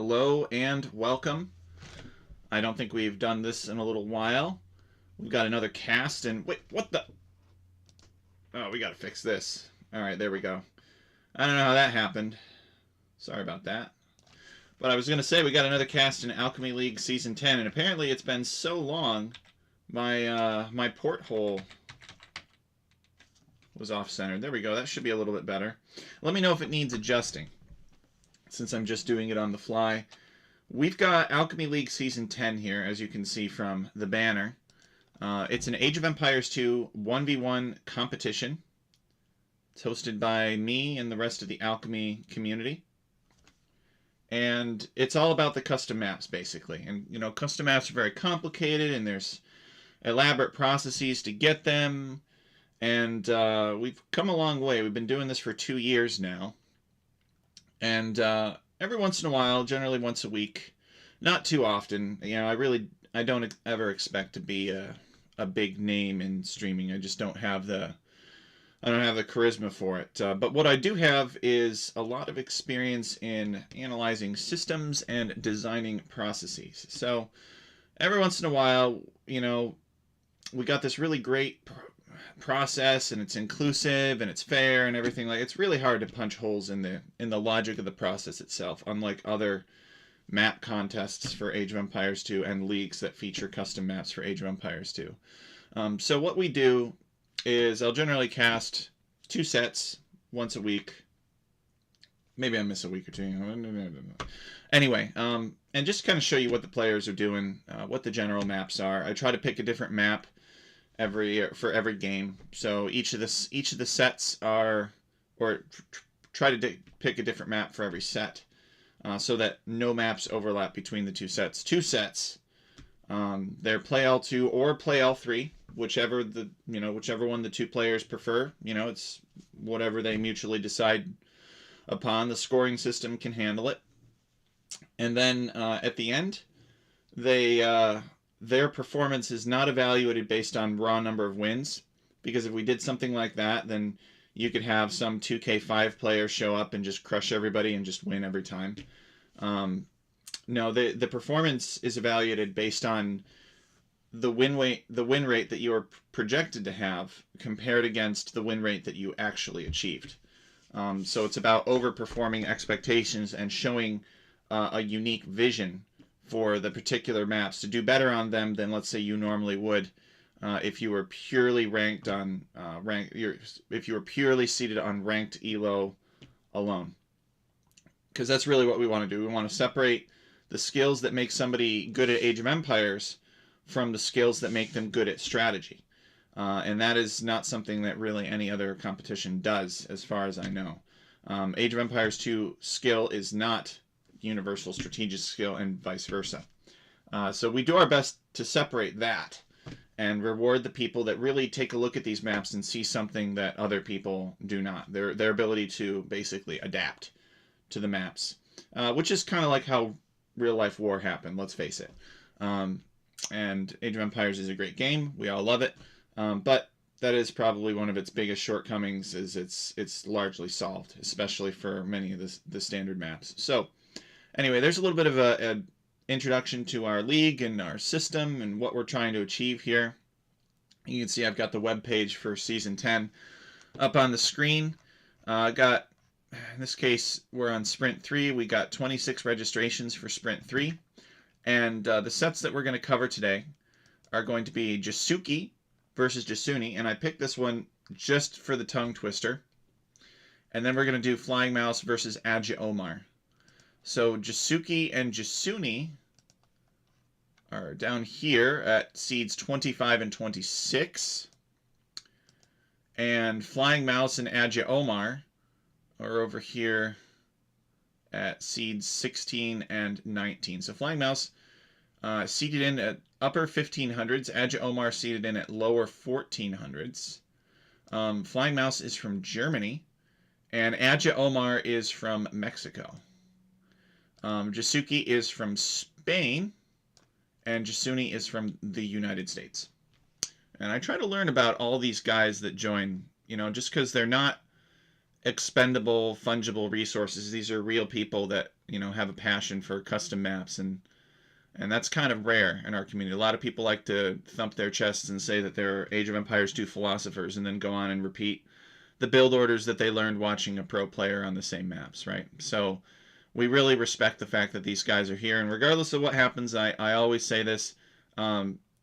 Hello and welcome. I don't think we've done this in a little while. We've got another cast and... Wait, what the... Oh, we gotta fix this. Alright, there we go. I don't know how that happened. Sorry about that. But I was gonna say, we got another cast in Alchemy League Season 10, and apparently it's been so long, my porthole was off-centered. There we go, that should be a little bit better. Let me know if it needs adjusting, since I'm just doing it on the fly. We've got Alchemy League Season 10 here, as you can see from the banner. It's an Age of Empires 2 1v1 competition. It's hosted by me and the rest of the Alchemy community. And it's all about the custom maps, basically. And, you know, custom maps are very complicated, and there's elaborate processes to get them. And we've come a long way. We've been doing this for 2 years now. And every once in a while, generally once a week, not too often, you know, I don't ever expect to be a big name in streaming. I just don't have the charisma for it. But what I do have is a lot of experience in analyzing systems and designing processes. So every once in a while, you know, we got this really great process, and it's inclusive and it's fair and everything. Like, it's really hard to punch holes in the logic of the process itself, unlike other map contests for Age of Empires 2 and leagues that feature custom maps for Age of Empires 2. So what we do is I'll generally cast 2 sets once a week. Maybe I miss a week or two. Anyway, and just kind of show you what the players are doing, what the general maps are. I try to pick a different map for every game. So each of the sets are, or try to pick a different map for every set, so that no maps overlap between the 2 sets. 2 sets, they're play L2 or play L3, whichever one the 2 players prefer. You know, it's whatever they mutually decide upon. The scoring system can handle it. And then at the end, their performance is not evaluated based on raw number of wins, because if we did something like that, then you could have some 2K5 player show up and just crush everybody and just win every time. No, the performance is evaluated based on the win rate that you are projected to have compared against the win rate that you actually achieved. So it's about overperforming expectations and showing a unique vision for the particular maps to do better on them than, let's say, you normally would if you were purely ranked on if you were purely seated on ranked elo alone. Because that's really what we want to do. We want to separate the skills that make somebody good at Age of Empires from the skills that make them good at strategy. And that is not something that really any other competition does, as far as I know. Age of Empires 2 skill is not universal strategic skill, and vice versa. So we do our best to separate that and reward the people that really take a look at these maps and see something that other people do not. Their ability to basically adapt to the maps, which is kind of like how real-life war happened, let's face it. And Age of Empires is a great game. We all love it. But that is probably one of its biggest shortcomings, is it's largely solved, especially for many of the standard maps. So anyway, there's a little bit of an introduction to our league and our system and what we're trying to achieve here. You can see I've got the web page for Season 10 up on the screen. In this case, we're on Sprint 3. We got 26 registrations for Sprint 3. And the sets that we're going to cover today are going to be Jasuki versus Jasuni. And I picked this one just for the tongue twister. And then we're going to do Flying Mouse versus Adja Omar. So Jasuki and Jasuni are down here at seeds 25 and 26. And Flying Mouse and Adja Omar are over here at seeds 16 and 19. So Flying Mouse seated in at upper 1500s. Adja Omar seated in at lower 1400s. Flying Mouse is from Germany, and Adja Omar is from Mexico. Jasuki is from Spain, and Jasuni is from the United States. And I try to learn about all these guys that join, you know, just because they're not expendable, fungible resources. These are real people that, you know, have a passion for custom maps, and that's kind of rare in our community. A lot of people like to thump their chests and say that they're Age of Empires 2 philosophers and then go on and repeat the build orders that they learned watching a pro player on the same maps, right? So we really respect the fact that these guys are here, and regardless of what happens, I always say this,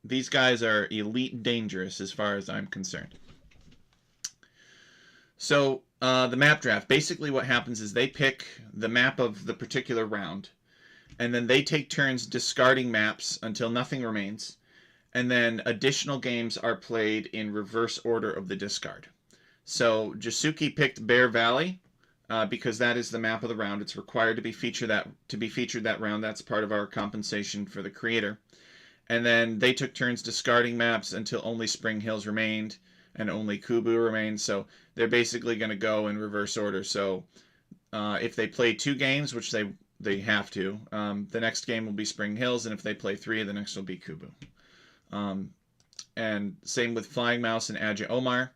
these guys are elite dangerous as far as I'm concerned. So the map draft, basically what happens is they pick the map of the particular round, and then they take turns discarding maps until nothing remains, and then additional games are played in reverse order of the discard. So Jasuki picked Bear Valley because that is the map of the round. It's required to be featured that round. That's part of our compensation for the creator. And then they took turns discarding maps until only Spring Hills remained and only Kubu remained. So they're basically going to go in reverse order. So if they play 2 games, which they have to, the next game will be Spring Hills, and if they play 3, the next will be Kubu. And same with Flying Mouse and Adja Omar.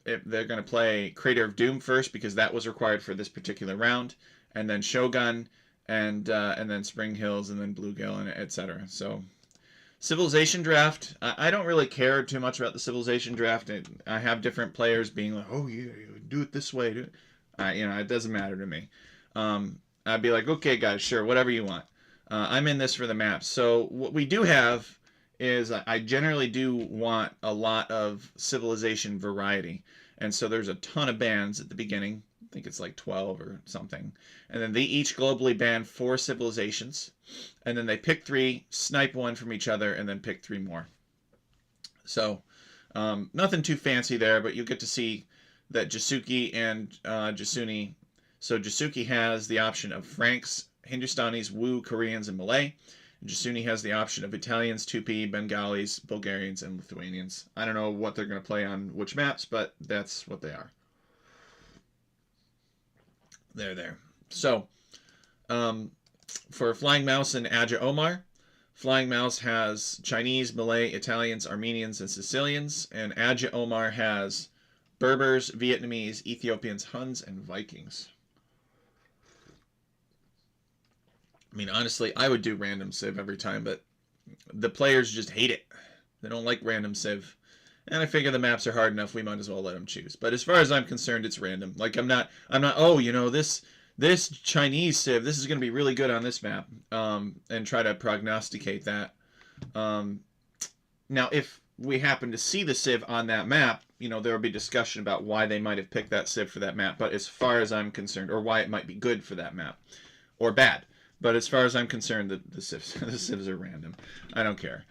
They're going to play Crater of Doom first because that was required for this particular round, and then Shogun, and then Spring Hills, and then Bluegill, and etc. So Civilization Draft, I don't really care too much about the Civilization Draft. I have different players being like, oh yeah, do it this way. You know, it doesn't matter to me. I'd be like, okay guys, sure, whatever you want. I'm in this for the maps. So what we do have is I generally do want a lot of civilization variety. And so there's a ton of bans at the beginning. I think it's like 12 or something. And then they each globally ban 4 civilizations. And then they pick 3, snipe 1 from each other, and then pick 3 more. So nothing too fancy there, but you'll get to see that Jasuki and Jasuni. So Jasuki has the option of Franks, Hindustanis, Wu, Koreans, and Malay. Jasuni has the option of Italians, Tupi, Bengalis, Bulgarians, and Lithuanians. I don't know what they're going to play on which maps, but that's what they are. There. So, for Flying Mouse and Adja Omar, Flying Mouse has Chinese, Malay, Italians, Armenians, and Sicilians, and Adja Omar has Berbers, Vietnamese, Ethiopians, Huns, and Vikings. I mean, honestly, I would do random civ every time, but the players just hate it. They don't like random civ. And I figure the maps are hard enough, we might as well let them choose. But as far as I'm concerned, it's random. Like, I'm not, oh, you know, this Chinese civ, this is going to be really good on this map, and try to prognosticate that. Now, if we happen to see the civ on that map, you know, there will be discussion about why they might have picked that civ for that map. But as far as I'm concerned, or why it might be good for that map, or bad. But as far as I'm concerned, the civs are random. I don't care.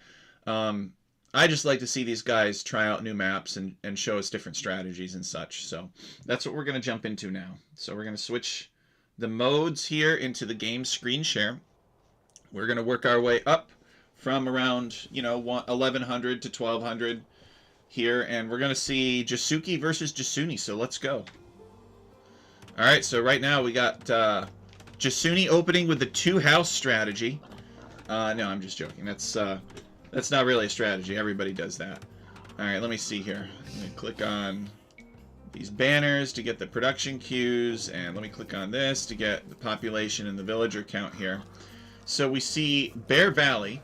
I just like to see these guys try out new maps and show us different strategies and such. So that's what we're going to jump into now. So we're going to switch the modes here into the game screen share. We're going to work our way up from around, you know, 1100 to 1200 here. And we're going to see Jasuki versus Jasuni. So let's go. All right, so right now we got Jasuni opening with the 2-house strategy. No, I'm just joking. That's not really a strategy. Everybody does that. All right, let me see here. Let me click on these banners to get the production queues, and let me click on this to get the population and the villager count here. So we see Bear Valley.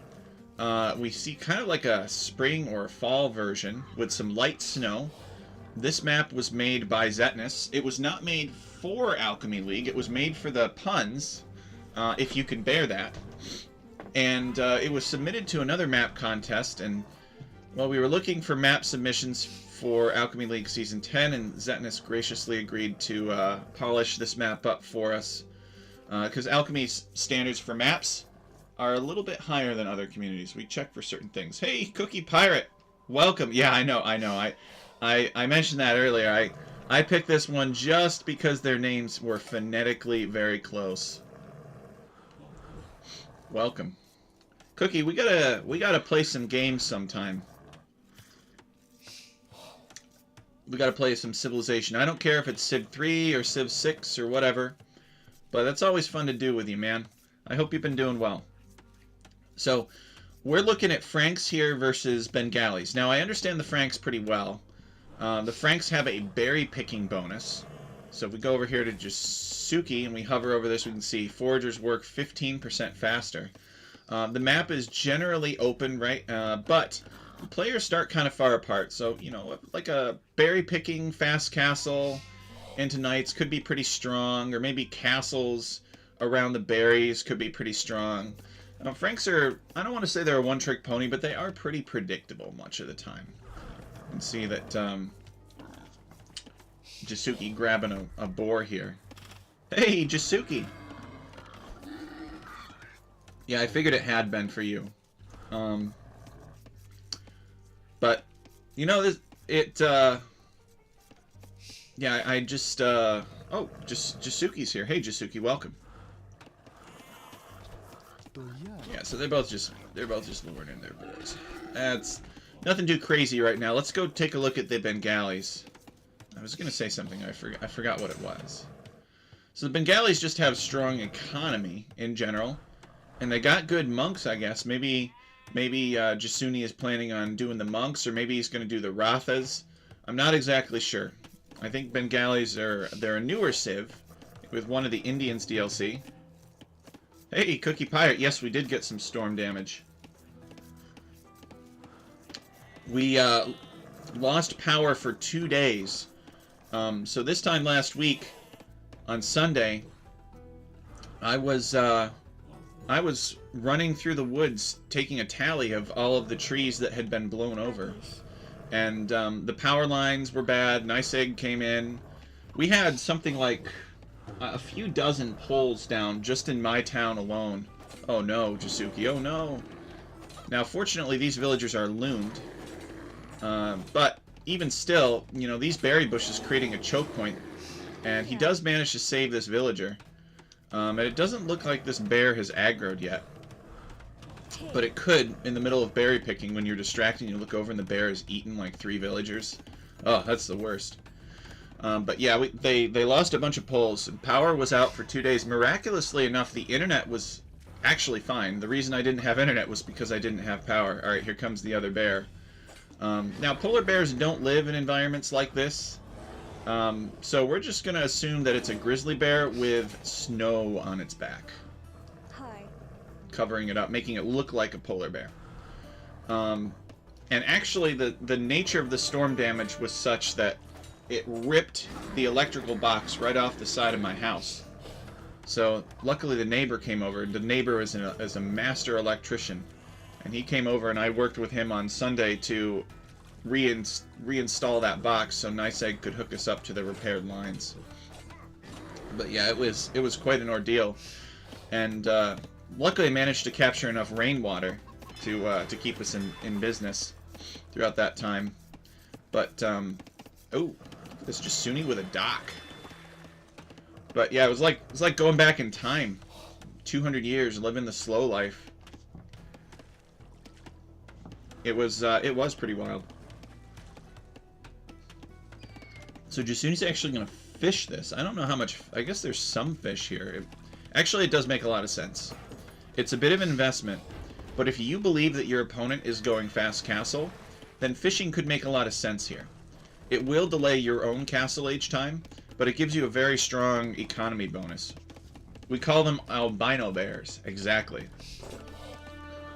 We see kind of like a spring or a fall version with some light snow. This map was made by Zetnus. It was not made for Alchemy League. It was made for the puns, if you can bear that. And it was submitted to another map contest, and well, we were looking for map submissions for Alchemy League Season 10, and Zetnus graciously agreed to polish this map up for us, because Alchemy's standards for maps are a little bit higher than other communities. We check for certain things. Hey, Cookie Pirate! Welcome! Yeah, I know. I mentioned that earlier. I picked this one just because their names were phonetically very close. Welcome. Cookie, we gotta play some games sometime. We gotta play some Civilization. I don't care if it's Civ 3 or Civ 6 or whatever, but that's always fun to do with you, man. I hope you've been doing well. So, we're looking at Franks here versus Bengalis. Now, I understand the Franks pretty well. The Franks have a berry picking bonus. So if we go over here to Jasuki and we hover over this, we can see foragers work 15% faster. The map is generally open, right? But the players start kind of far apart. So, you know, like a berry picking fast castle into knights could be pretty strong, or maybe castles around the berries could be pretty strong. Franks are, I don't want to say they're a one-trick pony, but they are pretty predictable much of the time. You can see that Jasuki grabbing a boar here. Hey, Jasuki! Yeah, I figured it had been for you. But, you know, yeah, I just, oh, Jasuki's here. Hey, Jasuki, welcome. Yeah, so they're both just luring in their boars. That's nothing too crazy right now. Let's go take a look at the Bengalis. I was going to say something, I forgot what it was. So the Bengalis just have strong economy in general, and they got good monks, I guess. Maybe Jasuni is planning on doing the monks, or maybe he's going to do the Rathas. I'm not exactly sure. I think Bengalis they're a newer civ with one of the Indians DLC. Hey, Cookie Pirate. Yes, we did get some storm damage. We lost power for 2 days. So this time last week, on Sunday, I was running through the woods taking a tally of all of the trees that had been blown over. And the power lines were bad. Nice Egg came in. We had something like a few dozen poles down just in my town alone. Oh no, Jasuki, oh no. Now, fortunately, these villagers are loomed. But even still, you know, these berry bushes creating a choke point. And he does manage to save this villager. And it doesn't look like this bear has aggroed yet. But it could in the middle of berry picking when you're distracted and you look over and the bear has eaten like 3 villagers. Oh, that's the worst. But yeah, they lost a bunch of poles, and power was out for 2 days. Miraculously enough, the internet was actually fine. The reason I didn't have internet was because I didn't have power. Alright, here comes the other bear. Now, polar bears don't live in environments like this. So we're just going to assume that it's a grizzly bear with snow on its back. Hi. Covering it up, making it look like a polar bear. And actually, the nature of the storm damage was such that it ripped the electrical box right off the side of my house. So luckily the neighbor came over. The neighbor is a master electrician, and he came over and I worked with him on Sunday to reinstall that box so Nice Egg could hook us up to the repaired lines. But yeah, it was quite an ordeal, and luckily I managed to capture enough rainwater to keep us in business throughout that time. But oh, this Jasuni with a dock. But yeah, it was like going back in time, 200 years, living the slow life. It was pretty wild. So Jasuni's actually going to fish this. I don't know how much. I guess there's some fish here. Actually, it does make a lot of sense. It's a bit of an investment, but if you believe that your opponent is going fast castle, then fishing could make a lot of sense here. It will delay your own castle age time, but it gives you a very strong economy bonus. We call them albino bears, exactly.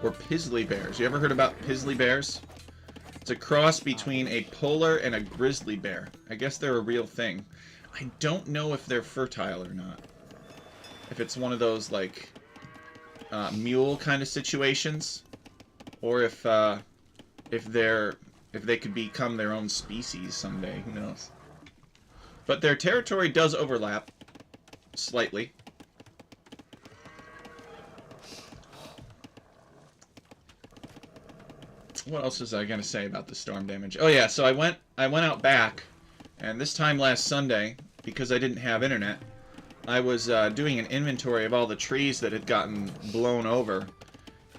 Or Pizzly bears. You ever heard about Pizzly bears? It's a cross between a polar and a grizzly bear. I guess they're a real thing. I don't know if they're fertile or not. If it's one of those, like, mule kind of situations, or if they could become their own species someday. Who knows? But their territory does overlap slightly. What else was I going to say about the storm damage? Oh yeah, so I went out back, and this time last Sunday, because I didn't have internet, I was doing an inventory of all the trees that had gotten blown over,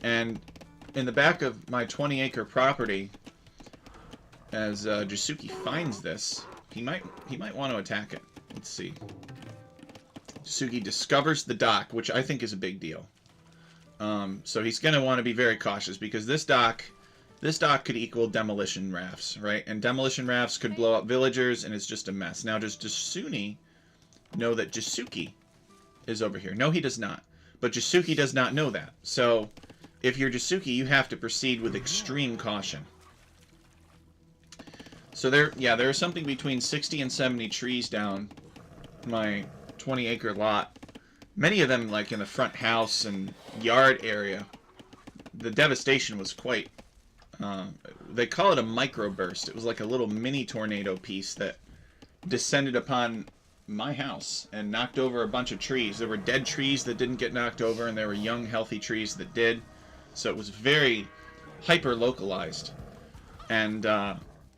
and in the back of my 20-acre property, as Jasuki finds this, he might want to attack it. Let's see. Jasuki discovers the dock, which I think is a big deal. So he's going to want to be very cautious, because this dock This dock could equal demolition rafts, right? And demolition rafts could blow up villagers, and it's just a mess. Now, does Jasuni know that Jasuki is over here? No, he does not. But Jasuki does not know that. So, if you're Jasuki, you have to proceed with extreme caution. So there are something between 60 and 70 trees down my 20-acre lot. Many of them, like, in the front house and yard area. The devastation was quite... they call it a microburst. It was like a little mini tornado piece that descended upon my house and knocked over a bunch of trees. There were dead trees that didn't get knocked over, and there were young, healthy trees that did. So it was very hyper-localized. And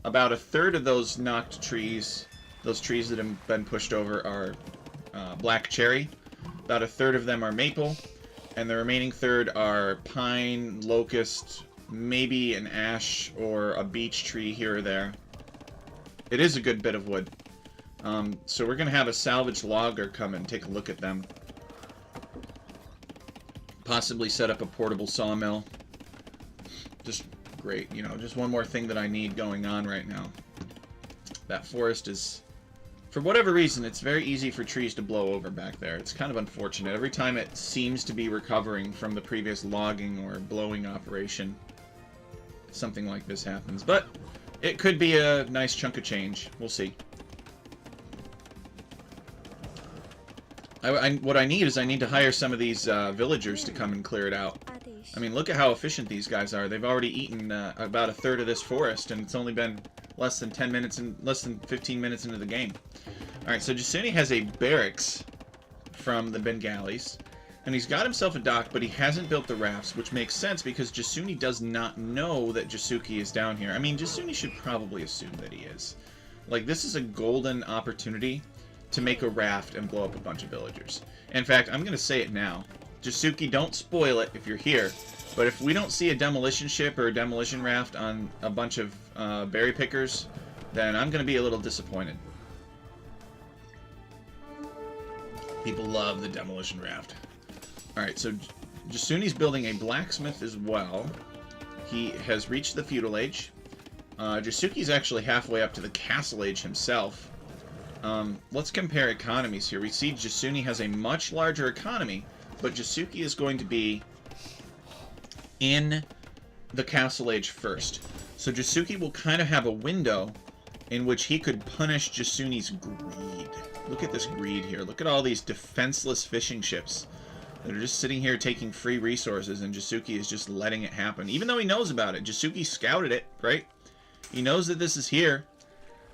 about a third of those knocked trees, those trees that have been pushed over, are black cherry. About a third of them are maple. And the remaining third are pine, locust, maybe an ash or a beech tree here or there. It is a good bit of wood. So we're going to have a salvage logger come and take a look at them. Possibly set up a portable sawmill. Just great, you know, just one more thing that I need going on right now. That forest is, for whatever reason, it's very easy for trees to blow over back there. It's kind of unfortunate. Every time it seems to be recovering from the previous logging or blowing operation, something like this happens. But it could be a nice chunk of change. We'll see. What I need is I need to hire some of these villagers to come and clear it out. I mean, look at how efficient these guys are. They've already eaten about a third of this forest, and it's only been less than 10 minutes and less than 15 minutes into the game. All right, so Jasuni has a barracks from the Bengalis, and he's got himself a dock, but he hasn't built the rafts, which makes sense because Jasuni does not know that Jasuki is down here. I mean, Jasuni should probably assume that he is. Like, this is a golden opportunity to make a raft and blow up a bunch of villagers. In fact, I'm going to say it now. Jasuki, don't spoil it if you're here, but if we don't see a demolition ship or a demolition raft on a bunch of berry pickers, then I'm going to be a little disappointed. People love the demolition raft. Alright, so Jasuni's building a blacksmith as well. He has reached the feudal age. Jasuki's actually halfway up to the castle age himself. Let's compare economies here. We see Jasuni has a much larger economy, but Jasuki is going to be in the castle age first. So Jasuki will kind of have a window in which he could punish Jasuni's greed. Look at this greed here. Look at all these defenseless fishing ships that are just sitting here taking free resources, and Jasuki is just letting it happen. Even though he knows about it. Jasuki scouted it, right? He knows that this is here.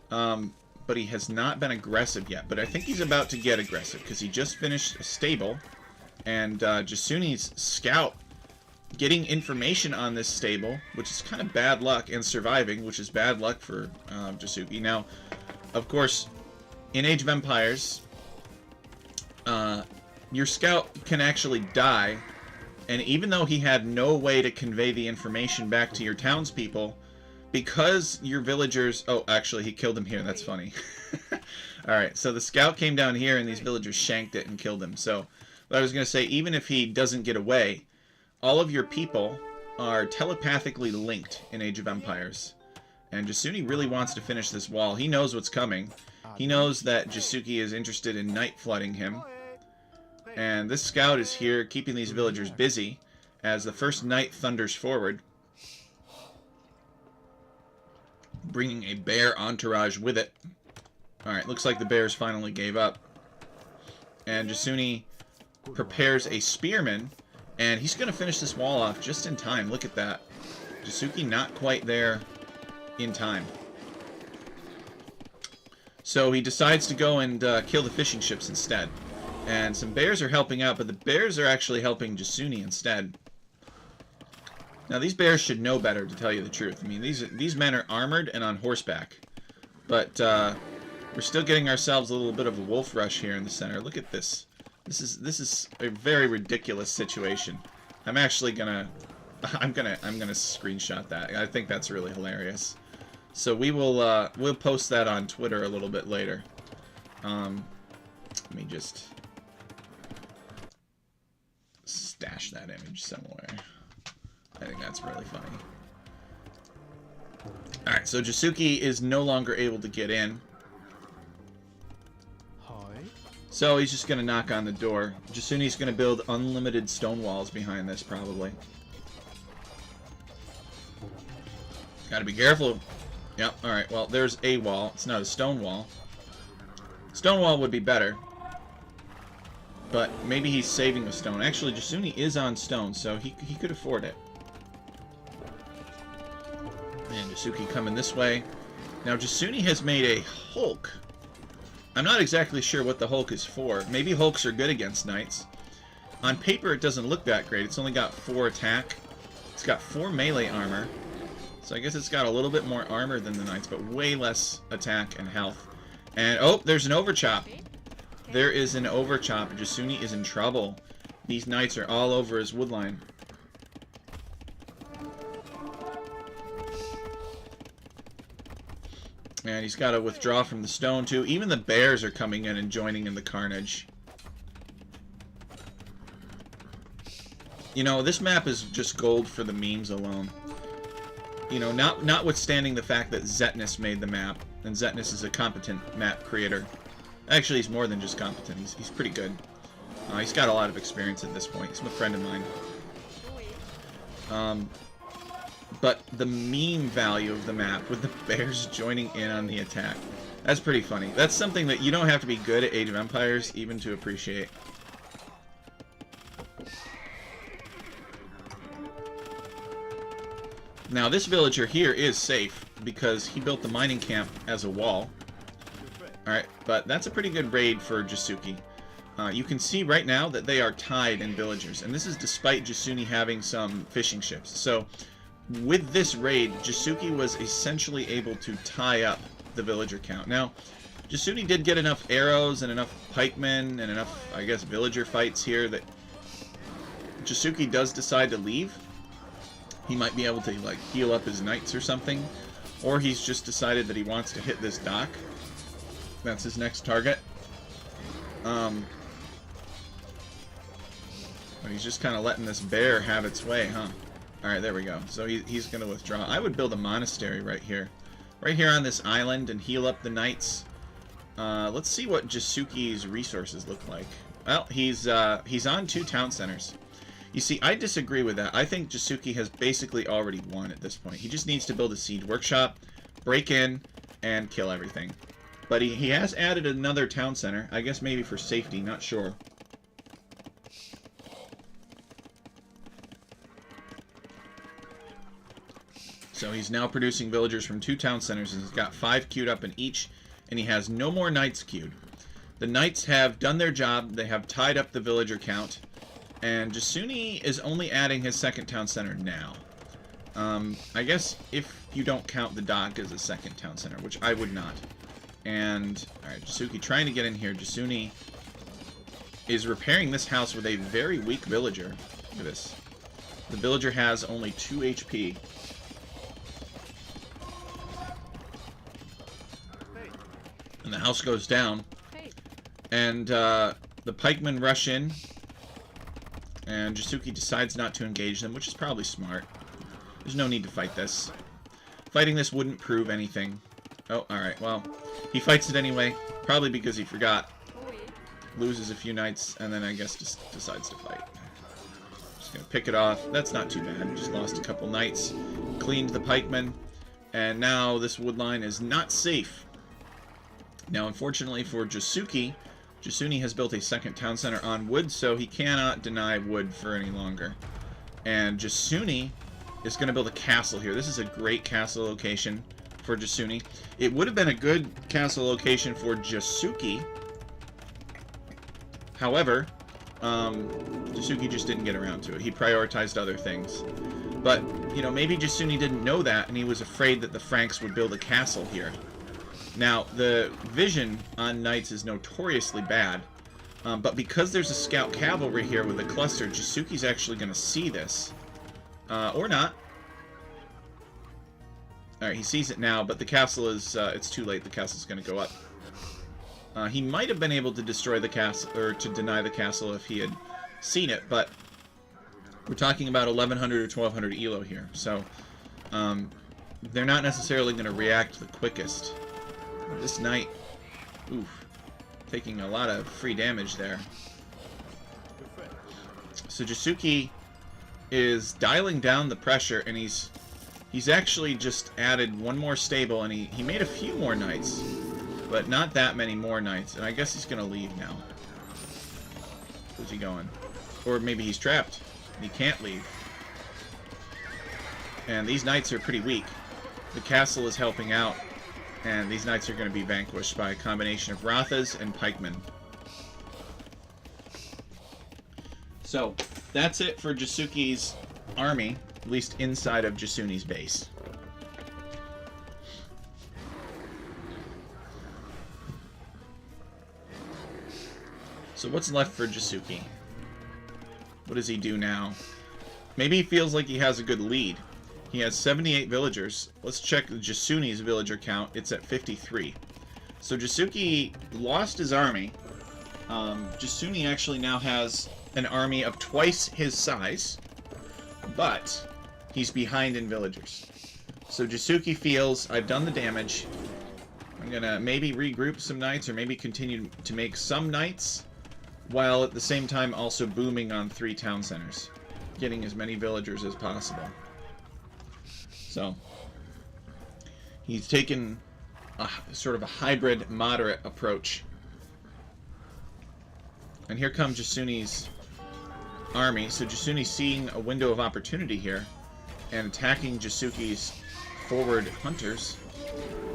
But he has not been aggressive yet. But I think he's about to get aggressive because he just finished a stable. And Jasuni's scout getting information on this stable, which is kind of bad luck, and surviving, which is bad luck for Jasuki. Now, of course, in Age of Empires, your scout can actually die. And even though he had no way to convey the information back to your townspeople, because your villagers... Oh, actually, he killed him here. That's funny. Alright, so the scout came down here, and these villagers shanked it and killed him. So, what I was going to say, even if he doesn't get away, all of your people are telepathically linked in Age of Empires. And Jasuni really wants to finish this wall. He knows what's coming. He knows that Jasuki is interested in night flooding him. And this scout is here keeping these villagers busy as the first night thunders forward, bringing a bear entourage with it. Alright, looks like the bears finally gave up. And Jasuni prepares a spearman, and he's going to finish this wall off just in time. Look at that. Jasuki not quite there in time. So he decides to go and kill the fishing ships instead. And some bears are helping out, but the bears are actually helping Jasuni instead. Now, these bears should know better, to tell you the truth. I mean, these men are armored and on horseback. But we're still getting ourselves a little bit of a wolf rush here in the center. Look at this. This is a very ridiculous situation. I'm actually gonna screenshot that. I think that's really hilarious. So we'll post that on Twitter a little bit later. Let me just stash that image somewhere. I think that's really funny. Alright, so Jasuke is no longer able to get in. So he's just going to knock on the door. Jasune's going to build unlimited stone walls behind this, probably. Gotta be careful. Yep, alright, well, there's a wall. It's not a stone wall. Stone wall would be better. But maybe he's saving a stone. Actually, Jasune is on stone, so he could afford it. And Jasuke coming this way. Now, Jasune has made a Hulk. I'm not exactly sure what the Hulk is for. Maybe Hulks are good against knights. On paper, it doesn't look that great. It's only got 4 attack. It's got 4 melee armor. So I guess it's got a little bit more armor than the knights, but way less attack and health. And, oh, there's an overchop. There is an overchop. Jasune is in trouble. These knights are all over his woodline. And he's got to withdraw from the stone, too. Even the bears are coming in and joining in the carnage. You know, this map is just gold for the memes alone. You know, notwithstanding the fact that Zetnus made the map. And Zetnus is a competent map creator. Actually, he's more than just competent. He's pretty good. He's got a lot of experience at this point. He's a friend of mine. But the meme value of the map, with the bears joining in on the attack, that's pretty funny. That's something that you don't have to be good at Age of Empires even to appreciate. Now, this villager here is safe because he built the mining camp as a wall. Alright, but that's a pretty good raid for Jasuke. You can see right now that they are tied in villagers, and this is despite Jasune having some fishing ships. So, with this raid, Jasuke was essentially able to tie up the villager count. Now, Jasune did get enough arrows and enough pikemen and enough, I guess, villager fights here that Jasuke does decide to leave. He might be able to, like, heal up his knights or something. Or he's just decided that he wants to hit this dock. That's his next target. But he's just kind of letting this bear have its way, huh? Alright, there we go. So he's going to withdraw. I would build a monastery right here. Right here on this island and heal up the knights. Let's see what Jasuke's resources look like. Well, he's on 2 town centers. You see, I disagree with that. I think Jasuke has basically already won at this point. He just needs to build a siege workshop, break in, and kill everything. But he has added another town center. I guess maybe for safety, not sure. So he's now producing villagers from 2 town centers, and he's got 5 queued up in each, and he has no more knights queued. The knights have done their job. They have tied up the villager count. And Jasune is only adding his 2nd town center now. I guess if you don't count the dock as a 2nd town center, which I would not. And, alright, Jasuke trying to get in here. Jasune is repairing this house with a very weak villager. Look at this. The villager has only 2 HP. And the house goes down. And the pikemen rush in. And Jasuke decides not to engage them, which is probably smart. There's no need to fight this. Fighting this wouldn't prove anything. Oh, alright, well, he fights it anyway. Probably because he forgot. Loses a few knights, and then I guess just decides to fight. Just gonna pick it off. That's not too bad. Just lost a couple knights. Cleaned the pikemen. And now this woodline is not safe. Now, unfortunately for Jasuke, Jasune has built a 2nd town center on wood, so he cannot deny wood for any longer. And Jasune is going to build a castle here. This is a great castle location for Jasune. It would have been a good castle location for Jasuke. However, Jasuke just didn't get around to it. He prioritized other things. But, you know, maybe Jasune didn't know that, and he was afraid that the Franks would build a castle here. Now, the vision on knights is notoriously bad, but because there's a scout cavalry here with a cluster, Jasuke's actually going to see this. Or not. Alright, he sees it now, but the castle is, it's too late. The castle's going to go up. He might have been able to destroy the castle, or to deny the castle if he had seen it, but we're talking about 1100 or 1200 elo here, so, they're not necessarily going to react the quickest. This knight, oof, taking a lot of free damage there. So Jasuke is dialing down the pressure, and he's actually just added one more stable, and he made a few more knights, but not that many more knights, and I guess he's going to leave now. Where's he going? Or maybe he's trapped, and he can't leave. And these knights are pretty weak. The castle is helping out, and these knights are going to be vanquished by a combination of Rathas and pikemen. So, that's it for Jasuke's army, at least inside of Jasune's base. So what's left for Jasuke? What does he do now? Maybe he feels like he has a good lead. He has 78 villagers. Let's check Jasune's villager count. It's at 53. So Jasuke lost his army. Jasune actually now has an army of twice his size, but he's behind in villagers. So Jasuke feels, I've done the damage. I'm gonna maybe regroup some knights, or maybe continue to make some knights, while at the same time also booming on 3 town centers, getting as many villagers as possible. So he's taken a sort of a hybrid, moderate approach. And here comes Jasune's army. So Jasune's seeing a window of opportunity here and attacking Jasuke's forward hunters.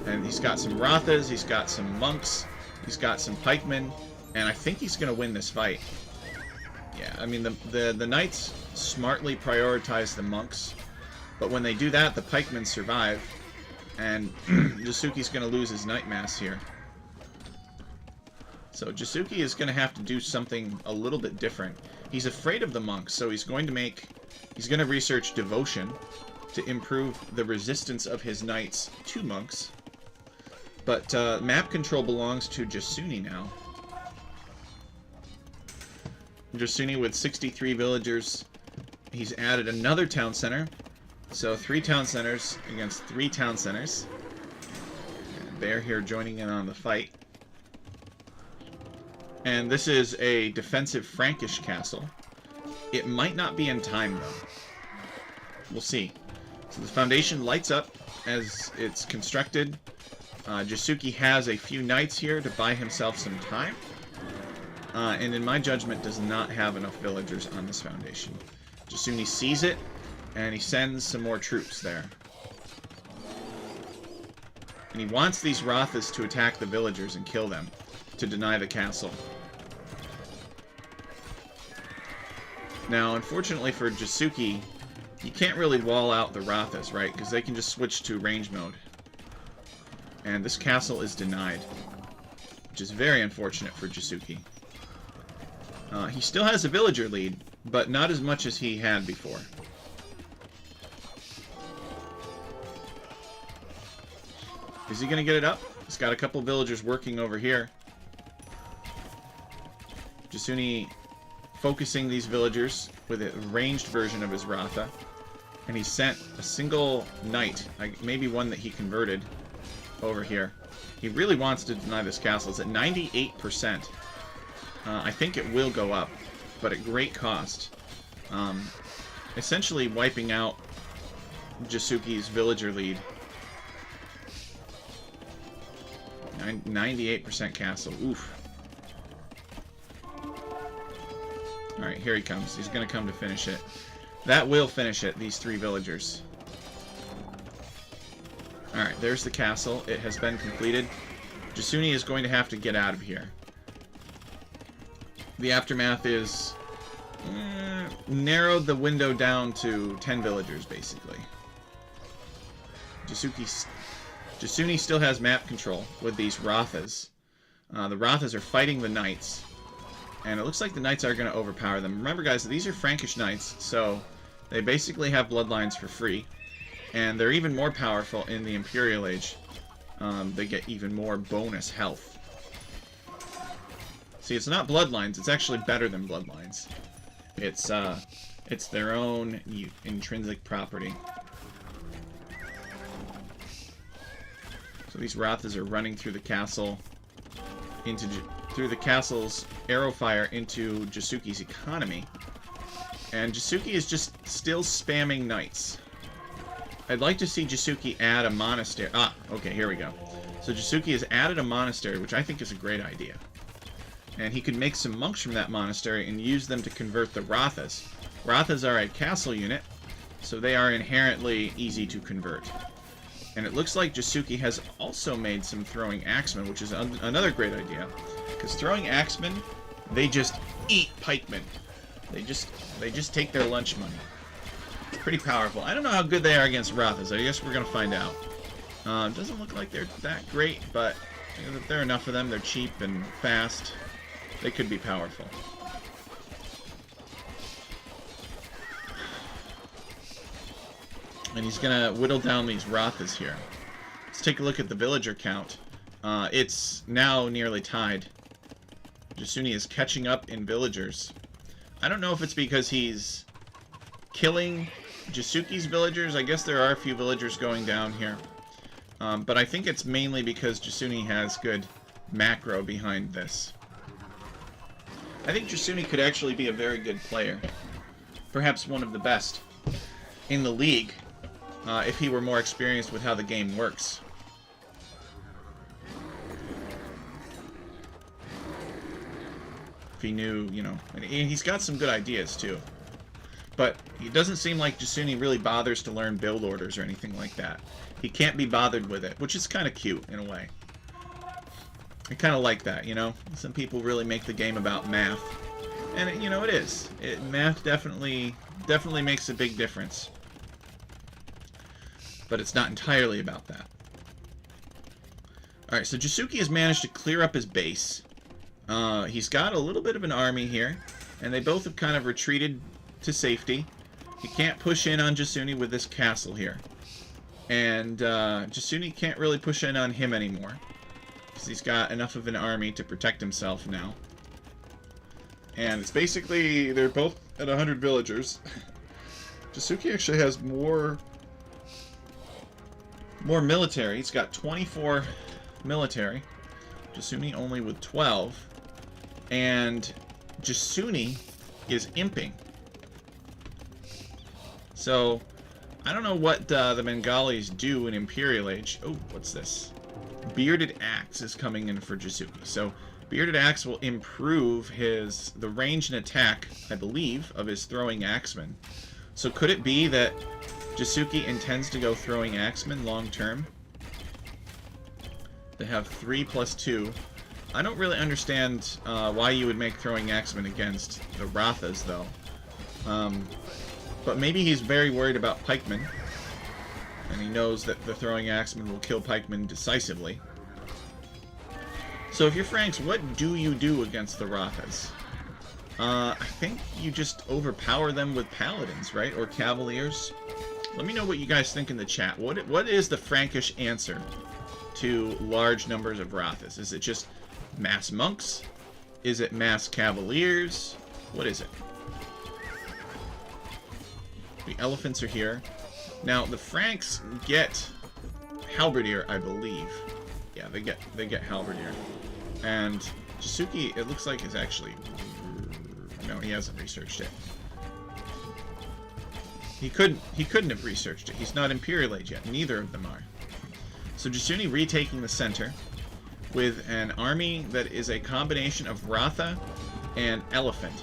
And he's got some Rathas, he's got some monks, he's got some pikemen, and I think he's going to win this fight. Yeah, I mean, the knights smartly prioritize the monks, but when they do that, the pikemen survive, and Jasuke's going to lose his knight mass here. So Jasuke is going to have to do something a little bit different. He's afraid of the monks, so he's going to research devotion to improve the resistance of his knights to monks. But map control belongs to Jasune now. Jasune with 63 villagers. He's added another town center. So 3 town centers against 3 town centers. And they're here joining in on the fight. And this is a defensive Frankish castle. It might not be in time, though. We'll see. So the foundation lights up as it's constructed. Jasuke has a few knights here to buy himself some time. And in my judgment, does not have enough villagers on this foundation. Jasune sees it, and he sends some more troops there. And he wants these Rathas to attack the villagers and kill them, to deny the castle. Now, unfortunately for Jasuke, you can't really wall out the Rathas, right? Because they can just switch to range mode. And this castle is denied, which is very unfortunate for Jasuke. He still has a villager lead, but not as much as he had before. Is he going to get it up? He's got a couple villagers working over here. Jasune focusing these villagers with a ranged version of his Ratha. And he sent a single knight, maybe one that he converted, over here. He really wants to deny this castle. It's at 98%. I think it will go up, but at great cost. Essentially wiping out Jasuke's villager lead. 98% castle. Oof. Alright, here he comes. He's going to come to finish it. That will finish it, these 3 villagers. Alright, there's the castle. It has been completed. Jasune is going to have to get out of here. The aftermath is narrowed the window down to 10 villagers, basically. Jasune still has map control with these Rathas. The Rathas are fighting the knights, and it looks like the knights are going to overpower them. Remember, guys, these are Frankish knights, so they basically have bloodlines for free, and they're even more powerful in the Imperial Age. They get even more bonus health. See, it's not bloodlines. It's actually better than bloodlines. It's their own intrinsic property. So these Rathas are running through the castle, through the castle's arrow fire into Jasuke's economy. And Jasuke is just still spamming knights. I'd like to see Jasuke add a monastery. Ah, okay, here we go. So Jasuke has added a monastery, which I think is a great idea. And he could make some monks from that monastery and use them to convert the Rathas. Rathas are a castle unit, so they are inherently easy to convert. And it looks like Jasuke has also made some throwing axemen, which is another great idea. Because throwing axemen, they just eat pikemen. They just take their lunch money. Pretty powerful. I don't know how good they are against Rathas. I guess we're going to find out. Doesn't look like they're that great, but if there are enough of them, they're cheap and fast. They could be powerful. And he's going to whittle down these Rathas here. Let's take a look at the villager count. It's now nearly tied. Jasuni is catching up in villagers. I don't know if it's because he's killing Jasuke's villagers. I guess there are a few villagers going down here. But I think it's mainly because Jasuni has good macro behind this. I think Jasuni could actually be a very good player. Perhaps one of the best in the league, if he were more experienced with how the game works. If he knew, you know, and he's got some good ideas too. But it doesn't seem like Jasuni really bothers to learn build orders or anything like that. He can't be bothered with it, which is kind of cute in a way. I kind of like that, you know? Some people really make the game about math. And, you know, it is. Math definitely makes a big difference. But it's not entirely about that. Alright, so Jasuke has managed to clear up his base. He's got a little bit of an army here. And they both have kind of retreated to safety. He can't push in on Jasuni with this castle here. And Jasuni can't really push in on him anymore. Because he's got enough of an army to protect himself now. And it's basically, they're both at 100 villagers. Jasuke actually has more military. He's got 24 military. Jasuni only with 12. And Jasuni is imping. So, I don't know what the Bengalis do in Imperial Age. Oh, what's this? Bearded Axe is coming in for Jasuke. So, Bearded Axe will improve the range and attack, I believe, of his throwing axemen. So, could it be that Jasuke intends to go throwing axemen long term? They have 3 plus 2. I don't really understand why you would make throwing axemen against the Rathas, though. But maybe he's very worried about pikemen. And he knows that the throwing axemen will kill pikemen decisively. So if you're Franks, what do you do against the Rathas? I think you just overpower them with paladins, right? Or cavaliers. Let me know what you guys think in the chat. What is the Frankish answer to large numbers of Rathas? Is it just mass monks? Is it mass cavaliers? What is it? The elephants are here. Now, the Franks get halberdier, I believe. Yeah, they get halberdier. And Jasuke, it looks like, is actually... No, he hasn't researched it. He couldn't have researched it. He's not Imperial Age yet. Neither of them are. So Jasuni retaking the center with an army that is a combination of Ratha and Elephant.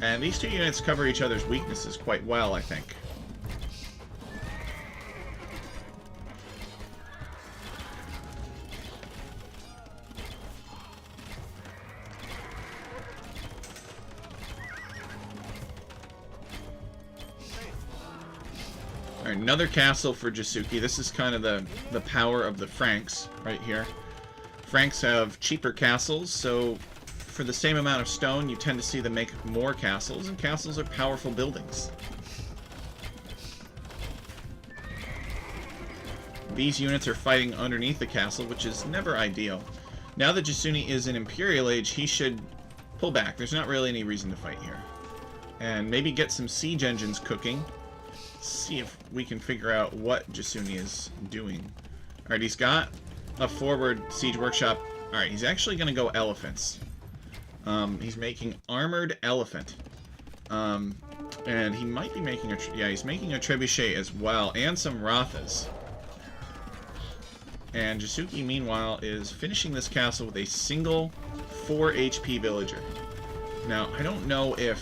And these two units cover each other's weaknesses quite well, I think. Alright, another castle for Jasuke. This is kind of the power of the Franks right here. Franks have cheaper castles, so for the same amount of stone, you tend to see them make more castles, and castles are powerful buildings. These units are fighting underneath the castle, which is never ideal. Now that Jasuni is in Imperial Age, he should pull back. There's not really any reason to fight here. And maybe get some siege engines cooking. See if we can figure out what Jasuni is doing. Alright, he's got a forward siege workshop. All right, he's actually going to go elephants. He's making armored elephant. And he might be making a... Yeah, he's making a trebuchet as well, and some Rathas. And Jasuki, meanwhile, is finishing this castle with a single 4 HP villager. Now, I don't know if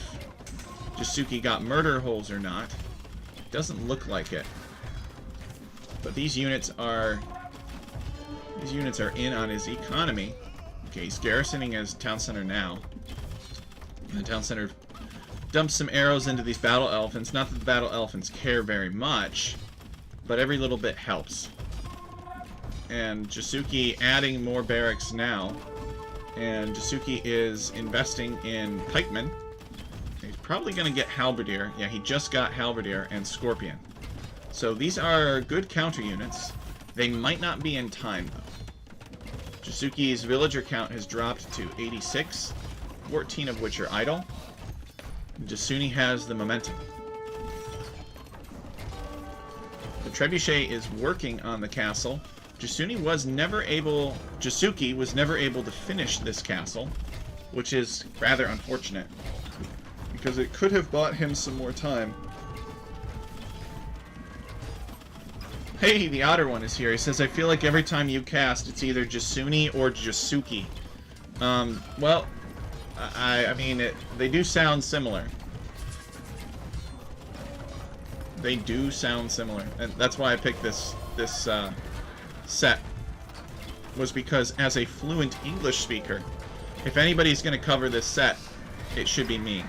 Jasuki got murder holes or not. Doesn't look like it. But these units are in on his economy. Okay, he's garrisoning his town center now. And the town center dumps some arrows into these battle elephants. Not that the battle elephants care very much, but every little bit helps. And Jasuki adding more barracks now. And Jasuki is investing in pikemen. He's probably going to get halberdier. Yeah, he just got halberdier and scorpion. So these are good counter units. They might not be in time, though. Jasuki's villager count has dropped to 86, 14 of which are idle. Jasuki has the momentum. The trebuchet is working on the castle. Jasuki was never able to finish this castle, which is rather unfortunate, because it could have bought him some more time. Hey, the otter one is here. He says, I feel like every time you cast, it's either Jasuki or Jasuki. Well, I mean, they do sound similar. They do sound similar. And that's why I picked this set. Was because as a fluent English speaker, if anybody's going to cover this set, it should be me.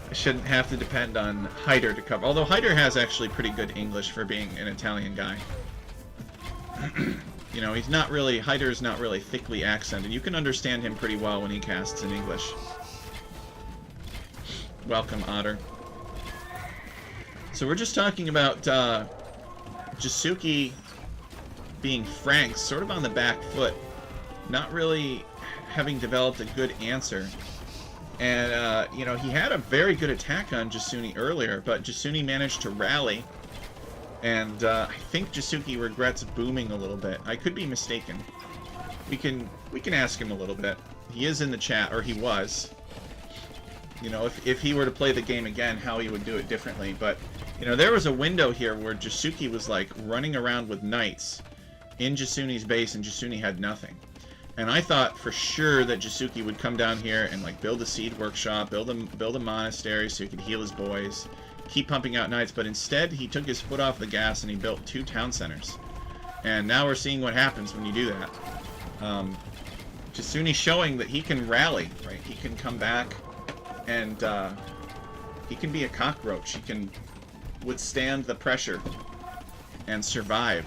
I shouldn't have to depend on Hyder to cover. Although Hyder has actually pretty good English for being an Italian guy. You know, he's not really... Hyder's not really thickly accented. You can understand him pretty well when he casts in English. Welcome, Otter. So we're just talking about Jasuki being frank, sort of on the back foot. Not really having developed a good answer. And, you know, he had a very good attack on Jasuki earlier, but Jasuki managed to rally. And I think Jasuki regrets booming a little bit. I could be mistaken. We can ask him a little bit. He is in the chat, or he was. You know, if he were to play the game again, how he would do it differently. But, you know, there was a window here where Jasuki was, like, running around with knights in Jasuki's base, and Jasuki had nothing. And I thought for sure that Jasuki would come down here and like build a seed workshop, build a monastery so he could heal his boys, keep pumping out knights. But instead, he took his foot off the gas and he built 2 town centers. And now we're seeing what happens when you do that. Jasuki showing that he can rally, right? He can come back and he can be a cockroach. He can withstand the pressure and survive.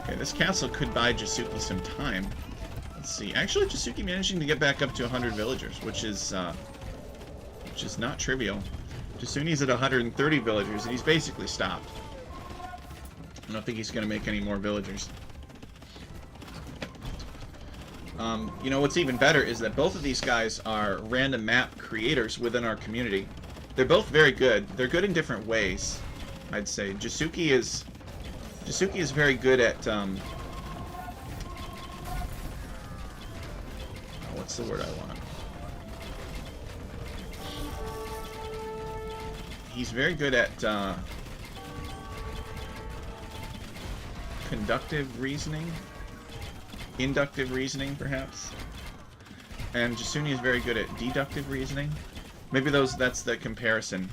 Okay, this castle could buy Jasuki some time. Let's see. Actually, Jasuki managing to get back up to 100 villagers, which is not trivial. Jasuki's at 130 villagers, and he's basically stopped. I don't think he's going to make any more villagers. You know, what's even better is that both of these guys are random map creators within our community. They're both very good. They're good in different ways, I'd say. Jasuki is very good at... what's the word I want? He's very good at conductive reasoning, inductive reasoning, perhaps. And Jasuki is very good at deductive reasoning. Maybe that's the comparison.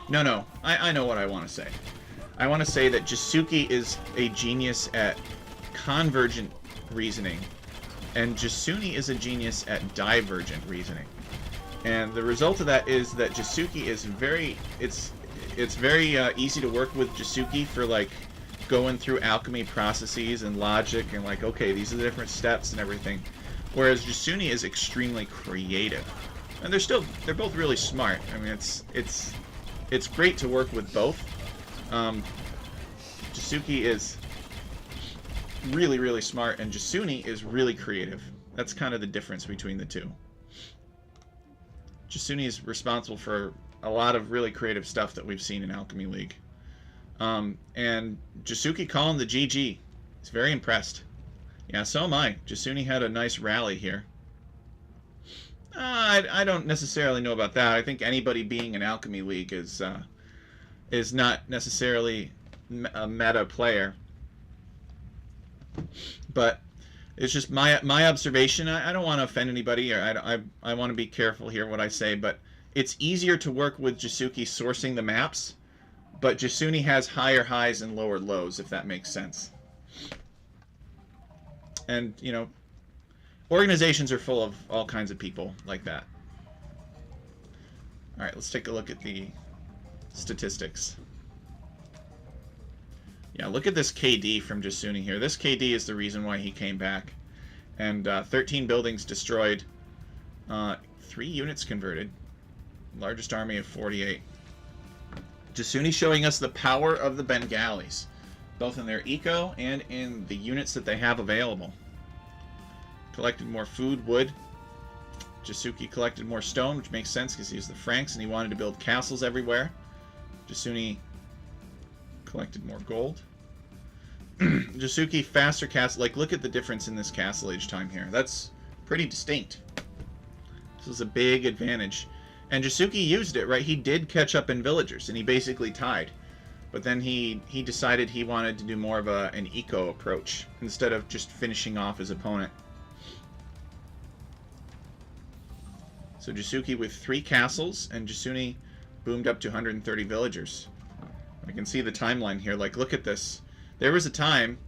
No, I know what I want to say. I want to say that Jasuki is a genius at convergent reasoning, and Jasuki is a genius at divergent reasoning. And the result of that is that Jasuki is very... It's very easy to work with Jasuki for, like, going through alchemy processes and logic and, like, okay, these are the different steps and everything. Whereas Jasuki is extremely creative. And they're both really smart. I mean, it's great to work with both. Jasuki is really, really smart, and Jasuki is really creative. That's kind of the difference between the two. Jasuki is responsible for a lot of really creative stuff that we've seen in Alchemy League. And Jasuki calling the GG. He's very impressed. Yeah, so am I. Jasuni had a nice rally here. I don't necessarily know about that. I think anybody being an Alchemy League is not necessarily a meta player, but it's just my observation. I don't want to offend anybody, or I want to be careful here what I say, but it's easier to work with Jasuki sourcing the maps, but Jasuni has higher highs and lower lows, if that makes sense. And, you know, organizations are full of all kinds of people like that. All right, let's take a look at the statistics. Yeah, look at this KD from Jasuni here. This KD is the reason why he came back. And 13 buildings destroyed. 3 units converted. Largest army of 48. Jasuni showing us the power of the Bengalis, both in their eco and in the units that they have available. Collected more food, wood. Jasuki collected more stone, which makes sense because he's the Franks and he wanted to build castles everywhere. Jasuni collected more gold. Jasuki faster castle. Like, look at the difference in this castle age time here. That's pretty distinct. This is a big advantage. And Jasuki used it, right? He did catch up in villagers, and he basically tied. But then he decided he wanted to do more of an eco approach instead of just finishing off his opponent. So Jasuki with 3 castles, and Jasuni boomed up to 130 villagers. I can see the timeline here. Like, look at this. There was a time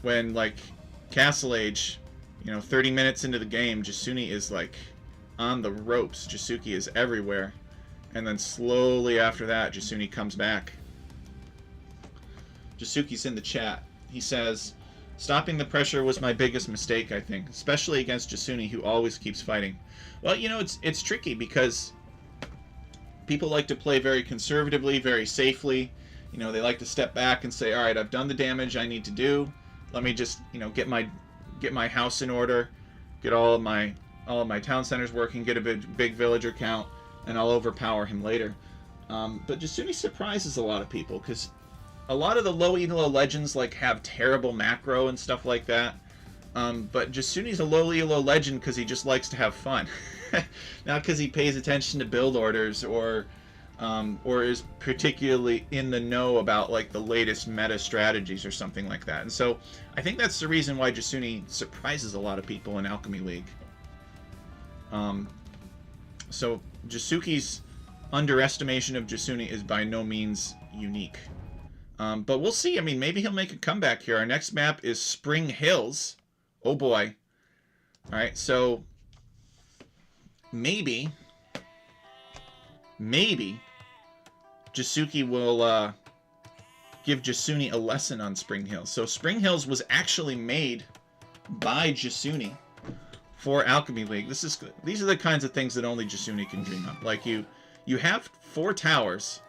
when, like, Castle Age, you know, 30 minutes into the game, Jasuni is, like, on the ropes. Jasuki is everywhere. And then slowly after that, Jasuni comes back. Jasuki's in the chat. He says, stopping the pressure was my biggest mistake, I think, especially against Jasuni, who always keeps fighting. Well, you know, it's tricky because people like to play very conservatively, very safely. You know, they like to step back and say, all right, I've done the damage I need to do. Let me just, you know, get my house in order, get all of my town centers working, get a big villager count, and I'll overpower him later. But Jasuni surprises a lot of people because a lot of the low elo legends like have terrible macro and stuff like that. But Jasuni's a low elo legend because he just likes to have fun, not because he pays attention to build orders or is particularly in the know about like the latest meta strategies or something like that. And so I think that's the reason why Jasuni surprises a lot of people in Alchemy League. So Jasuki's underestimation of Jasuni is by no means unique. But we'll see. I mean, maybe he'll make a comeback here. Our next map is Spring Hills. Oh boy. All right, so maybe Jasuki will give Jasuni a lesson on Spring Hills. So Spring Hills was actually made by Jasuni for Alchemy League. These are the kinds of things that only Jasuni can dream up. Like you have 4 towers,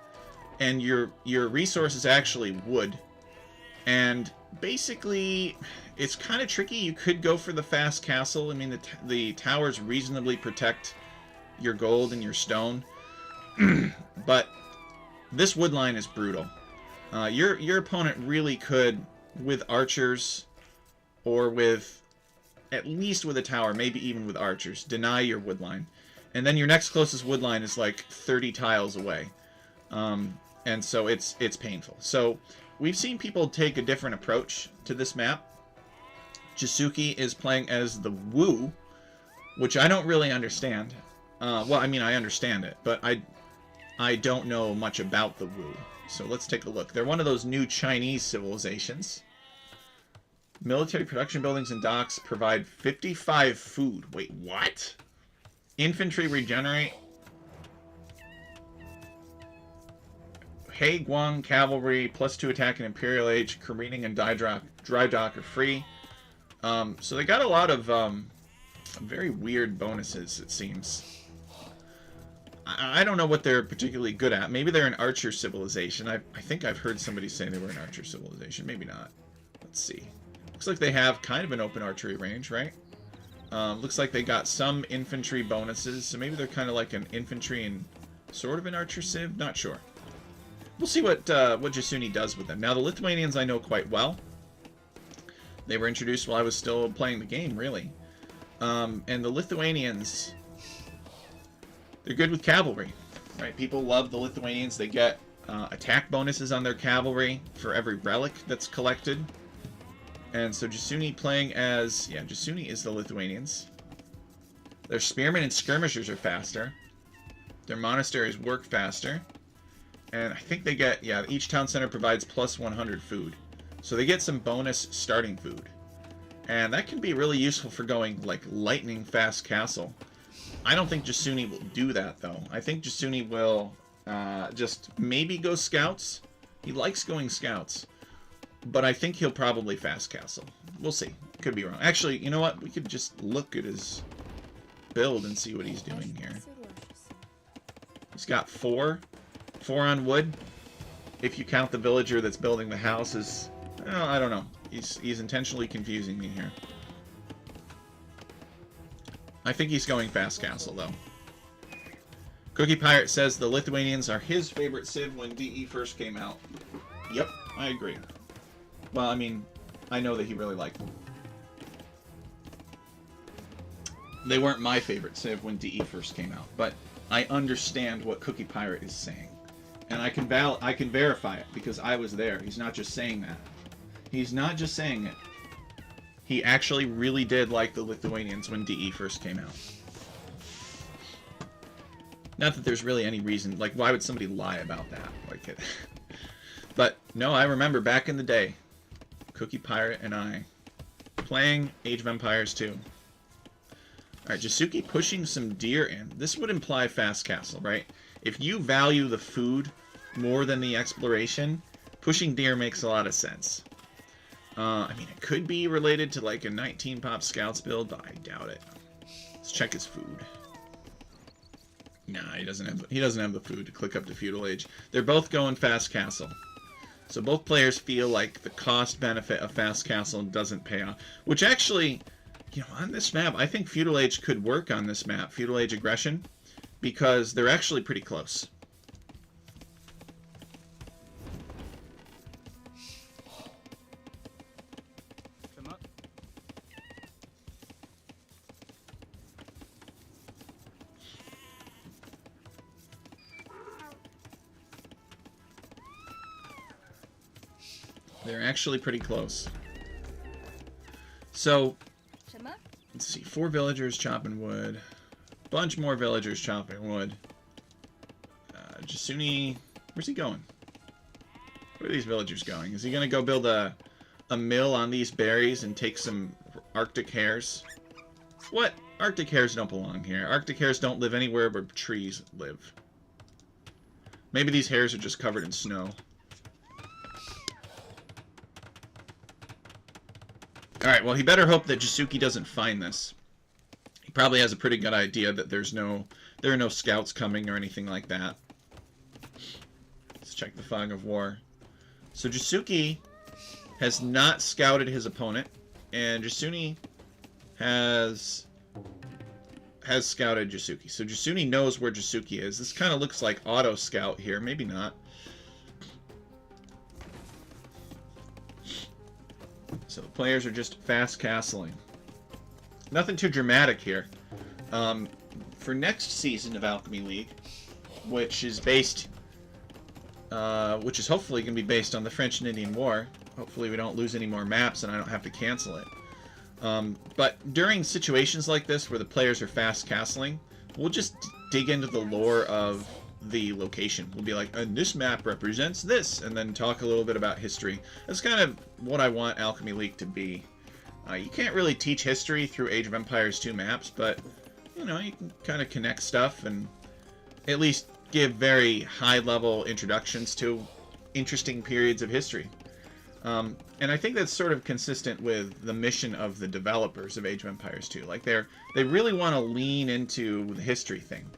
and your resource is actually wood, and basically it's kind of tricky. You could go for the fast castle. I mean, the towers reasonably protect your gold and your stone, but this wood line is brutal. Your opponent really could, with archers or with at least with a tower, maybe even with archers, deny your wood line, and then your next closest wood line is like 30 tiles away. And so it's painful. So we've seen people take a different approach to this map. Jasuki is playing as the Wu, which I don't really understand. Well, I mean, I understand it, but I don't know much about the Wu. So let's take a look. They're one of those new Chinese civilizations. Military production buildings and docks provide 55 food. Wait, what? Infantry regenerate. Hei Guang cavalry +2 attack in Imperial Age. Careening and dry dock are free. So they got a lot of very weird bonuses, it seems. I don't know what they're particularly good at. Maybe they're an archer civilization. I think I've heard somebody say they were an archer civilization. Maybe not. Let's see. Looks like they have kind of an open archery range, right? Looks like they got some infantry bonuses. So maybe they're kind of like an infantry and sort of an archer civ. Not sure. We'll see what Jasuni does with them. Now, the Lithuanians I know quite well. They were introduced while I was still playing the game, really. And the Lithuanians, they're good with cavalry, right? People love the Lithuanians. They get attack bonuses on their cavalry for every relic that's collected. And so Jasuni playing as, yeah, Jasuni is the Lithuanians. Their spearmen and skirmishers are faster. Their monasteries work faster. And I think they get, yeah, each town center provides plus 100 food. So they get some bonus starting food. And that can be really useful for going, like, lightning fast castle. I don't think Jasuni will do that, though. I think Jasuni will just maybe go scouts. He likes going scouts. But I think he'll probably fast castle. We'll see. Could be wrong. Actually, you know what? We could just look at his build and see what he's doing here. He's got 4 on wood. If you count the villager that's building the house as... Oh, I don't know. He's intentionally confusing me here. I think he's going fast castle, though. Cookie Pirate says the Lithuanians are his favorite civ when DE first came out. Yep, I agree. Well, I mean, I know that he really liked them. They weren't my favorite civ when DE first came out, but I understand what Cookie Pirate is saying. And I can verify it, because I was there. He's not just saying that. He's not just saying it. He actually really did like the Lithuanians when DE first came out. Not that there's really any reason, like, why would somebody lie about that? Like, but, no, I remember back in the day, Cookie Pirate and I playing Age of Empires 2. Alright, Jasuki pushing some deer in. This would imply fast castle, right? If you value the food more than the exploration, pushing deer makes a lot of sense. I mean, it could be related to like a 19 pop scouts build, but I doubt it. Let's check his food. Nah, he doesn't have the food to click up to feudal age. They're both going fast castle. So both players feel like the cost benefit of fast castle doesn't pay off. Which actually, you know, on this map, I think feudal age could work on this map, feudal age aggression, because they're actually pretty close. They're actually pretty close. So, let's see. 4 villagers chopping wood. Bunch more villagers chopping wood. Jasuni, where's he going? Where are these villagers going? Is he going to go build a mill on these berries and take some Arctic hares? What? Arctic hares don't belong here. Arctic hares don't live anywhere where trees live. Maybe these hares are just covered in snow. Alright, well, he better hope that Jasuki doesn't find this. He probably has a pretty good idea that there are no scouts coming or anything like that. Let's check the fog of war. So Jasuki has not scouted his opponent, and Jasuni has scouted Jasuki. So Jasuni knows where Jasuki is. This kind of looks like auto scout here. Maybe not. So the players are just fast castling. Nothing too dramatic here. For next season of Alchemy League, which is hopefully going to be based on the French and Indian War. Hopefully we don't lose any more maps and I don't have to cancel it. But during situations like this where the players are fast castling, we'll just dig into the lore of the location. We'll be like, and this map represents this, and then talk a little bit about history. That's kind of what I want Alchemy League to be. You can't really teach history through Age of Empires 2 maps, but, you know, you can kind of connect stuff and at least give very high-level introductions to interesting periods of history. And I think that's sort of consistent with the mission of the developers of Age of Empires 2. Like, they really want to lean into the history thing.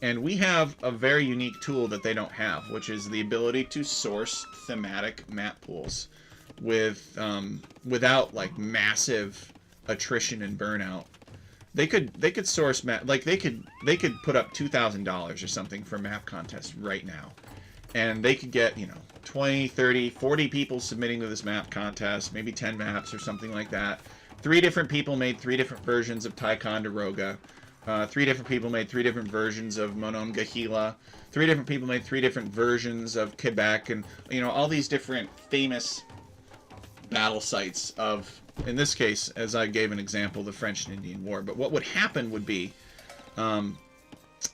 And we have a very unique tool that they don't have, which is the ability to source thematic map pools without like massive attrition and burnout. They could source map, like they could put up $2,000 or something for a map contest right now, and they could get, you know, 20, 30, 40 people submitting to this map contest, maybe 10 maps or something like that. 3 different people made 3 different versions of Ticonderoga. 3 different people made 3 different versions of Monongahela. 3 different people made 3 different versions of Quebec, and, you know, all these different famous battle sites of, in this case, as I gave an example, the French and Indian War. But what would happen would be,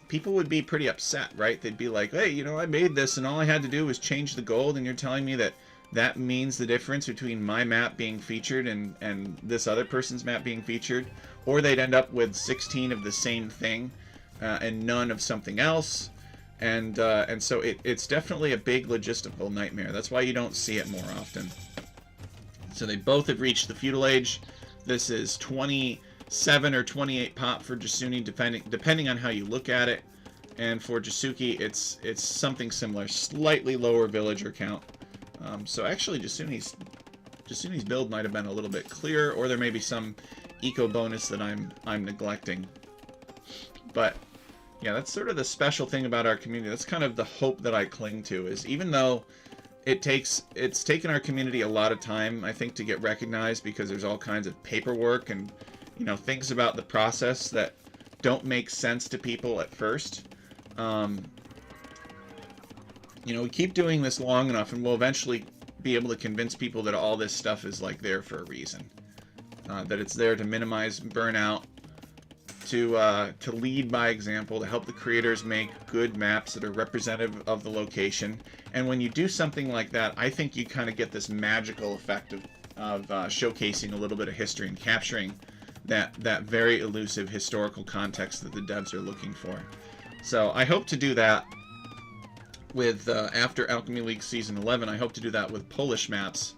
people would be pretty upset, right? They'd be like, hey, you know, I made this and all I had to do was change the gold, and you're telling me that that means the difference between my map being featured and this other person's map being featured? Or they'd end up with 16 of the same thing and none of something else. And so it's definitely a big logistical nightmare. That's why you don't see it more often. So they both have reached the feudal age. This is 27 or 28 pop for Jasuni, depending on how you look at it. And for Jasuki, it's something similar, slightly lower villager count. So actually, Jasuni's build might have been a little bit clearer, or there may be some eco bonus that I'm neglecting. But yeah, that's sort of the special thing about our community. That's kind of the hope that I cling to, is even though it's taken our community a lot of time, I think, to get recognized, because there's all kinds of paperwork and, you know, things about the process that don't make sense to people at first. You know, we keep doing this long enough and we'll eventually be able to convince people that all this stuff is like there for a reason. That it's there to minimize burnout, to lead by example, to help the creators make good maps that are representative of the location. And when you do something like that, I think you kind of get this magical effect of showcasing a little bit of history and capturing that very elusive historical context that the devs are looking for. So I hope to do that with after Alchemy League Season 11. I hope to do that with Polish maps.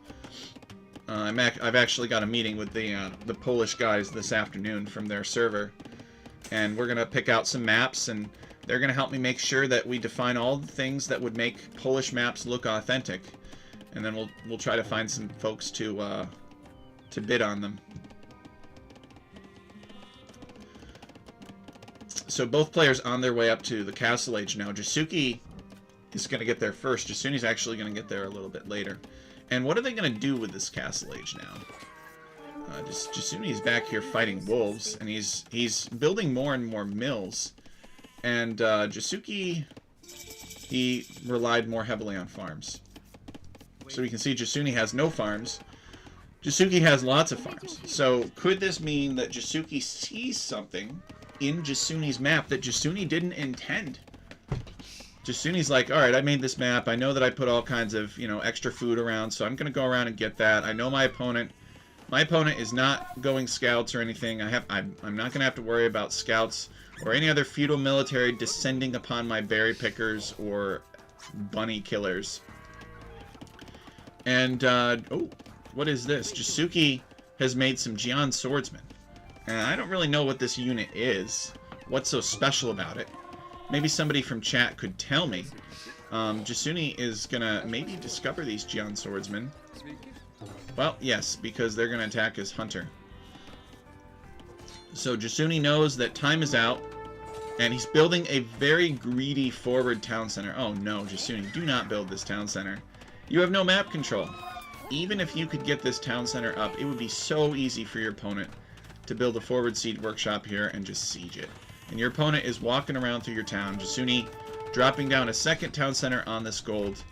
I've actually got a meeting with the Polish guys this afternoon from their server, and we're gonna pick out some maps, and they're gonna help me make sure that we define all the things that would make Polish maps look authentic, and then we'll try to find some folks to bid on them. So both players on their way up to the Castle Age now. Jasuki is going to get there first. Jasuni's actually going to get there a little bit later. And what are they going to do with this Castle Age now? Jasuni's back here fighting wolves, and he's building more and more mills. And Jasuki, he relied more heavily on farms. So we can see Jasuni has no farms. Jasuki has lots of farms. So could this mean that Jasuki sees something in Jasuni's map that Jasuni didn't intend? Jasuni's like, alright, I made this map. I know that I put all kinds of, you know, extra food around, so I'm going to go around and get that. I know my opponent is not going scouts or anything. I'm not going to have to worry about scouts or any other feudal military descending upon my berry pickers or bunny killers. And, oh, what is this? Jasuki has made some Jian swordsmen. And I don't really know what this unit is. What's so special about it? Maybe somebody from chat could tell me. Jasuni is gonna maybe discover these Jian swordsmen. Well, yes, because they're gonna attack his hunter. So Jasuni knows that time is out, and he's building a very greedy forward town center. Oh no, Jasuni, do not build this town center. You have no map control. Even if you could get this town center up, it would be so easy for your opponent to build a forward siege workshop here and just siege it. And your opponent is walking around through your town. Jasuni dropping down a second town center on this gold.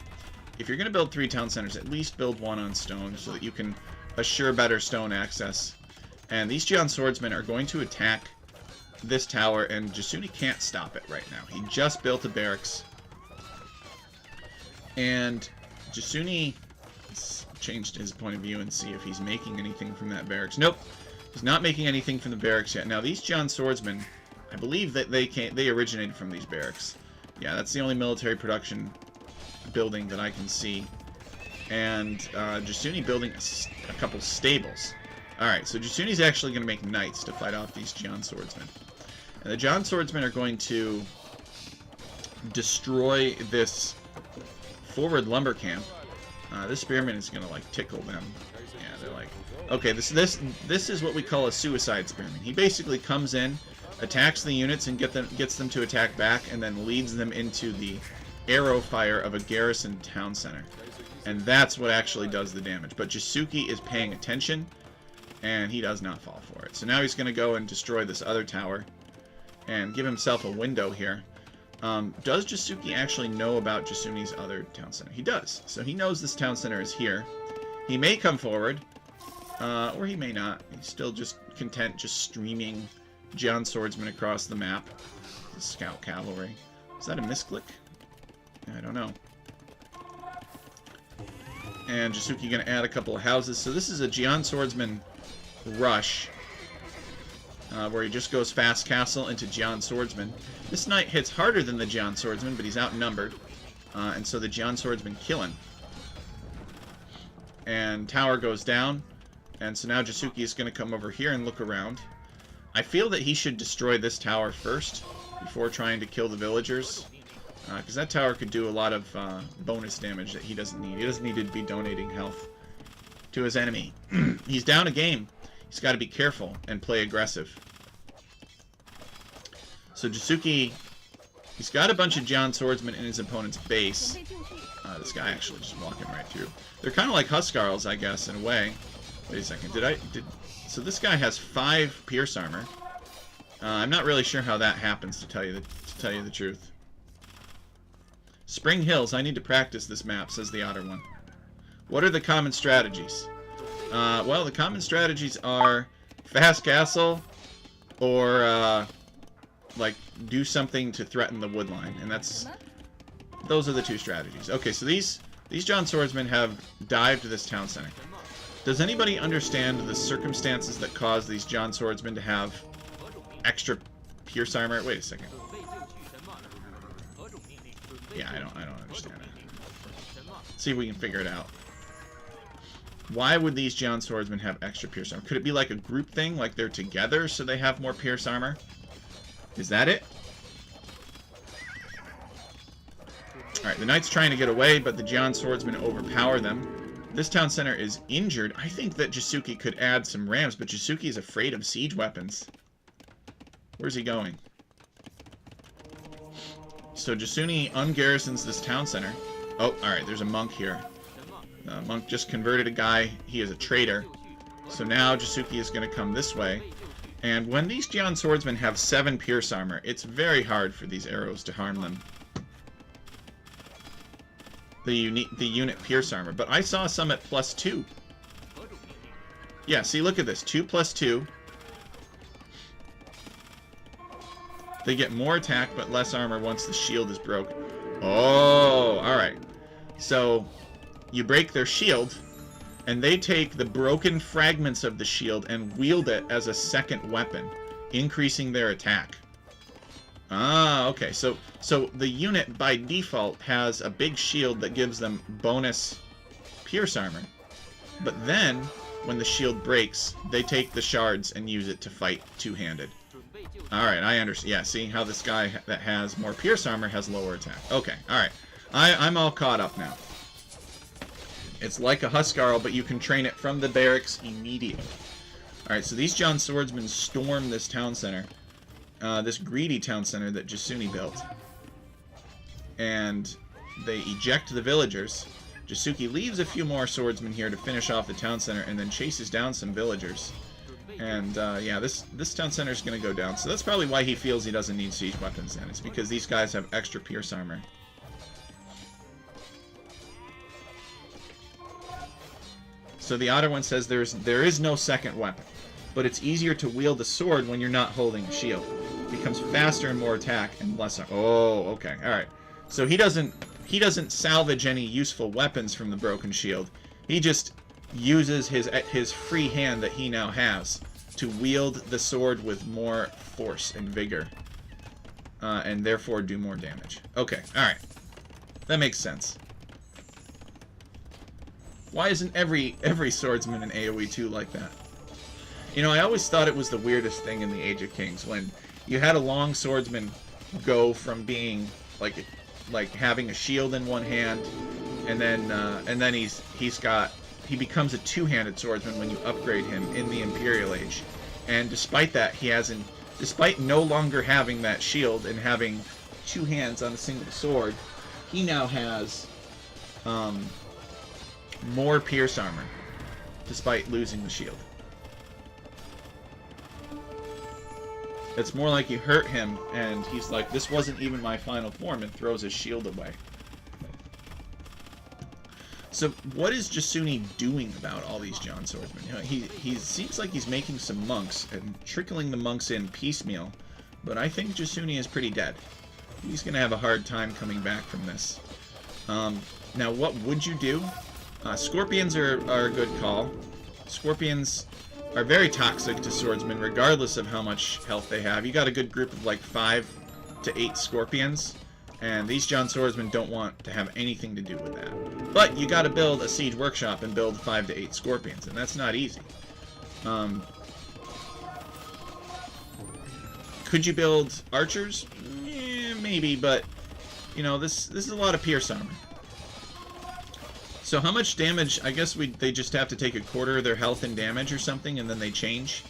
If you're going to build 3 town centers, at least build 1 on stone so that you can assure better stone access. And these Jian swordsmen are going to attack this tower, and Jasuni can't stop it right now. He just built a barracks. And Jasuni changed his point of view and see if he's making anything from that barracks. Nope. He's not making anything from the barracks yet. Now, these Jian swordsmen, I believe that they originated from these barracks. Yeah, that's the only military production building that I can see. And Jasuni building a couple stables. Alright, so Jasuni's actually going to make knights to fight off these Jian swordsmen. And the Jian swordsmen are going to destroy this forward lumber camp. This spearman is going to, like, tickle them. Yeah, they're like, okay, this is what we call a suicide spearman. He basically comes in, attacks the units, and gets them to attack back, and then leads them into the arrow fire of a garrison town center. And that's what actually does the damage. But Jisuke is paying attention, and he does not fall for it. So now he's going to go and destroy this other tower and give himself a window here. Does Jisuke actually know about Jisune's other town center? He does. So he knows this town center is here. He may come forward, or he may not. He's still just content just streaming Jian Swordsman across the map. The Scout Cavalry. Is that a misclick? I don't know. And Jisuke going to add a couple of houses. So this is a Jian Swordsman rush, where he just goes fast castle into Jian Swordsman. This knight hits harder than the Jian Swordsman, but he's outnumbered. And so the Jian Swordsman kill him. And tower goes down. And so now Jisuke is going to come over here and look around. I feel that he should destroy this tower first before trying to kill the villagers. Because that tower could do a lot of bonus damage that he doesn't need. He doesn't need to be donating health to his enemy. He's down a game. He's got to be careful and play aggressive. So Jisuke, he's got a bunch of Jian Swordsmen in his opponent's base. This guy actually just walking right through. They're kind of like Huskarls, I guess, in a way. Wait a second. So this guy has 5 pierce armor. I'm not really sure how that happens, to tell you the truth. Spring Hills. I need to practice this map, says the Otter one. What are the common strategies? Well, the common strategies are fast castle or like do something to threaten the wood line, and those are the 2 strategies. Okay, so these Jian Swordsmen have dived this town center. Does anybody understand the circumstances that cause these Jian Swordsmen to have extra pierce armor? Wait a second. Yeah, I don't understand it. Let's see if we can figure it out. Why would these Jian Swordsmen have extra pierce armor? Could it be like a group thing, like they're together so they have more pierce armor? Is that it? Alright, the knight's trying to get away, but the Jian Swordsmen overpower them. This town center is injured. I think that Jisuke could add some rams, but Jisuke is afraid of siege weapons. Where's he going? So Jisune ungarrisons this town center. Oh, alright, there's a monk here. The monk just converted a guy. He is a traitor. So now Jisuke is going to come this way. And when these Jian Swordsmen have 7 pierce armor, it's very hard for these arrows to harm them. The unit pierce armor. But I saw some at +2. Yeah, see, look at this. 2 + 2. They get more attack, but less armor once the shield is broken. Oh, alright. So, you break their shield, and they take the broken fragments of the shield and wield it as a second weapon, increasing their attack. Ah, okay. So the unit, by default, has a big shield that gives them bonus pierce armor. But then, when the shield breaks, they take the shards and use it to fight two-handed. Alright, I understand. Yeah, see how this guy that has more pierce armor has lower attack. Okay, alright. I'm all caught up now. It's like a Huskarl, but you can train it from the barracks immediately. Alright, so these Jian Swordsmen storm this town center. This greedy town center that Jisune built. And they eject the villagers. Jisuke leaves a few more swordsmen here to finish off the town center and then chases down some villagers. And, yeah, this town center is going to go down. So that's probably why he feels he doesn't need siege weapons then. It's because these guys have extra pierce armor. So the Otter one says there is no second weapon. But it's easier to wield a sword when you're not holding a shield. It becomes faster and more attack and less... Oh, okay. Alright. So he doesn't salvage any useful weapons from the broken shield. He just uses his free hand that he now has to wield the sword with more force and vigor. And therefore do more damage. Okay, alright. That makes sense. Why isn't every swordsman in AoE 2 like that? You know, I always thought it was the weirdest thing in the Age of Kings when you had a long swordsman go from being like having a shield in one hand, and then he becomes a two-handed swordsman when you upgrade him in the Imperial Age. And despite that, despite no longer having that shield and having two hands on a single sword, he now has more pierce armor, despite losing the shield. It's more like you hurt him, and he's like, this wasn't even my final form, and throws his shield away. So what is Jasuni doing about all these John Swordsmen? You know, he seems like he's making some monks and trickling the monks in piecemeal, but I think Jasuni is pretty dead. He's going to have a hard time coming back from this. Now, what would you do? Scorpions are a good call. Scorpions are very toxic to swordsmen, regardless of how much health they have. You got a good group of like 5 to 8 scorpions, and these John Swordsmen don't want to have anything to do with that. But you got to build a siege workshop and build 5 to 8 scorpions, and that's not easy. Could you build archers? Maybe, but you know, this is a lot of pierce armor. So how much damage? I guess they just have to take a quarter of their health and damage or something, and then they change.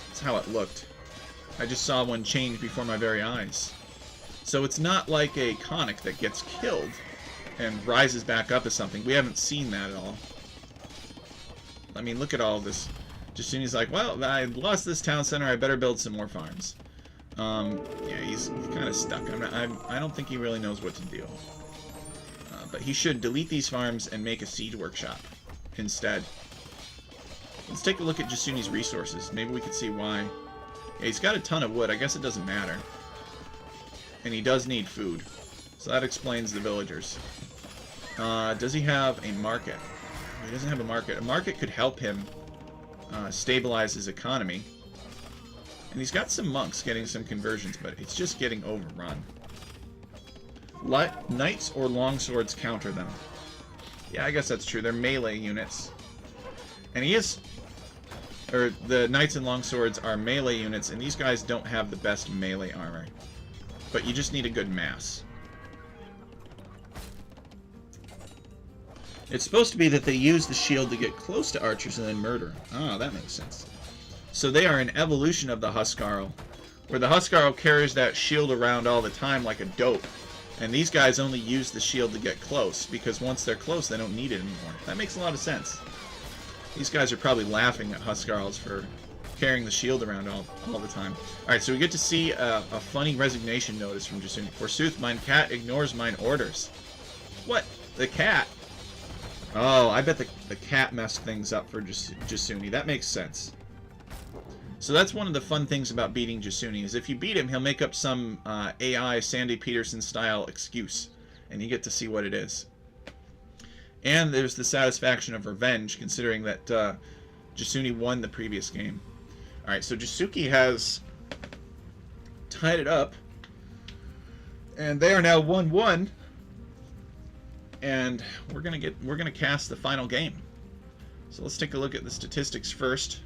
That's how it looked. I just saw one change before my very eyes. So it's not like a conic that gets killed and rises back up as something. We haven't seen that at all. I mean, look at all this. Jasuni's like, well, I lost this town center. I better build some more farms. Yeah, he's kind of stuck. I don't think he really knows what to do. But he should delete these farms and make a siege workshop instead. Let's take a look at Jasuni's resources. Maybe we can see why. Yeah, he's got a ton of wood. I guess it doesn't matter. And he does need food. So that explains the villagers. Does he have a market? He doesn't have a market. A market could help him stabilize his economy. And he's got some monks getting some conversions, but it's just getting overrun. Knights or longswords counter them. Yeah, I guess that's true. They're melee units. And the knights and longswords are melee units, and these guys don't have the best melee armor. But you just need a good mass. It's supposed to be that they use the shield to get close to archers and then murder. Ah, that makes sense. So they are an evolution of the Huskarl, where the Huskarl carries that shield around all the time like a dope. And these guys only use the shield to get close, because once they're close, they don't need it anymore. That makes a lot of sense. These guys are probably laughing at Huskarls for carrying the shield around all the time. Alright, so we get to see a funny resignation notice from Jasuni. Forsooth, mine cat ignores mine orders. What? The cat? Oh, I bet the cat messed things up for Jasuni. That makes sense. So that's one of the fun things about beating Jasuni, is if you beat him, he'll make up some AI Sandy Peterson style excuse, and you get to see what it is. And there's the satisfaction of revenge, considering that Jasuni won the previous game. Alright, so Jasuki has tied it up, and they are now 1-1, and we're gonna cast the final game. So let's take a look at the statistics first.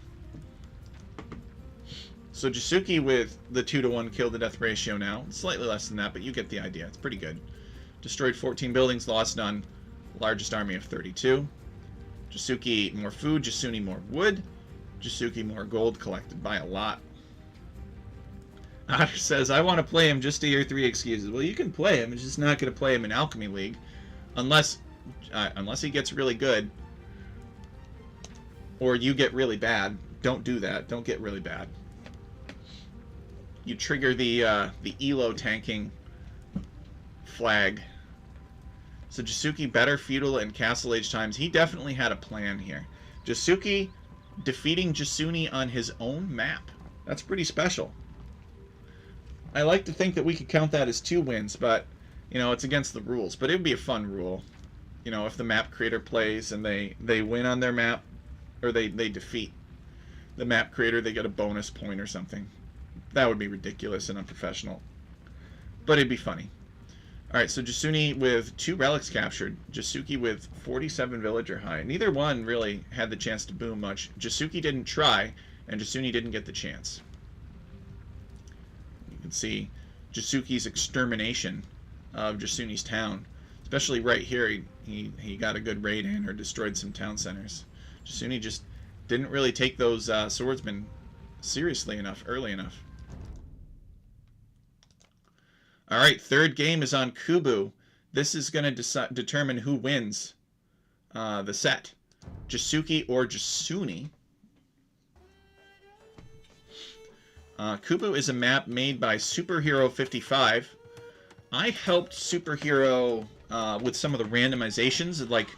So Jasuki with the 2-to-1 kill to death ratio now. Slightly less than that, but you get the idea. It's pretty good. Destroyed 14 buildings, lost none. Largest army of 32. Jasuki more food, Jasuni more wood. Jasuki more gold collected by a lot. Otter says, I want to play him just to hear 3 excuses. Well, you can play him. It's just not going to play him in Alchemy League. Unless he gets really good. Or you get really bad. Don't do that. Don't get really bad. You trigger the Elo tanking flag. So Jasuki, better feudal and castle age times. He definitely had a plan here. Jasuki defeating Jasuni on his own map. That's pretty special. I like to think that we could count that as 2 wins, but you know, it's against the rules. But it would be a fun rule. You know, if the map creator plays and they win on their map, or they defeat the map creator, they get a bonus point or something. That would be ridiculous and unprofessional. But it'd be funny. Alright, so Jasuni with 2 relics captured. Jasuki with 47 villager high. Neither one really had the chance to boom much. Jasuki didn't try, and Jasuni didn't get the chance. You can see Jasuki's extermination of Jasuni's town. Especially right here, he got a good raid in, or destroyed some town centers. Jasuni just didn't really take those swordsmen seriously enough, early enough. Alright, third game is on Kubu. this is going to determine who wins the set, Jisuke or Jisuni. Kubu is a map made by Superhero 55. I helped Superhero with some of the randomizations, like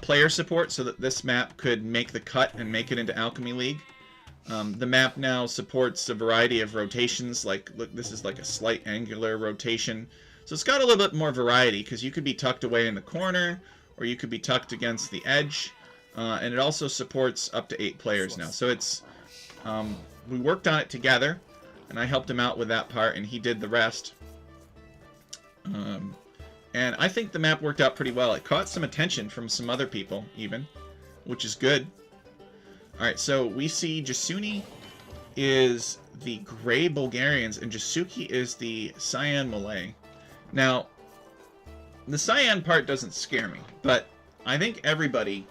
player support, so that this map could make the cut and make it into Alchemy League. The map now supports a variety of rotations, like, look, this is like a slight angular rotation. So it's got a little bit more variety, because you could be tucked away in the corner, or you could be tucked against the edge. And it also supports up to 8 players now. So it's, we worked on it together, and I helped him out with that part, and he did the rest. And I think the map worked out pretty well. It caught some attention from some other people, even, which is good. Alright, so we see Jisuni is the Gray Bulgarians, and Jisuke is the Cyan Malay. Now, the Cyan part doesn't scare me, but I think everybody's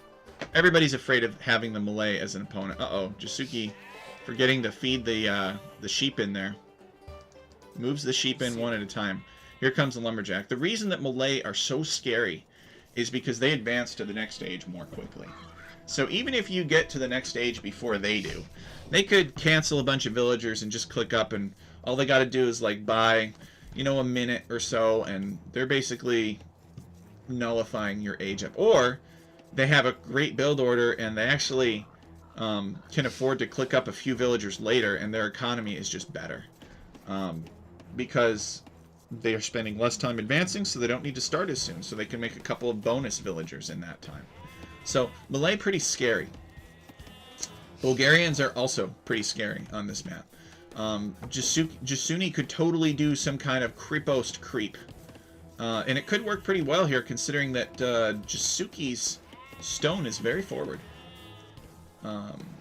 afraid of having the Malay as an opponent. Uh-oh, Jisuke forgetting to feed the sheep in there. Moves the sheep in one at a time. Here comes the Lumberjack. The reason that Malay are so scary is because they advance to the next stage more quickly. So even if you get to the next stage before they do, they could cancel a bunch of villagers and just click up, and all they got to do is like buy, you know, a minute or so, and they're basically nullifying your age up. Or they have a great build order and they actually can afford to click up a few villagers later, and their economy is just better because they are spending less time advancing, so they don't need to start as soon, so they can make a couple of bonus villagers in that time. So Malay pretty scary. Bulgarians are also pretty scary on this map. Jisuni could totally do some kind of creepost creep, and it could work pretty well here, considering that Jisuke's stone is very forward.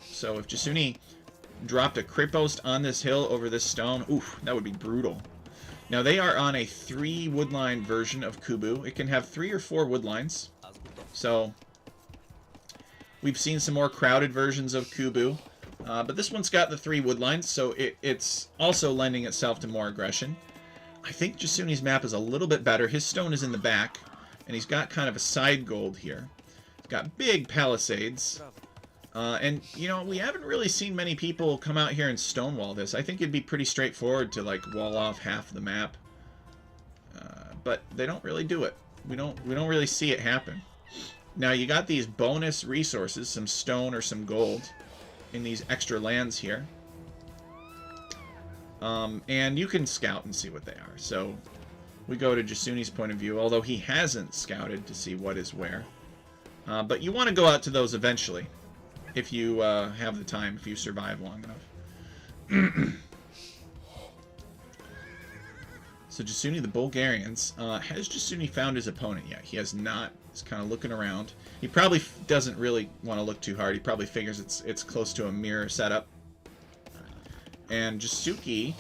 So if Jisuni dropped a creepost on this hill over this stone, oof, that would be brutal. Now they are on a 3 woodline version of Kubu. It can have 3 or 4 woodlines. So we've seen some more crowded versions of Kubu, but this one's got the 3 woodlines, so it's also lending itself to more aggression. I think Jisuni's map is a little bit better. His stone is in the back, and he's got kind of a side gold here. He's got big palisades. And, you know, we haven't really seen many people come out here and stonewall this. I think it'd be pretty straightforward to, like, wall off half the map. But they don't really do it. We don't really see it happen. Now, you got these bonus resources, some stone or some gold, in these extra lands here. And you can scout and see what they are. So, we go to Jisuni's point of view, although he hasn't scouted to see what is where. But you want to go out to those eventually, if you have the time, if you survive long enough. So Jisuni, the Bulgarians, has Jisuni found his opponent yet? He has not. He's kind of looking around. He probably doesn't really want to look too hard. He probably figures it's close to a mirror setup. And Jisuke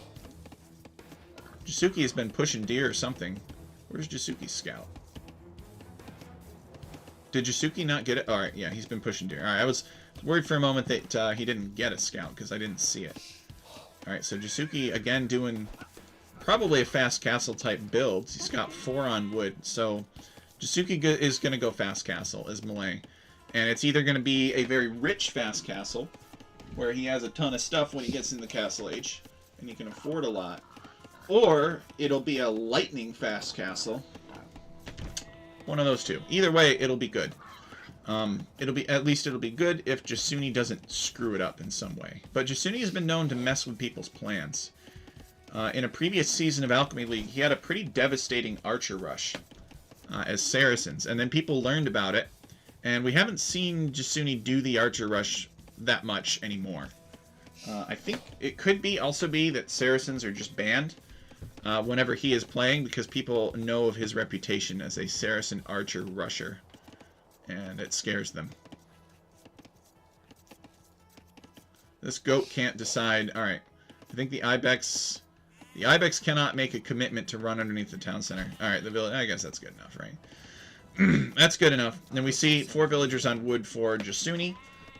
has been pushing deer or something. Where's Jisuke's scout? Did Jisuke not get it? Alright, yeah, he's been pushing deer. Alright, I was worried for a moment that he didn't get a scout because I didn't see it. Alright, so Jisuke, again, doing probably a fast castle type build. He's got 4 on wood, so Jisuke is going to go fast castle as Malay. And it's either going to be a very rich fast castle, where he has a ton of stuff when he gets in the castle age, and he can afford a lot. Or it'll be a lightning fast castle. One of those two. Either way, it'll be good. It'll be good if Jisuni doesn't screw it up in some way. But Jisuni has been known to mess with people's plans. In a previous season of Alchemy League, he had a pretty devastating archer rush as Saracens, and then people learned about it, and we haven't seen Jisuni do the archer rush that much anymore. I think it could also be that Saracens are just banned whenever he is playing, because people know of his reputation as a Saracen archer rusher, and it scares them. This goat can't decide. Alright, I think the Ibex cannot make a commitment to run underneath the town center. Alright, the village, I guess that's good enough, right? That's good enough. Then we see 4 villagers on wood for Jisuni.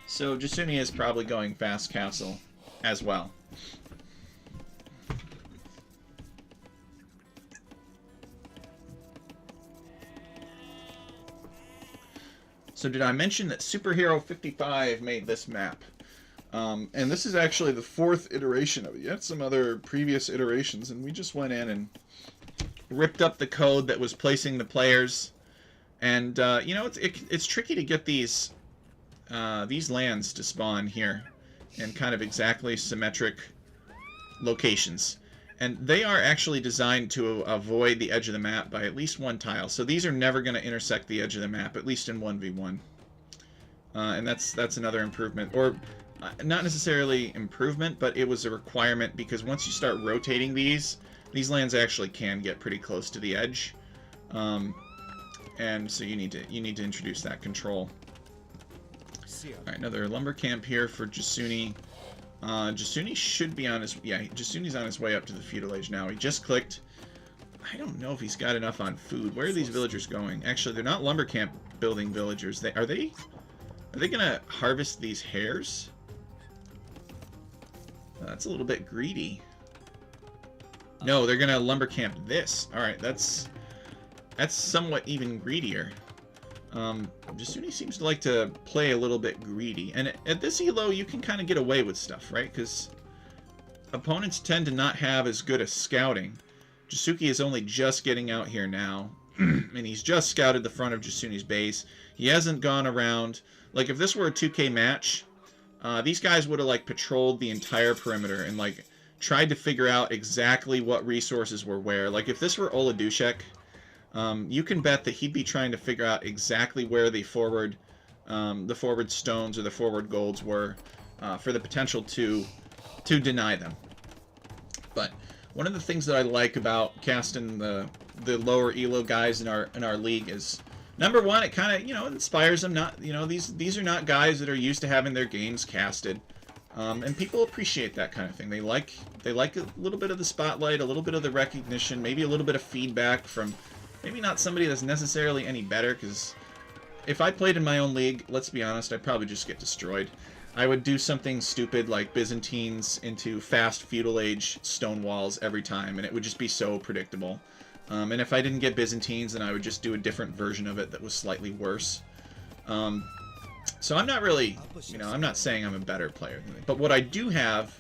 So Jisuni is probably going fast castle as well. So did I mention that Superhero 55 made this map? And this is actually the 4th iteration of it. You had some other previous iterations, and we just went in and ripped up the code that was placing the players. And you know, it's tricky to get these lands to spawn here in kind of exactly symmetric locations. And they are actually designed to avoid the edge of the map by at least 1 tile. So these are never going to intersect the edge of the map, at least in 1v1. And that's another improvement. Or not necessarily improvement, but it was a requirement, because once you start rotating these lands actually can get pretty close to the edge. And so you need to introduce that control. Alright, another lumber camp here for Jasuni. Jasuni should be on his... Yeah, Jasuni's on his way up to the feudal age now. He just clicked. I don't know if he's got enough on food. Where are these villagers going? Actually, they're not lumber camp building villagers. Are they gonna harvest these hares? That's a little bit greedy. No, they're gonna lumber camp this. Alright, that's somewhat even greedier. Jasuni seems to like to play a little bit greedy. And at this elo, you can kind of get away with stuff, right? Because opponents tend to not have as good a scouting. Jasuki is only just getting out here now. And he's just scouted the front of Jasuni's base. He hasn't gone around. Like, if this were a 2K match, these guys would have, like, patrolled the entire perimeter and, like, tried to figure out exactly what resources were where. Like, if this were Oladushek, you can bet that he'd be trying to figure out exactly where the forward stones or the forward golds were for the potential to deny them. But one of the things that I like about casting the lower elo guys in our league is, number one, it kind of, you know, inspires them. Not, you know, these are not guys that are used to having their games casted, and people appreciate that kind of thing. They like a little bit of the spotlight, a little bit of the recognition, maybe a little bit of feedback from. Maybe not somebody that's necessarily any better, because if I played in my own league, let's be honest, I'd probably just get destroyed. I would do something stupid like Byzantines into fast feudal age stone walls every time, and it would just be so predictable. And if I didn't get Byzantines, then I would just do a different version of it that was slightly worse. So I'm not really, you know, I'm not saying I'm a better player than they. But what I do have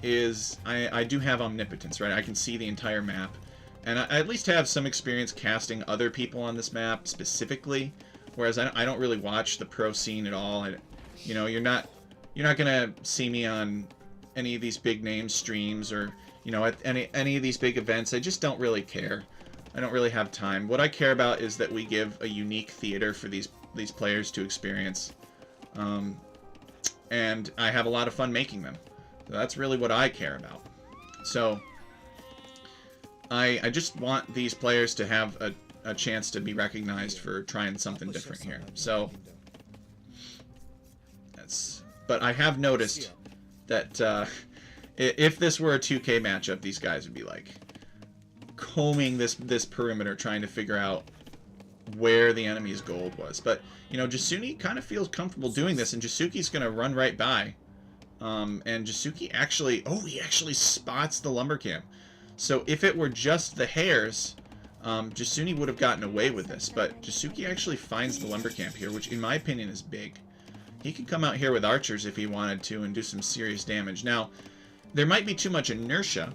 is, I do have omnipotence, right? I can see the entire map. And I at least have some experience casting other people on this map specifically, whereas I don't really watch the pro scene at all. You know, you're not gonna see me on any of these big name streams or, you know, at any of these big events. I just don't really care. I don't really have time. What I care about is that we give a unique theater for these players to experience, and I have a lot of fun making them. So that's really what I care about. So I just want these players to have a chance to be recognized for trying something different here. So but I have noticed that if this were a 2K matchup, these guys would be like combing this perimeter, trying to figure out where the enemy's gold was. But you know, Jasuni kind of feels comfortable doing this, and Jasuki's gonna run right by. And Jasuki actually, he actually spots the lumber camp. So if it were just the hares, Jasuni would have gotten away with this. But Jasuki actually finds the lumber camp here, which in my opinion is big. He could come out here with archers if he wanted to and do some serious damage. Now, there might be too much inertia.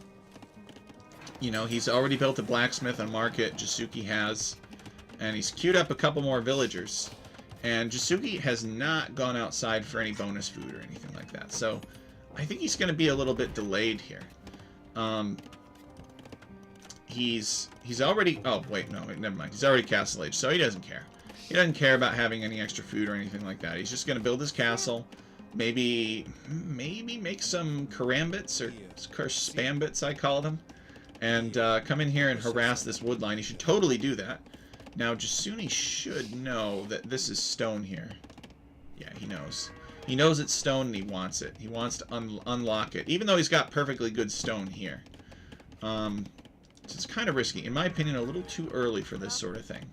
You know, he's already built a blacksmith on market, Jasuki has. And he's queued up a couple more villagers. And Jasuki has not gone outside for any bonus food or anything like that. So, I think he's going to be a little bit delayed here. He's already... Oh, wait, no, never mind. He's already castle age, so he doesn't care. He doesn't care about having any extra food or anything like that. He's just going to build his castle. Maybe make some karambits, or spambits, I call them. And come in here and harass this wood line. He should totally do that. Now, Jasuni should know that this is stone here. Yeah, he knows. He knows it's stone and he wants it. He wants to unlock it, even though he's got perfectly good stone here. So it's kind of risky. In my opinion, a little too early for this sort of thing.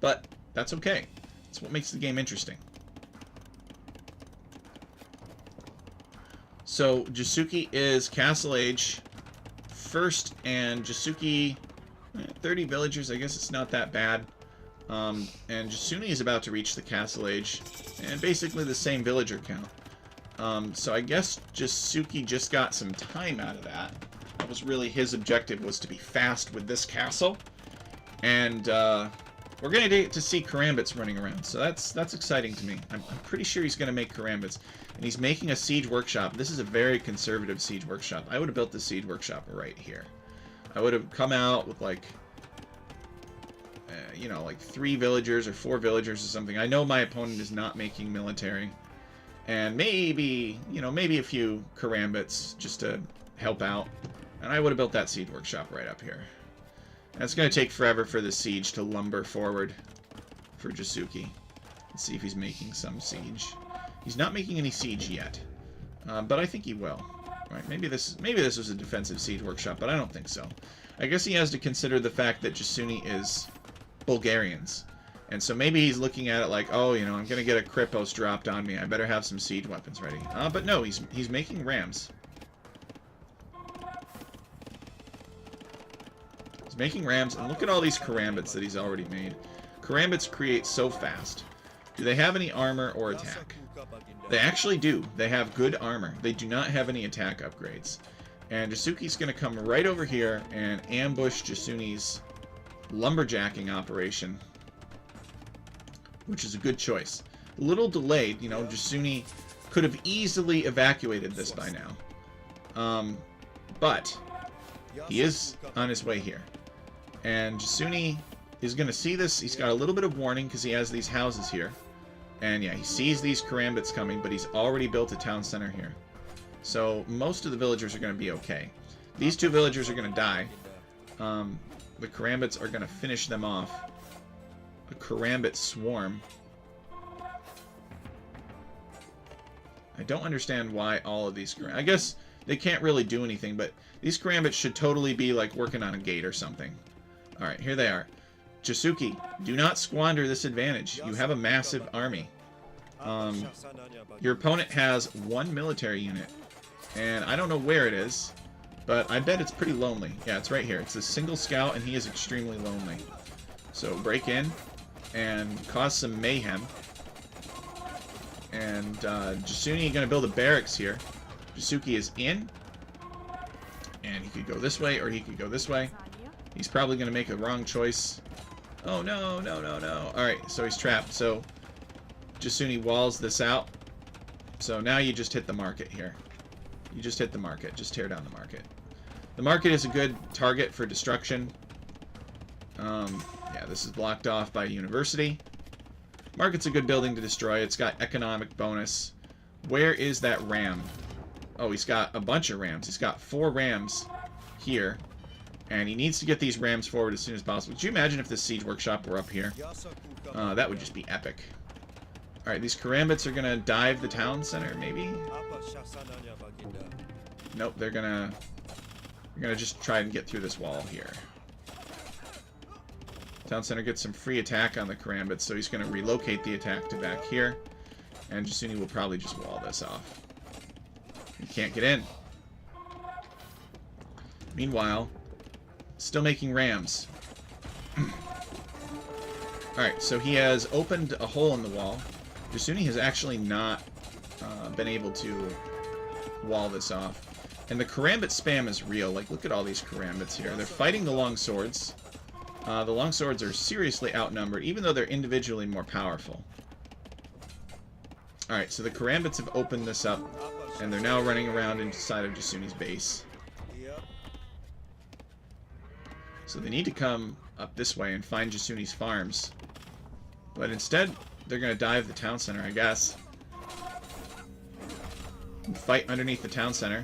But that's okay. That's what makes the game interesting. So Jasuki is castle age first, and Jasuki, 30 villagers, I guess it's not that bad. And Jasuni is about to reach the castle age, and basically the same villager count. So I guess Jasuki just got some time out of that. That was really his objective, was to be fast with this castle. And we're going to get to see Karambits running around, so that's exciting to me. I'm pretty sure he's going to make Karambits. And he's making a siege workshop. This is a very conservative siege workshop. I would have built the siege workshop right here. I would have come out with like, you know, like 3 villagers or 4 villagers or something. I know my opponent is not making military. And maybe, you know, maybe a few Karambits just to help out. And I would have built that siege workshop right up here. And it's going to take forever for the siege to lumber forward for Jasuki. Let's see if he's making some siege. He's not making any siege yet, but I think he will. Right? Maybe this was a defensive siege workshop, but I don't think so. I guess he has to consider the fact that Jasuni is Bulgarians, and so maybe he's looking at it like, oh, you know, I'm going to get a Kripos dropped on me. I better have some siege weapons ready. But no, he's making rams. He's making rams, and look at all these Karambits that he's already made. Karambits create so fast. Do they have any armor or attack? They actually do. They have good armor. They do not have any attack upgrades. And Jasuki's going to come right over here and ambush Jasuni's lumberjacking operation, which is a good choice. A little delayed, you know, Jasuni could have easily evacuated this by now. But he is on his way here. And Jasuni is going to see this. He's got a little bit of warning because he has these houses here. And yeah, he sees these Karambits coming, but he's already built a town center here. So most of the villagers are going to be okay. These 2 villagers are going to die. The Karambits are going to finish them off. A Karambit swarm. I don't understand why all of these... I guess they can't really do anything, but these Karambits should totally be like working on a gate or something. Alright, here they are. Jasuki, do not squander this advantage. You have a massive army. Your opponent has 1 military unit, and I don't know where it is, but I bet it's pretty lonely. Yeah, it's right here. It's a single scout, and he is extremely lonely. So break in and cause some mayhem. And Jasuni going to build a barracks here. Jasuki is in, and he could go this way, or he could go this way. He's probably going to make a wrong choice. Oh, no, no, no, no. Alright, so he's trapped. So, Jasuni walls this out. So now you just hit the market here. You just hit the market. Just tear down the market. The market is a good target for destruction. Yeah, this is blocked off by a university. Market's a good building to destroy. It's got economic bonus. Where is that ram? Oh, he's got a bunch of rams. He's got 4 rams here. And he needs to get these rams forward as soon as possible. Could you imagine if this siege workshop were up here? That would just be epic. Alright, these Karambits are going to dive the town center, maybe? Nope, they're going to just try and get through this wall here. Town center gets some free attack on the Karambits, so he's going to relocate the attack to back here. And Jasuni will probably just wall this off. He can't get in. Meanwhile... still making rams. Alright, so he has opened a hole in the wall. Jasuni has actually not been able to wall this off. And the Karambit spam is real. Like, look at all these Karambits here. They're fighting the longswords. The longswords are seriously outnumbered, even though they're individually more powerful. Alright, so the Karambits have opened this up, and they're now running around inside of Jasuni's base. So they need to come up this way and find Jasuni's farms. But instead, they're going to dive the town center, I guess. And fight underneath the town center.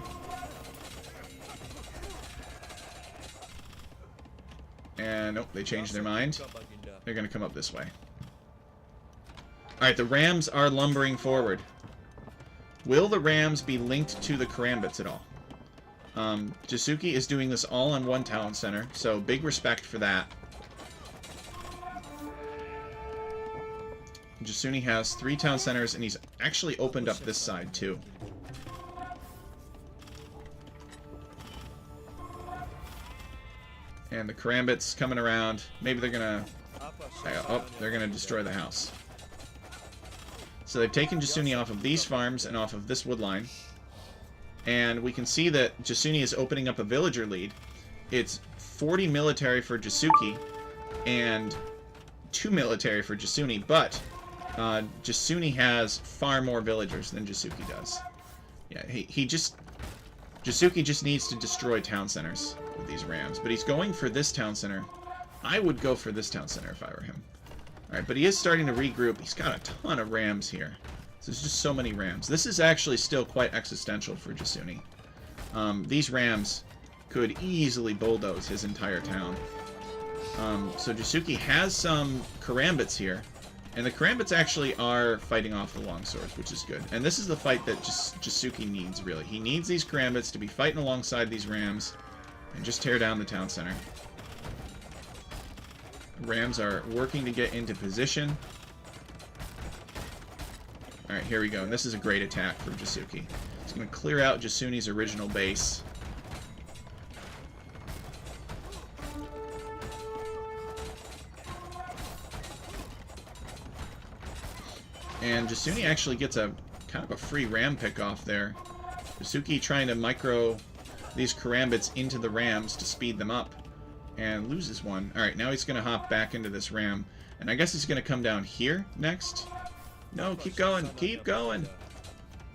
And nope, they changed their mind. They're going to come up this way. Alright, the rams are lumbering forward. Will the rams be linked to the Karambits at all? Jasuki is doing this all on 1 town center, so big respect for that. Jasuni has 3 town centers, and he's actually opened up this side, too. And the Karambits coming around. Maybe they're gonna... Oh, they're gonna destroy the house. So they've taken Jasuni off of these farms and off of this wood line. And we can see that Jasuni is opening up a villager lead. It's 40 military for Jasuki and 2 military for Jasuni, but Jasuni has far more villagers than Jasuki does. Yeah, Jasuki just needs to destroy town centers with these rams, but he's going for this town center. I would go for this town center if I were him. Alright, but he is starting to regroup. He's got a ton of rams here. So there's just so many rams. This is actually still quite existential for Jasuni. These rams could easily bulldoze his entire town. So Jasuki has some Karambits here. And the Karambits actually are fighting off the longswords, which is good. And this is the fight that Jasuki needs, really. He needs these Karambits to be fighting alongside these rams and just tear down the town center. Rams are working to get into position. Alright, here we go. And this is a great attack from Jasuki. He's going to clear out Jasuni's original base. And Jasuni actually gets a kind of a free ram pick off there. Jasuki trying to micro these Karambits into the rams to speed them up. And loses one. Alright, now he's going to hop back into this ram. And I guess he's going to come down here next. No, keep going. Keep going.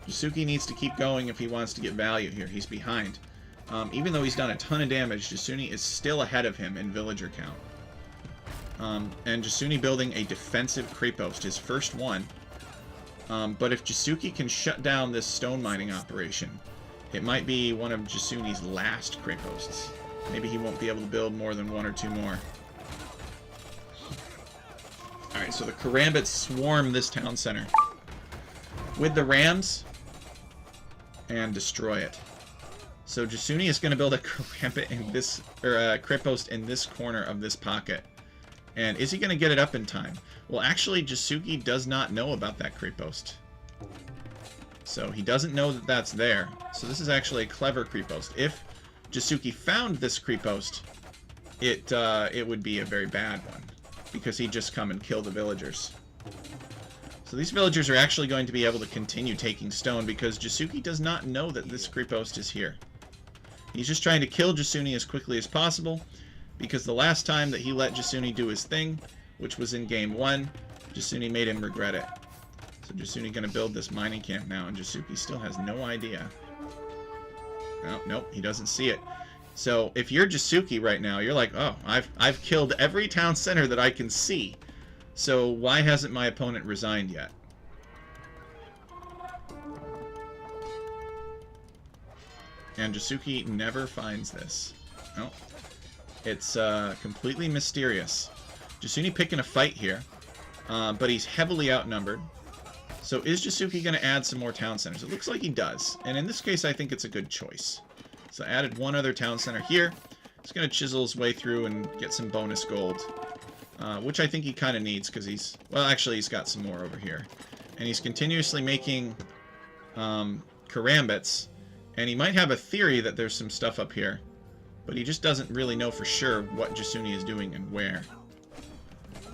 Jasuki needs to keep going if he wants to get value here. He's behind. Even though he's done a ton of damage, Jasuni is still ahead of him in villager count. And Jasuni building a defensive creep post, his first one. But if Jasuki can shut down this stone mining operation, it might be one of Jasuni's last creep posts. Maybe he won't be able to build more than 1 or 2 more. Alright, so the Karambits swarm this town center with the rams and destroy it. So Jasuni is going to build a Karambit in this, or a creep post in this corner of this pocket. And is he going to get it up in time? Well, actually, Jasuki does not know about that creep post. So he doesn't know that that's there. So this is actually a clever creep post. If Jasuki found this creep post, it would be a very bad one, because he'd just come and kill the villagers. So these villagers are actually going to be able to continue taking stone, because Jasuki does not know that this creep post is here. He's just trying to kill Jasuni as quickly as possible, because the last time that he let Jasuni do his thing, which was in game 1, Jasuni made him regret it. So Jasuni going to build this mining camp now, and Jasuki still has no idea. Oh, nope, he doesn't see it. So if you're Jasuki right now, you're like, oh, I've killed every town center that I can see. So why hasn't my opponent resigned yet? And Jasuki never finds this. No. It's completely mysterious. Jasuni picking a fight here, but he's heavily outnumbered. So is Jasuki going to add some more town centers? It looks like he does. And in this case, I think it's a good choice. So I added one other town center here. He's going to chisel his way through and get some bonus gold. Which I think he kind of needs, because he's... Well, actually, he's got some more over here. And he's continuously making Karambits. And he might have a theory that there's some stuff up here. But he just doesn't really know for sure what Jasuni is doing and where.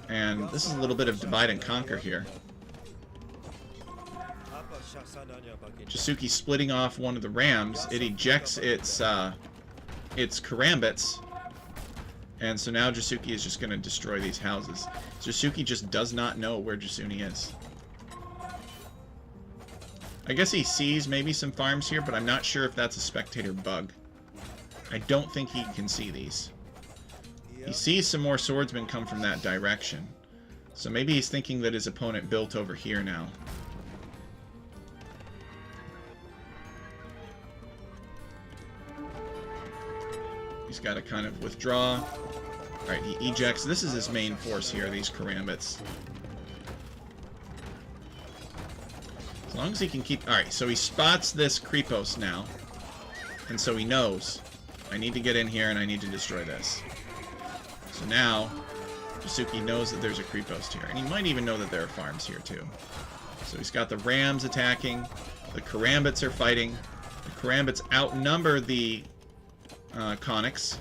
And this is a little bit of divide and conquer here. Jasuki splitting off one of the rams. It ejects its Karambits. And so now Jasuki is just going to destroy these houses. Jasuki just does not know where Jasuni is. I guess he sees maybe some farms here, but I'm not sure if that's a spectator bug. I don't think he can see these. He sees some more swordsmen come from that direction. So maybe he's thinking that his opponent built over here now. He's got to kind of withdraw. Alright, he ejects. This is his main force here, these Karambits. As long as he can keep... Alright, so he spots this Kripos now. And so he knows, I need to get in here and I need to destroy this. So now, Jasuki knows that there's a Kripos here. And he might even know that there are farms here too. So he's got the Rams attacking. The Karambits are fighting. The Karambits outnumber the Conics.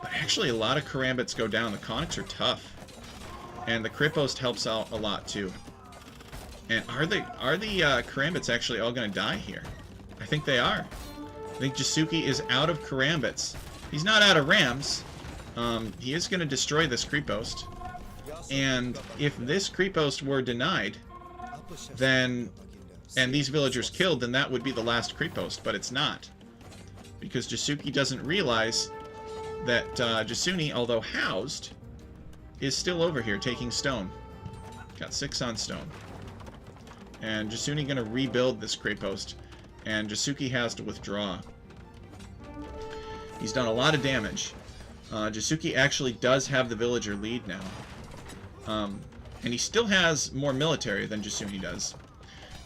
But Actually, a lot of karambits go down. The conics are tough. And the Kripost helps out a lot, too. And are the karambits actually all going to die here? I think they are. I think Jisuke is out of karambits. He's not out of rams. He is going to destroy this Kripost. And if this Kripost were denied, then, and these villagers killed, then that would be the last Kripost. But it's not. Because Jisuke doesn't realize that Jasuni, although housed, is still over here taking stone. Got 6 on stone. And Jasuni going to rebuild this Kripost. And Jisuke has to withdraw. He's done a lot of damage. Jisuke actually does have the villager lead now. And he still has more military than Jasuni does.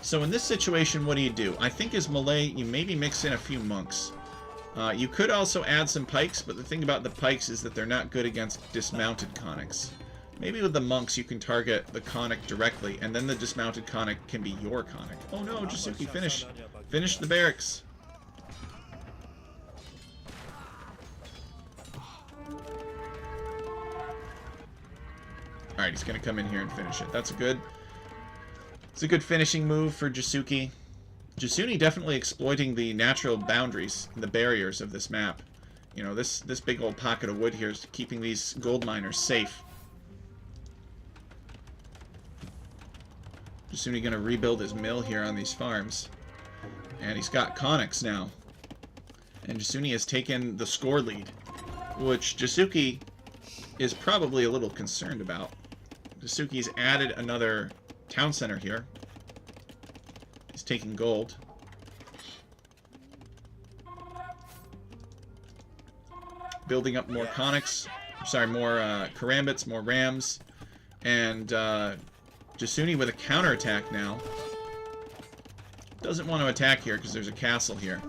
So in this situation, what do? I think as Malay, you maybe mix in a few monks. You could also add some pikes, but the thing about the pikes is that they're not good against dismounted conics. Maybe with the monks you can target the conic directly, and then the dismounted conic can be your conic. Oh no, Jisuke, finish the barracks. Alright, he's going to come in here and finish it. It's a good finishing move for Jisuke. Jasuni definitely exploiting the natural boundaries, the barriers of this map. You know, this big old pocket of wood here is keeping these gold miners safe. Jasuni going to rebuild his mill here on these farms. And he's got conics now. And Jasuni has taken the score lead, which Jisuke is probably a little concerned about. Jisuke's added another town center here. He's taking gold. Building up more conics. Sorry, more karambits, more rams. And Jasuni with a counterattack now. Doesn't want to attack here because there's a castle here.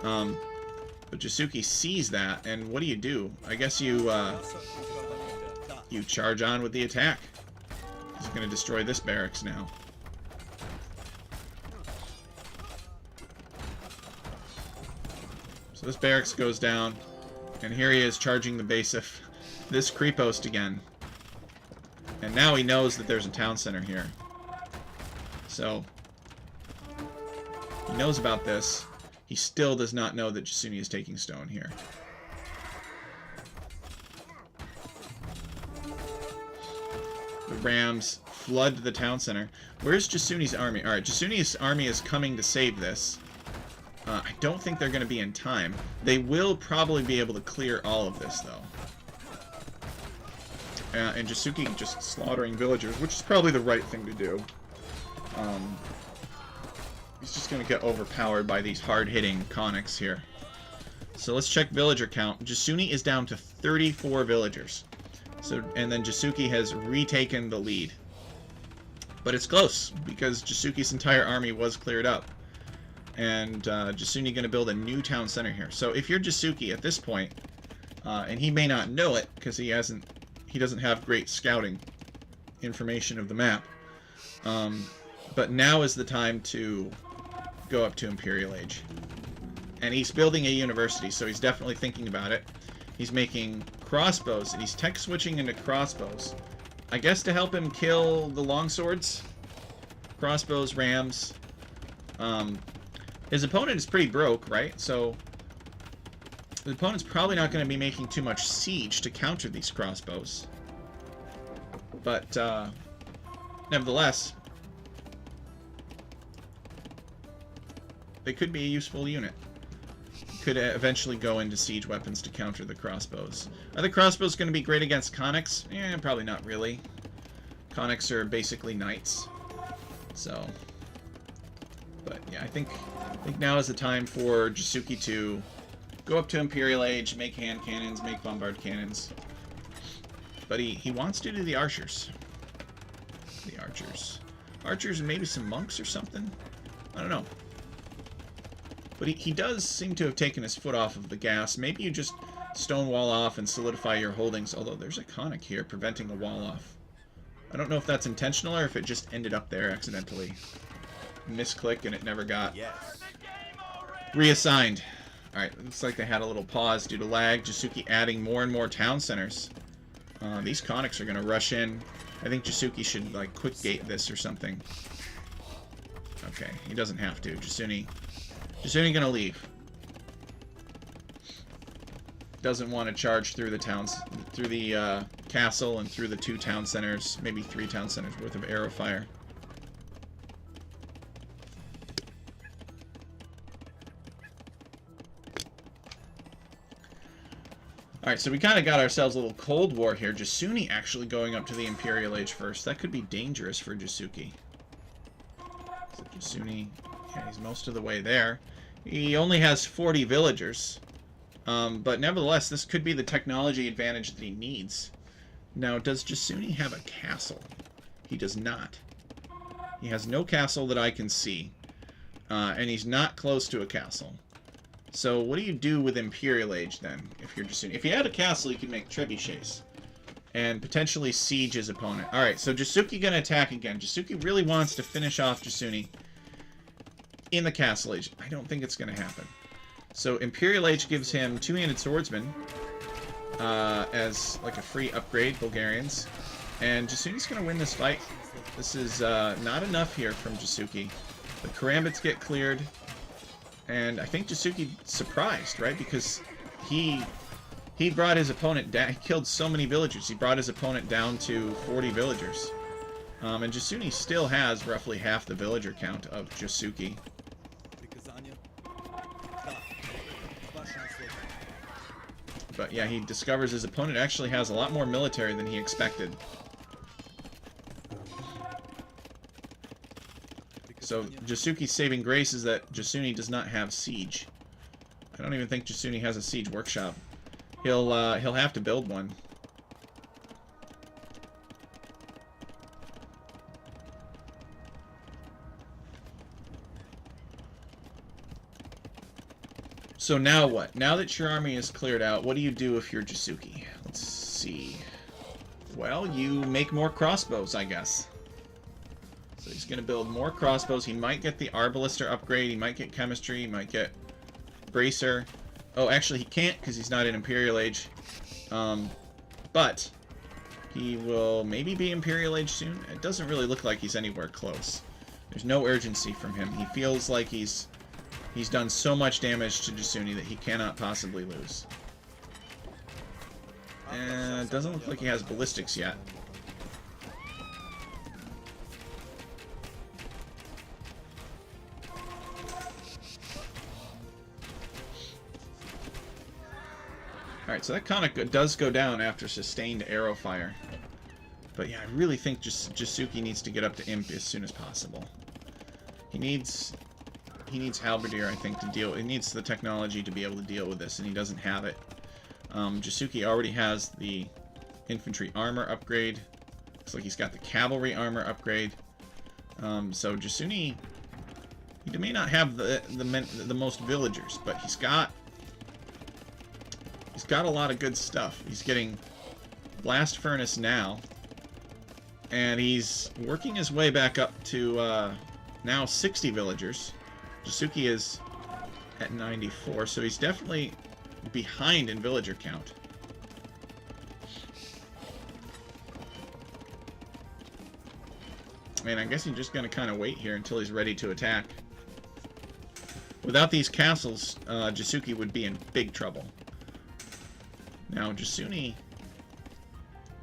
But Jisuke sees that, and what do? I guess you charge on with the attack. He's going to destroy this barracks now. So this barracks goes down, and here he is charging the base of this Kripost again. And now he knows that there's a town center here. So he knows about this. He still does not know that Jasuni is taking stone here. The rams flood the town center. Where's Jasuni's army? Alright, Jasuni's army is coming to save this. I don't think they're going to be in time. They will probably be able to clear all of this, though. And Jisuke just slaughtering villagers, which is probably the right thing to do. He's just going to get overpowered by these hard-hitting conics here. So let's check villager count. Jasuni is down to 34 villagers. And then Jisuke has retaken the lead. But it's close, because Jisuke's entire army was cleared up. And Jasuni going to build a new town center here. So if you're Jisuke at this point, and he may not know it, because he doesn't have great scouting information of the map. But now is the time to go up to Imperial Age. And he's building a university, so he's definitely thinking about it. He's making crossbows, and he's tech switching into crossbows. I guess to help him kill the longswords. Crossbows, rams. His opponent is pretty broke, right? So the opponent's probably not going to be making too much siege to counter these crossbows. But nevertheless, they could be a useful unit. Could eventually go into siege weapons to counter the crossbows. Are the crossbows going to be great against conics? Eh, probably not really. Conics are basically knights. So, but yeah, I think now is the time for Jisuke to go up to Imperial Age, make hand cannons, make bombard cannons. But he wants to do the archers. The archers. Archers and maybe some monks or something? I don't know. But he does seem to have taken his foot off of the gas. Maybe you just stonewall off and solidify your holdings. Although there's a conic here preventing a wall off. I don't know if that's intentional or if it just ended up there accidentally. Misclick and it never got reassigned. Alright, looks like they had a little pause due to lag. Jasuki adding more and more town centers. These conics are going to rush in. I think Jasuki should, like, quick gate this or something. Okay, he doesn't have to. Jasuni going to leave. Doesn't want to charge through the towns, through the castle and through the 2 town centers, maybe 3 town centers worth of arrow fire. Alright, so we kind of got ourselves a little Cold War here. Jasuni actually going up to the Imperial Age first. That could be dangerous for Jasuki. So Jasuni, yeah, he's most of the way there. He only has 40 villagers. But nevertheless, this could be the technology advantage that he needs. Now, does Jasuni have a castle? He does not. He has no castle that I can see. And he's not close to a castle. So what do you do with Imperial Age then, if you're Jasuni? If he had a castle, you could make trebuchets. And potentially siege his opponent. Alright, so Jasuki gonna attack again. Jasuki really wants to finish off Jasuni in the Castle Age. I don't think it's gonna happen. So Imperial Age gives him Two-Handed Swordsman as like a free upgrade, Bulgarians. And Jasuni's gonna win this fight. This is not enough here from Jasuki. The Karambits get cleared. And I think Jasuki surprised, right? Because he brought his opponent down. He killed so many villagers. He brought his opponent down to 40 villagers. And Jasuni still has roughly half the villager count of Jasuki. But yeah, he discovers his opponent actually has a lot more military than he expected. So Jasuki's saving grace is that Jasuni does not have siege. I don't even think Jasuni has a siege workshop. He'll have to build one. So now what? Now that your army is cleared out, what do you do if you're Jasuki? Let's see. Well, you make more crossbows, I guess. So he's going to build more crossbows. He might get the Arbalister upgrade. He might get Chemistry. He might get Bracer. Oh, actually he can't because he's not in Imperial Age. But he will maybe be Imperial Age soon. It doesn't really look like he's anywhere close. There's no urgency from him. He feels like he's done so much damage to Jasuni that he cannot possibly lose. And it doesn't look like he has ballistics yet. Alright, so that kind of does go down after sustained arrow fire. But yeah, I really think Jasuki needs to get up to Imp as soon as possible. He needs Halberdier, I think, to deal. He needs the technology to be able to deal with this, and he doesn't have it. Jasuki already has the infantry armor upgrade. Looks like he's got the cavalry armor upgrade. So Jasuni, he may not have the most villagers, but he's got a lot of good stuff. He's getting Blast Furnace now, and he's working his way back up to now 60 villagers. Jasuki is at 94, so he's definitely behind in villager count. And I guess he's just going to kind of wait here until he's ready to attack. Without these castles, Jasuki would be in big trouble. Now, Jasuni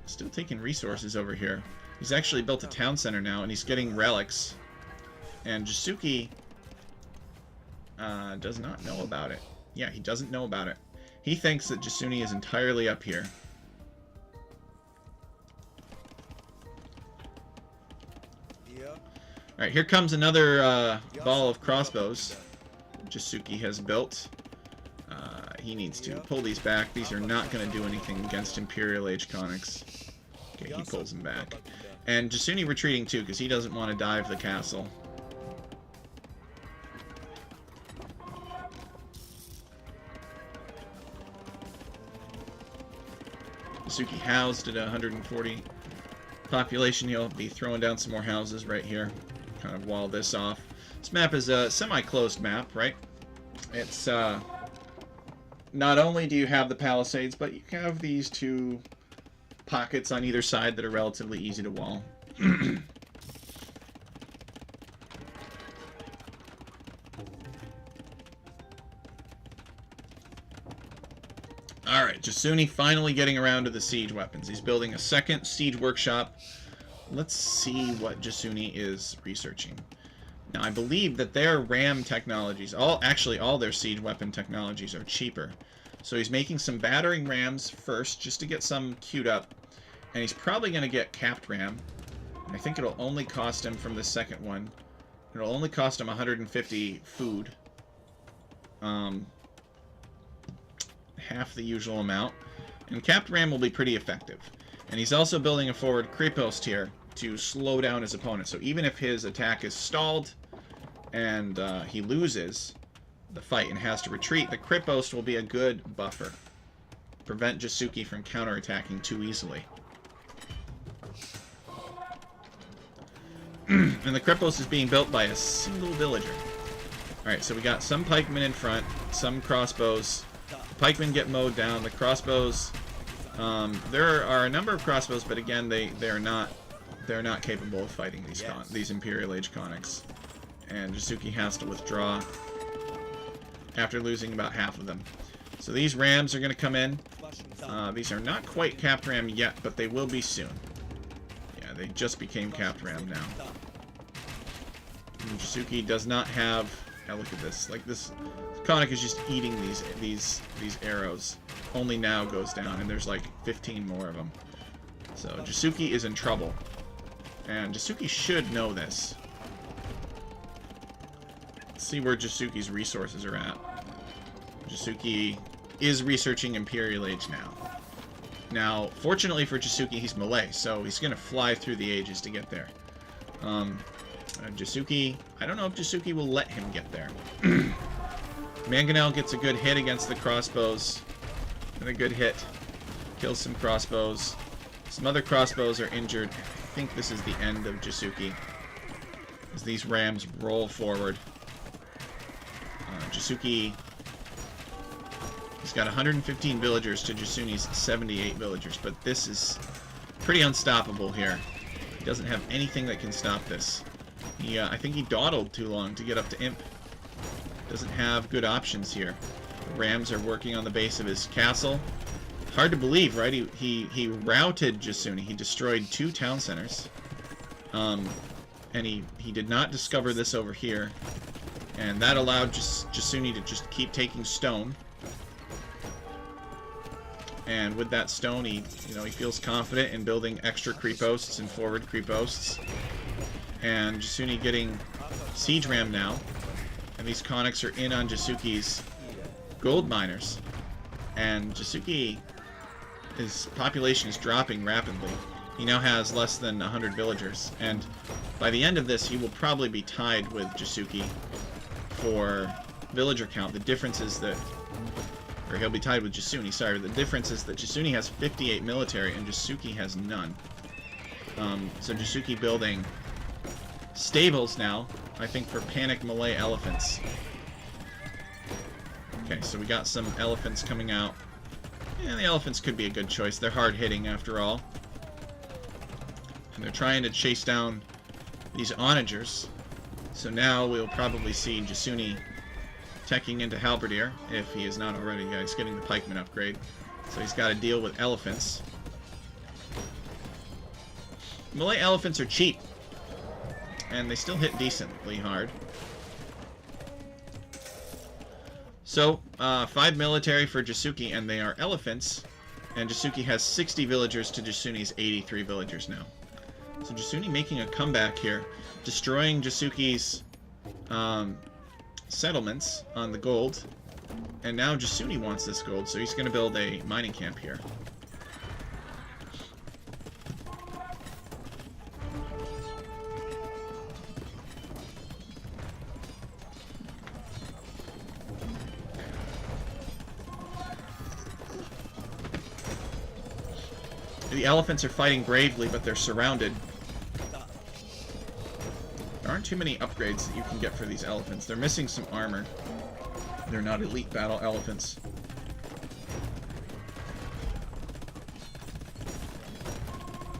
still taking resources over here. He's actually built a town center now, and he's getting relics. And Jasuki does not know about it. Yeah, he doesn't know about it. He thinks that Jasuni is entirely up here. Alright, here comes another ball of crossbows Jasuki has built. He needs to pull these back. These are not going to do anything against Imperial Age conics. Okay, he pulls them back. And Jasuni retreating too, because he doesn't want to dive the castle. Jasuki housed at 140 population. He'll be throwing down some more houses right here. Kind of wall this off. This map is a semi-closed map, right? It's not only do you have the palisades, but you have these two pockets on either side that are relatively easy to wall. Alright, Jasuni finally getting around to the siege weapons. He's building a second siege workshop. Let's see what Jasuni is researching. Now, I believe that their RAM technologies, actually all their siege weapon technologies are cheaper. So he's making some battering rams first, just to get some queued up. And he's probably going to get capped ram. I think it'll only cost him from the second one. It'll only cost him 150 food. Half the usual amount. And capped ram will be pretty effective. And he's also building a forward creep post here to slow down his opponent. So even if his attack is stalled and he loses the fight and has to retreat, the creep post will be a good buffer. Prevent Jasuki from counterattacking too easily. And the creep post is being built by a single villager. Alright, so we got some pikemen in front, some crossbows. Pikemen get mowed down. The crossbows, there are a number of crossbows, but again, they're not capable of fighting these Imperial Age conics. And Jasuki has to withdraw after losing about half of them. So these rams are going to come in. These are not quite capped ram yet, but they will be soon. Yeah, they just became capped ram now. And Jasuki does not have. Now look at this. Like this. Conic is just eating these arrows. Only now goes down, and there's like 15 more of them. So Jasuki is in trouble, and Jasuki should know this. Let's see where Jasuki's resources are at. Jasuki is researching Imperial Age now. Now, fortunately for Jasuki, he's melee, so he's gonna fly through the ages to get there. Jasuki, I don't know if Jasuki will let him get there. Mangonel gets a good hit against the crossbows. And a good hit. Kills some crossbows. Some other crossbows are injured. I think this is the end of Jasuki. As these rams roll forward. Jasuki... He's got 115 villagers to Jasuni's 78 villagers. But this is pretty unstoppable here. He doesn't have anything that can stop this. I think he dawdled too long to get up to Imp. Doesn't have good options here. The rams are working on the base of his castle. Hard to believe, right? He routed Jasuni. He destroyed 2 town centers. And he did not discover this over here. And that allowed Jasuni to just keep taking stone. And with that stone, he feels confident in building extra creep posts and forward creep posts. And Jasuni getting siege ram now. And these conics are in on Jasuki's gold miners. And Jasuki, his population is dropping rapidly. He now has less than 100 villagers. And by the end of this, he will probably be tied with Jasuki for villager count. The difference is that... Or he'll be tied with Jasuni, sorry. The difference is that Jasuni has 58 military and Jasuki has none. So Jasuki building stables now, I think, for panic melee elephants. Okay, so we got some elephants coming out. Yeah, the elephants could be a good choice. They're hard-hitting, after all. And they're trying to chase down these onagers. So now we'll probably see Jasuni teching into Halberdier, if he is not already. Yeah, he's getting the pikeman upgrade. So he's got to deal with elephants. Melee elephants are cheap. And they still hit decently hard. So, 5 military for Jasuki, and they are elephants. And Jasuki has 60 villagers to Jasuni's 83 villagers now. So Jasuni making a comeback here. Destroying Jasuki's settlements on the gold. And now Jasuni wants this gold, so he's going to build a mining camp here. The elephants are fighting bravely, but they're surrounded. There aren't too many upgrades that you can get for these elephants. They're missing some armor. They're not elite battle elephants.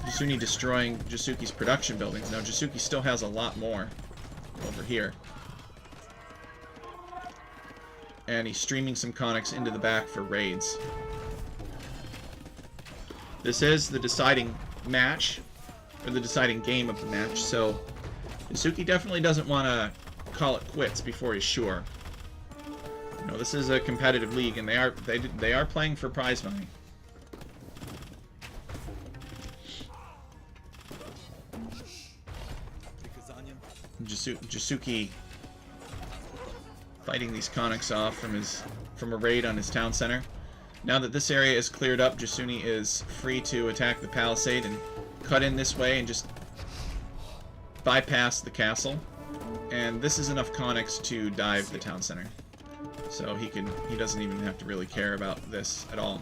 Jasuni destroying Jasuki's production buildings. Now Jasuki still has a lot more over here. And he's streaming some Conics into the back for raids. This is the deciding match, or the deciding game of the match, so Jasuki definitely doesn't want to call it quits before he's sure. You know, this is a competitive league, and they are playing for prize money. Jasuki fighting these Conics off from a raid on his town center. Now that this area is cleared up, Jasuni is free to attack the palisade and cut in this way and just bypass the castle. And this is enough Conics to dive the town center. So he doesn't even have to really care about this at all.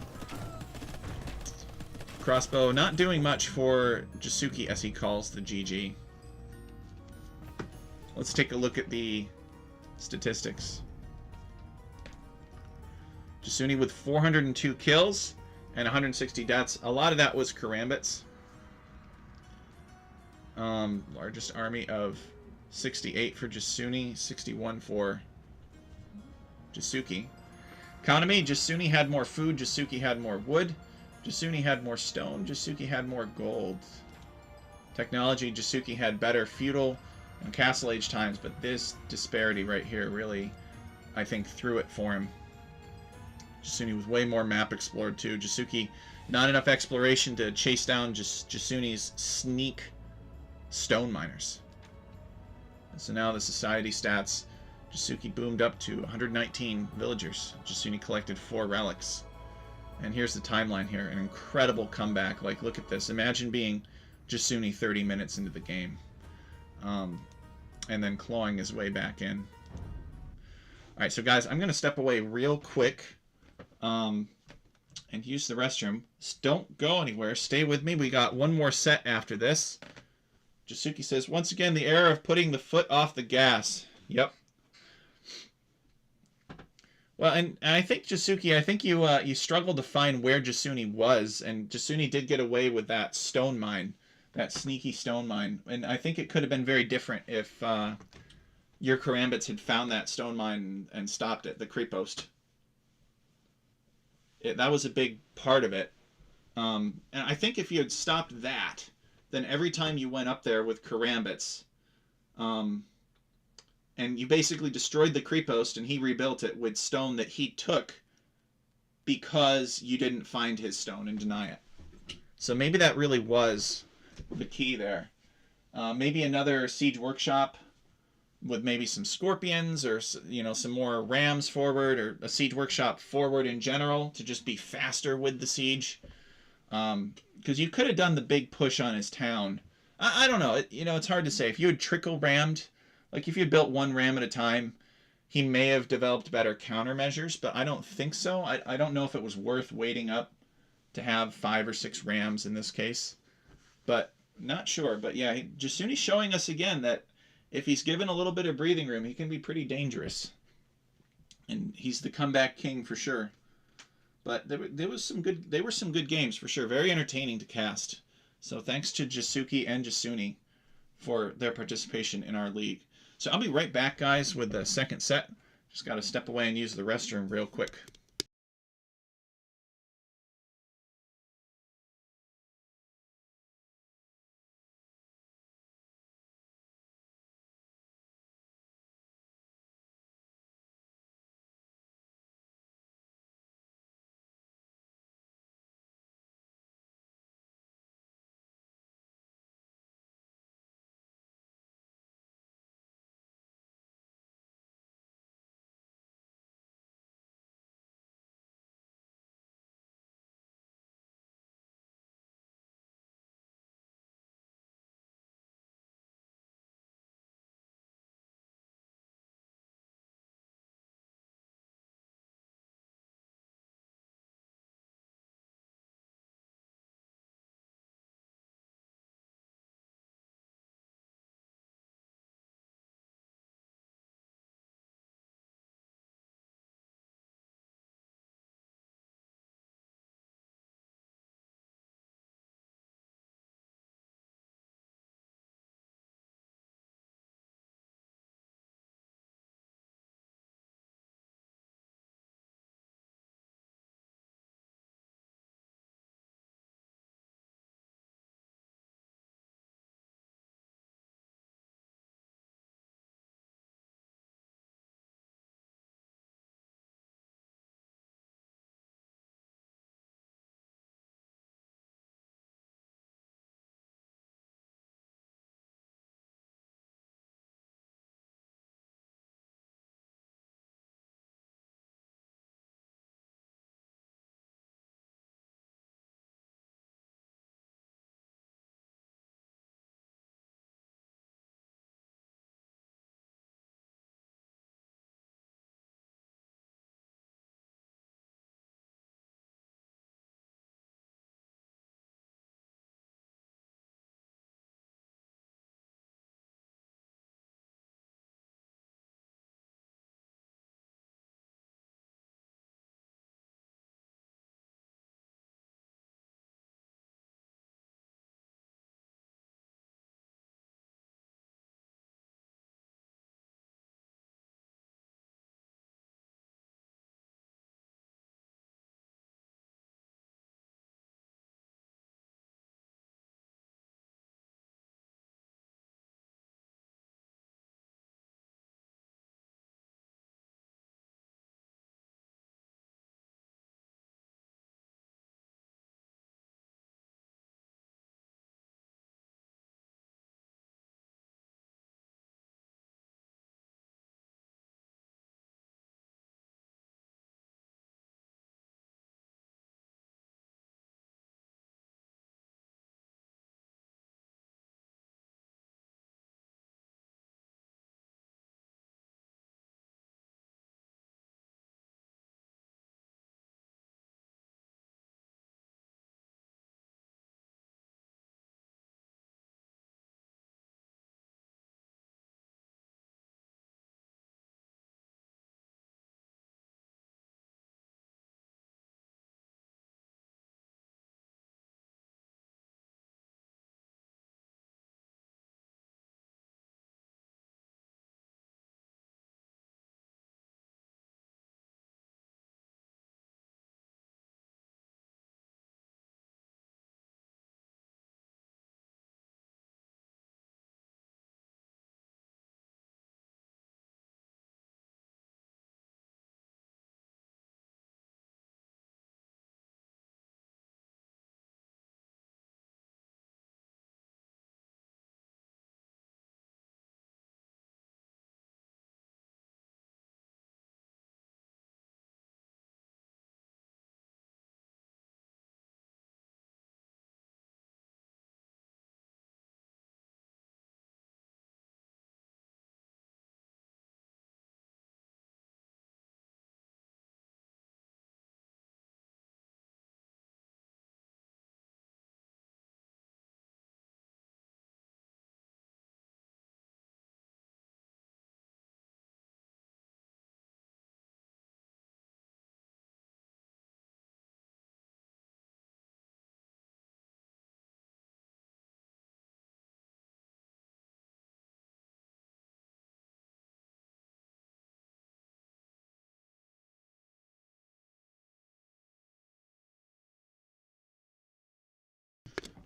Crossbow not doing much for Jasuki, as he calls the GG. Let's take a look at the statistics. Jasuni with 402 kills and 160 deaths. A lot of that was Karambits. Largest army of 68 for Jasuni, 61 for Jasuki. Economy, Jasuni had more food, Jasuki had more wood. Jasuni had more stone, Jasuki had more gold. Technology, Jasuki had better feudal and castle age times, but this disparity right here really, I think, threw it for him. Jasuni with way more map explored too. Jasuki, not enough exploration to chase down Jasuni's sneak stone miners. And so now the society stats, Jasuki boomed up to 119 villagers. Jasuni collected 4 relics. And here's the timeline here. An incredible comeback. Like, look at this. Imagine being Jasuni 30 minutes into the game. And then clawing his way back in. Alright, so guys, I'm going to step away real quick. And use the restroom. Don't go anywhere. Stay with me. We got one more set after this. Jasuki says, once again, the error of putting the foot off the gas. Yep. Well, and I think, Jasuki, I think you struggled to find where Jasuni was, and Jasuni did get away with that stone mine, that sneaky stone mine. And I think it could have been very different if your Karambits had found that stone mine and stopped it, the creep post. That was a big part of it. And I think if you had stopped that, then every time you went up there with Karambits, and you basically destroyed the creep post and he rebuilt it with stone that he took because you didn't find his stone and deny it. So maybe that really was the key there. Maybe another siege workshop with maybe some scorpions, or, you know, some more rams forward, or a siege workshop forward in general to just be faster with the siege. Because you could have done the big push on his town. I don't know. You know, it's hard to say. If you had trickle rammed, like if you had built one ram at a time, he may have developed better countermeasures, but I don't think so. I don't know if it was worth waiting up to have 5 or 6 rams in this case. But not sure. But yeah, Jasuni's showing us again that if he's given a little bit of breathing room, he can be pretty dangerous. And he's the comeback king for sure. But there was some good. They were some good games for sure. Very entertaining to cast. So thanks to Jasuki and Jasuni for their participation in our league. So I'll be right back, guys, with the second set. Just got to step away and use the restroom real quick.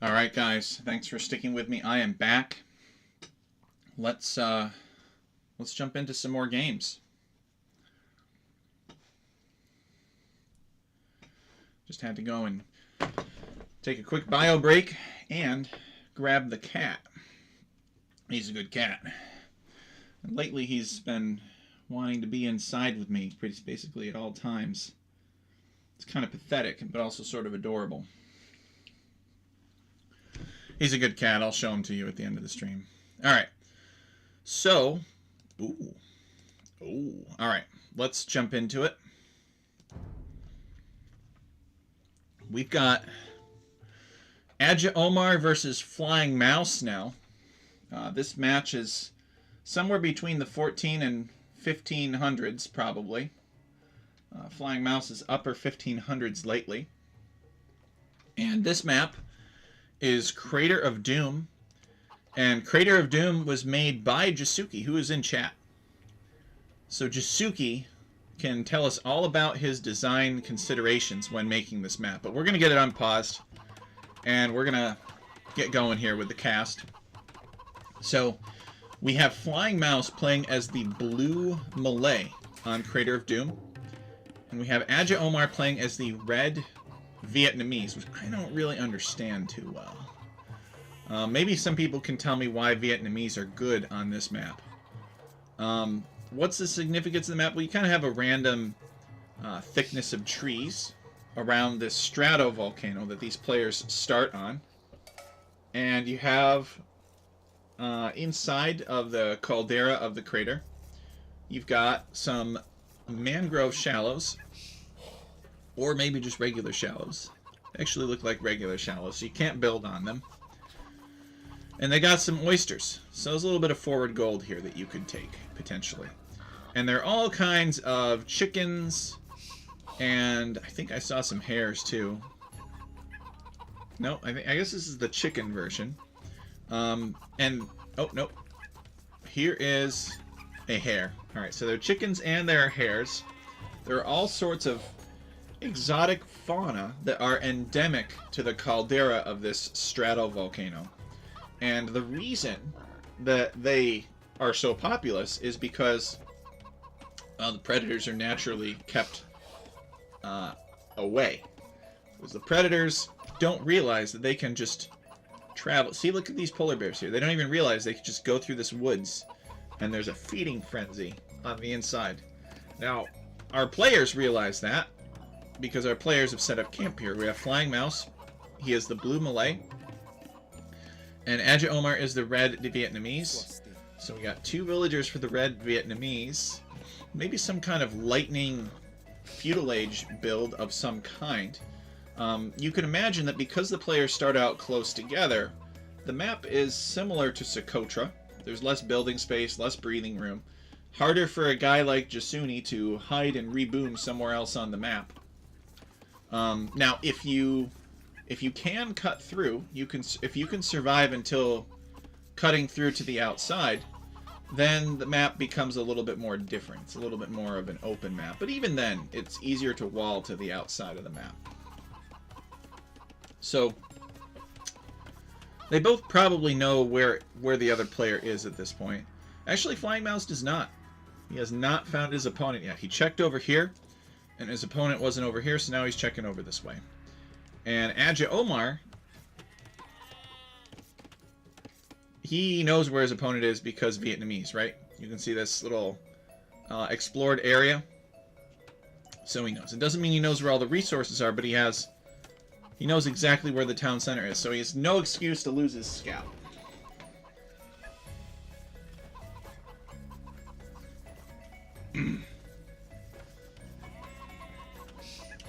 All right, guys. Thanks for sticking with me. I am back. Let's jump into some more games. Just had to go and take a quick bio break and grab the cat. He's a good cat. And lately he's been wanting to be inside with me basically at all times. It's kind of pathetic, but also sort of adorable. He's a good cat. I'll show him to you at the end of the stream. All right. So, all right. Let's jump into it. We've got Adja Omar versus Flying Mouse now. This match is somewhere between the 14 and 1500s, probably. Flying Mouse is upper 1500s lately. And this map is Crater of Doom. And Crater of Doom was made by Jasuki, who is in chat. So Jasuki can tell us all about his design considerations when making this map. But we're going to get it unpaused. And we're going to get going here with the cast. So we have Flying Mouse playing as the blue Malay on Crater of Doom. And we have Adja Omar playing as the red Vietnamese, which I don't really understand too well. Maybe some people can tell me why Vietnamese are good on this map. What's the significance of the map? Well, you kind of have a random thickness of trees around this stratovolcano that these players start on. And you have, inside of the caldera of the crater, you've got some mangrove shallows, or maybe just regular shallows. They actually look like regular shallows, so you can't build on them. And they got some oysters, so there's a little bit of forward gold here that you could take, potentially. And there are all kinds of chickens, and I think I saw some hares, too. No, I guess this is the chicken version. Oh, no. Here is a hare. Alright, so there are chickens and there are hares. There are all sorts of exotic fauna that are endemic to the caldera of this stratovolcano. And the reason that they are so populous is because the predators are naturally kept away. Because the predators don't realize that they can just travel. See, look at these polar bears here. They don't even realize they can just go through this woods, and there's a feeding frenzy on the inside. Now, our players realize that, because our players have set up camp here. We have Flying Mouse. He is the blue Malay. And Adja Omar is the red Vietnamese. So we got two villagers for the red Vietnamese. Maybe some kind of lightning feudal age build of some kind. You can imagine that because the players start out close together, the map is similar to Socotra. There's less building space, less breathing room. Harder for a guy like Jasuni to hide and reboom somewhere else on the map. Now, if you can cut through, if you can survive until cutting through to the outside, then the map becomes a little bit more different. It's a little bit more of an open map. But even then, it's easier to wall to the outside of the map. So they both probably know where the other player is at this point. Actually, Flying Mouse does not. He has not found his opponent yet. He checked over here, and his opponent wasn't over here, so now he's checking over this way. And Adja Omar, he knows where his opponent is because Vietnamese, right? You can see this little explored area. So he knows. It doesn't mean he knows where all the resources are, but he knows exactly where the town center is. So he has no excuse to lose his scout.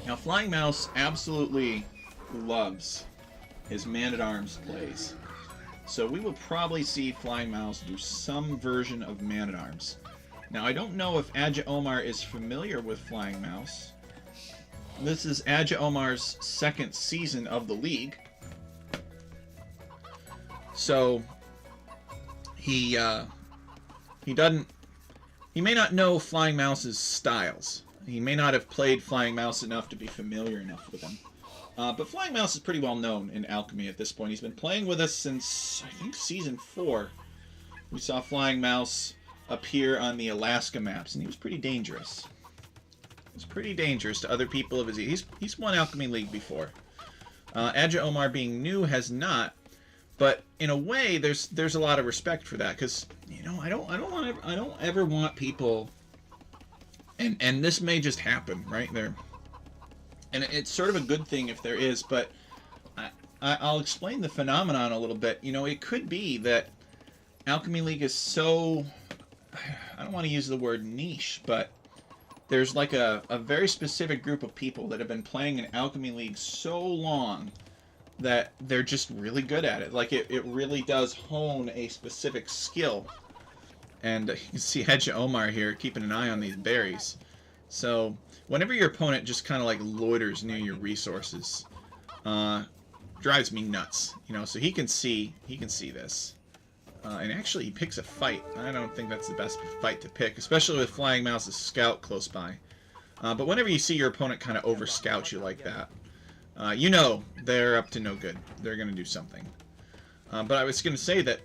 Now, Flying Mouse absolutely loves his Man-at-Arms plays. So we will probably see Flying Mouse do some version of Man-at-Arms. Now, I don't know if Adja Omar is familiar with Flying Mouse. This is Adja Omar's second season of the league. So he may not know Flying Mouse's styles. He may not have played Flying Mouse enough to be familiar enough with him. But Flying Mouse is pretty well known in Alchemy at this point. He's been playing with us since, I think, Season 4. We saw Flying Mouse appear on the Alaska maps, and he was pretty dangerous. He was pretty dangerous to other people of his age. He's won Alchemy League before. Adja Omar, being new, has not. But in a way, there's a lot of respect for that, because I don't ever want people, and this may just happen right there, and it's sort of a good thing if there is, but I'll explain the phenomenon a little bit. It could be that Alchemy League is so, I don't want to use the word niche, but there's like a very specific group of people that have been playing in Alchemy League so long that they're just really good at it. Like, it really does hone a specific skill. And you can see Adja Omar here keeping an eye on these berries. So whenever your opponent just kind of like loiters near your resources, drives me nuts. So he can see this. And actually he picks a fight. I don't think that's the best fight to pick, especially with Flying Mouse's scout close by. But whenever you see your opponent kind of over scout you like that, they're up to no good. They're going to do something. But I was going to say that,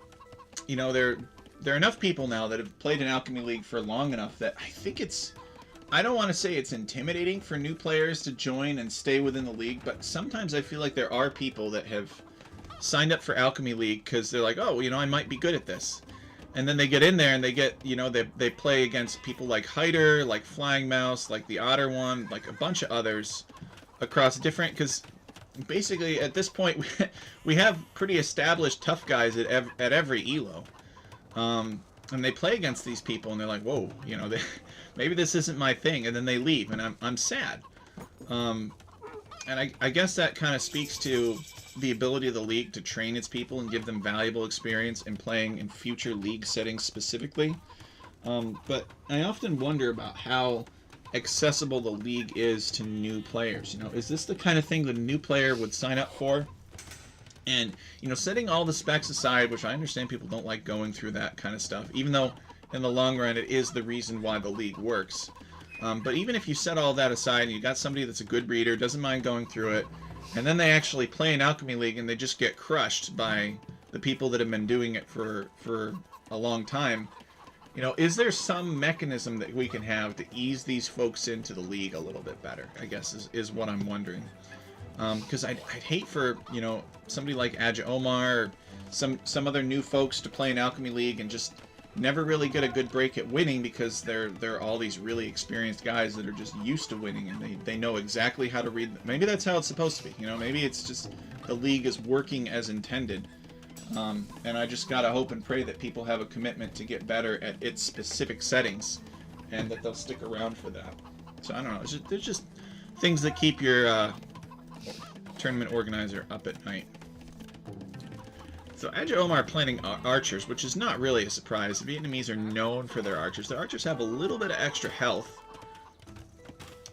there are enough people now that have played in Alchemy League for long enough that I think I don't want to say it's intimidating for new players to join and stay within the league, but sometimes I feel like there are people that have signed up for Alchemy League because they're like, oh, I might be good at this. And then they get in there and they get, they play against people like Hyder, like Flying Mouse, like the Otter one, like a bunch of others across different, because basically at this point we have pretty established tough guys at every elo. And they play against these people and they're like, whoa, maybe this isn't my thing, and then they leave, and I'm sad. And I guess that kind of speaks to the ability of the league to train its people and give them valuable experience in playing in future league settings specifically. But I often wonder about how accessible the league is to new players. Is this the kind of thing that a new player would sign up for? And, setting all the specs aside, which I understand people don't like going through that kind of stuff, even though in the long run it is the reason why the league works. But even if you set all that aside and you got somebody that's a good reader, doesn't mind going through it, and then they actually play in Alchemy League and they just get crushed by the people that have been doing it for a long time, is there some mechanism that we can have to ease these folks into the league a little bit better, I guess is what I'm wondering. Because I'd hate for, somebody like Adja Omar or some other new folks to play in Alchemy League and just never really get a good break at winning, because they're all these really experienced guys that are just used to winning, and they know exactly how to read. Maybe that's how it's supposed to be. Maybe it's just the league is working as intended. And I just gotta hope and pray that people have a commitment to get better at its specific settings, and that they'll stick around for that. So I don't know. There's just things that keep your tournament organizer up at night. So Adja Omar planning archers, which is not really a surprise. The Vietnamese are known for their archers. Their archers have a little bit of extra health.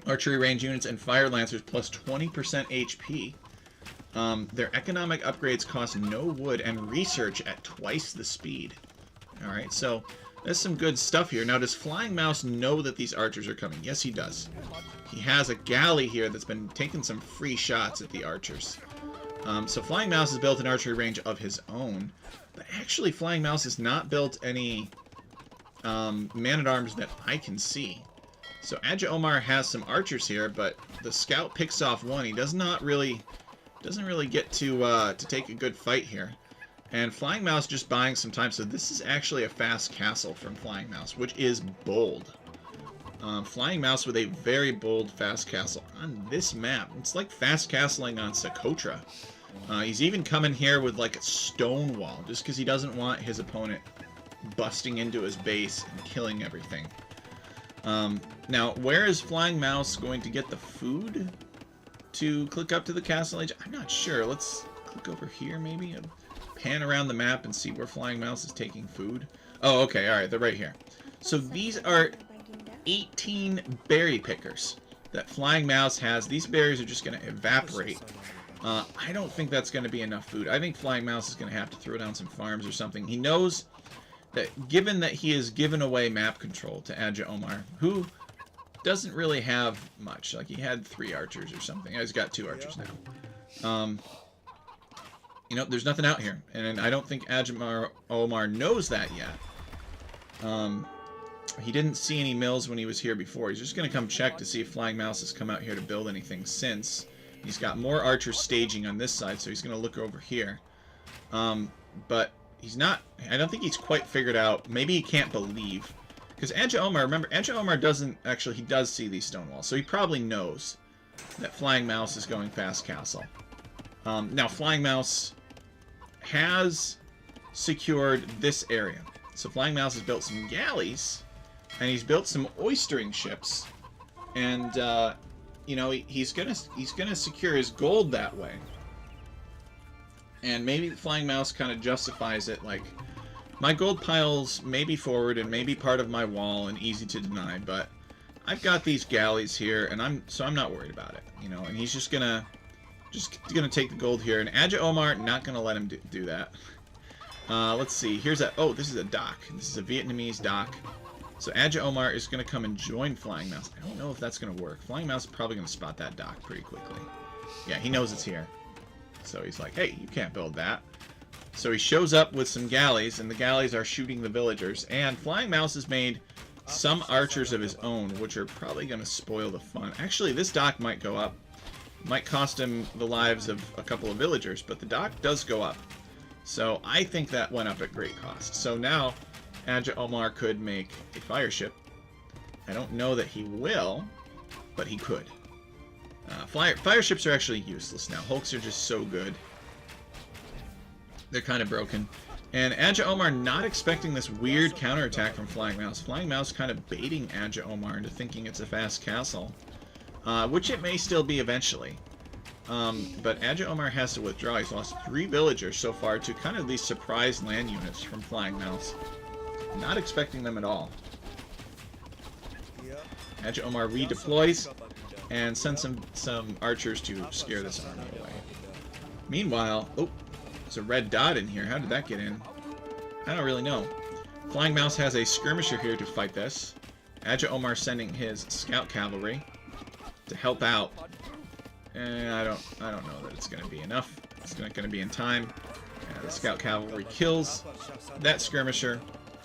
Archery range units and fire lancers plus 20% HP. Their economic upgrades cost no wood and research at twice the speed. Alright, so there's some good stuff here. Now, does Flying Mouse know that these archers are coming? Yes, he does. He has a galley here that's been taking some free shots at the archers. So Flying Mouse has built an archery range of his own. But actually, Flying Mouse has not built any man-at-arms that I can see. So Adja Omar has some archers here, but the scout picks off one. He doesn't really get to take a good fight here. And Flying Mouse just buying some time. So this is actually a fast castle from Flying Mouse, which is bold. Flying Mouse with a very bold fast castle on this map. It's like fast castling on Socotra. He's even coming here with like a stone wall, just because he doesn't want his opponent busting into his base and killing everything. Now, where is Flying Mouse going to get the food to click up to the castle age? I'm not sure. Let's click over here maybe and pan around the map and see where Flying Mouse is taking food. Oh, okay, alright, they're right here. So these are 18 berry pickers that Flying Mouse has. These berries are just going to evaporate. I don't think that's going to be enough food. I think Flying Mouse is going to have to throw down some farms or something. He knows that given that he has given away map control to Adja Omar, who doesn't really have much. Like, he had 3 archers or something. He's got 2 archers You know, there's nothing out here. And I don't think Omar knows that yet. He didn't see any mills when he was here before. He's just going to come check to see if Flying Mouse has come out here to build anything since. He's got more archers staging on this side, so he's going to look over here. But he's not... I don't think he's quite figured out... Maybe he can't believe. Because Omar, remember, Omar doesn't... Actually, he does see these stone walls, so he probably knows that Flying Mouse is going past castle. Now, Flying Mouse has secured this area. So Flying Mouse has built some galleys, and he's built some oystering ships, and you know, he's gonna secure his gold that way. And maybe Flying Mouse kind of justifies it, like, my gold piles may be forward and may be part of my wall and easy to deny, but I've got these galleys here, and I'm not worried about it, you know. And he's just gonna take the gold here, and Omar not gonna let him do that. Let's see. Here's a... Oh, this is a dock. This is a Vietnamese dock. So Omar is going to come and join Flying Mouse. I don't know if that's going to work. Flying Mouse is probably going to spot that dock pretty quickly. Yeah, he knows it's here. So he's like, hey, you can't build that. So he shows up with some galleys, and the galleys are shooting the villagers. And Flying Mouse has made some archers of his own, which are probably going to spoil the fun. Actually, this dock might go up. Might cost him the lives of a couple of villagers, but the dock does go up. So I think that went up at great cost. So now Omar could make a fire ship. I don't know that he will, but he could. Fire ships are actually useless now. Hulks are just so good. They're kind of broken. And Omar not expecting this weird counterattack from Flying Mouse. Flying Mouse kind of baiting Omar into thinking it's a fast castle. Which it may still be eventually. But Omar has to withdraw. He's lost 3 villagers so far to kind of these surprise land units from Flying Mouse. Not expecting them at all. Omar redeploys and sends some archers to scare this army away. Meanwhile, oh, there's a red dot in here. How did that get in? I don't really know. Flying Mouse has a skirmisher here to fight this. Omar sending his scout cavalry to help out. And I don't know that it's going to be enough. It's not going to be in time. The scout cavalry kills that skirmisher,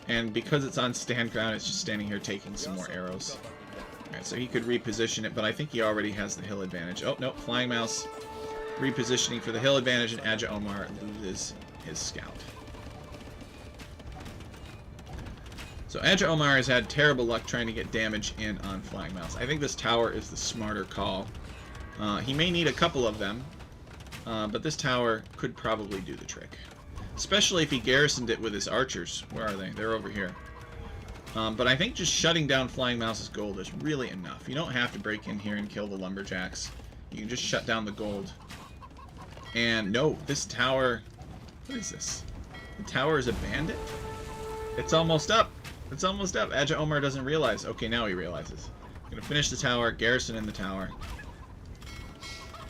and because it's on stand ground, it's just standing here taking some more arrows. Alright, so he could reposition it, but I think he already has the hill advantage. Oh, no, Flying Mouse repositioning for the hill advantage, and Omar loses his scout. So Omar has had terrible luck trying to get damage in on Flying Mouse. I think this tower is the smarter call. He may need a couple of them, but this tower could probably do the trick. Especially if he garrisoned it with his archers. Where are they? They're over here. But I think just shutting down Flying Mouse's gold is really enough. You don't have to break in here and kill the lumberjacks. You can just shut down the gold. And no, this tower... What is this? The tower is a bandit? It's almost up. It's almost up. Omar doesn't realize. Okay, now he realizes. I'm going to finish the tower, garrison in the tower.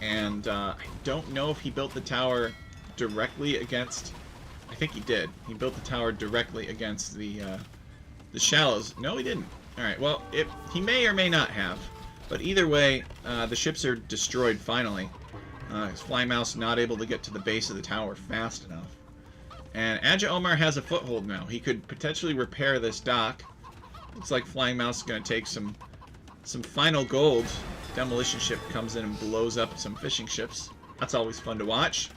And I don't know if he built the tower directly against... I think he did. He built the tower directly against the shallows. No, he didn't. Alright, well, he may or may not have. But either way, the ships are destroyed finally. Flying Mouse not able to get to the base of the tower fast enough. And Omar has a foothold now. He could potentially repair this dock. Looks like Flying Mouse is going to take some final gold. Demolition ship comes in and blows up some fishing ships. That's always fun to watch.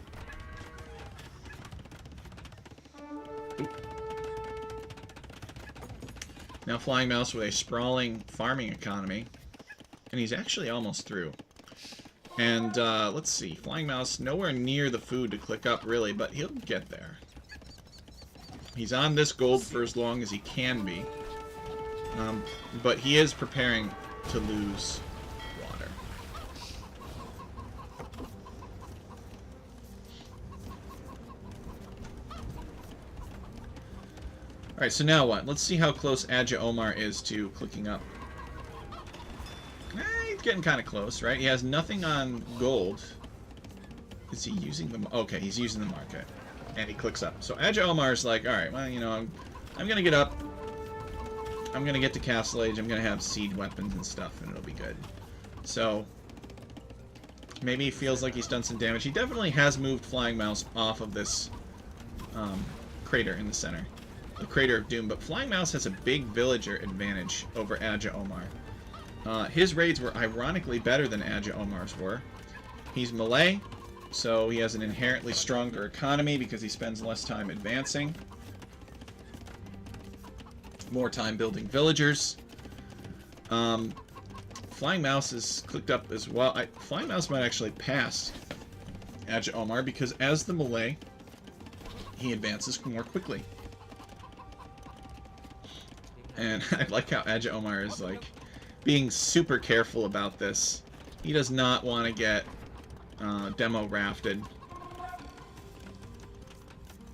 Oop. Now Flying Mouse with a sprawling farming economy. And he's actually almost through. And let's see. Flying Mouse nowhere near the food to click up really, but he'll get there. He's on this gold for as long as he can be. But he is preparing to lose water. Alright, so now what? Let's see how close Omar is to clicking up. He's getting kind of close, right? He has nothing on gold. Is he using the... Okay, he's using the market. And he clicks up. So Omar's like, alright, well, you know, I'm going to get up. I'm going to get to Castle Age. I'm going to have siege weapons and stuff, and it'll be good. So, Maybe he feels like he's done some damage. He definitely has moved Flying Mouse off of this crater in the center. The Crater of Doom. But Flying Mouse has a big villager advantage over Adja Omar. His raids were ironically better than Adja Omar's were. He's melee, so he has an inherently stronger economy because he spends less time advancing. More time building villagers. Flying Mouse is clicked up as well. Flying Mouse might actually pass Adja Omar because as the melee, he advances more quickly. And I like how Adja Omar is like being super careful about this. He does not want to get demo rafted.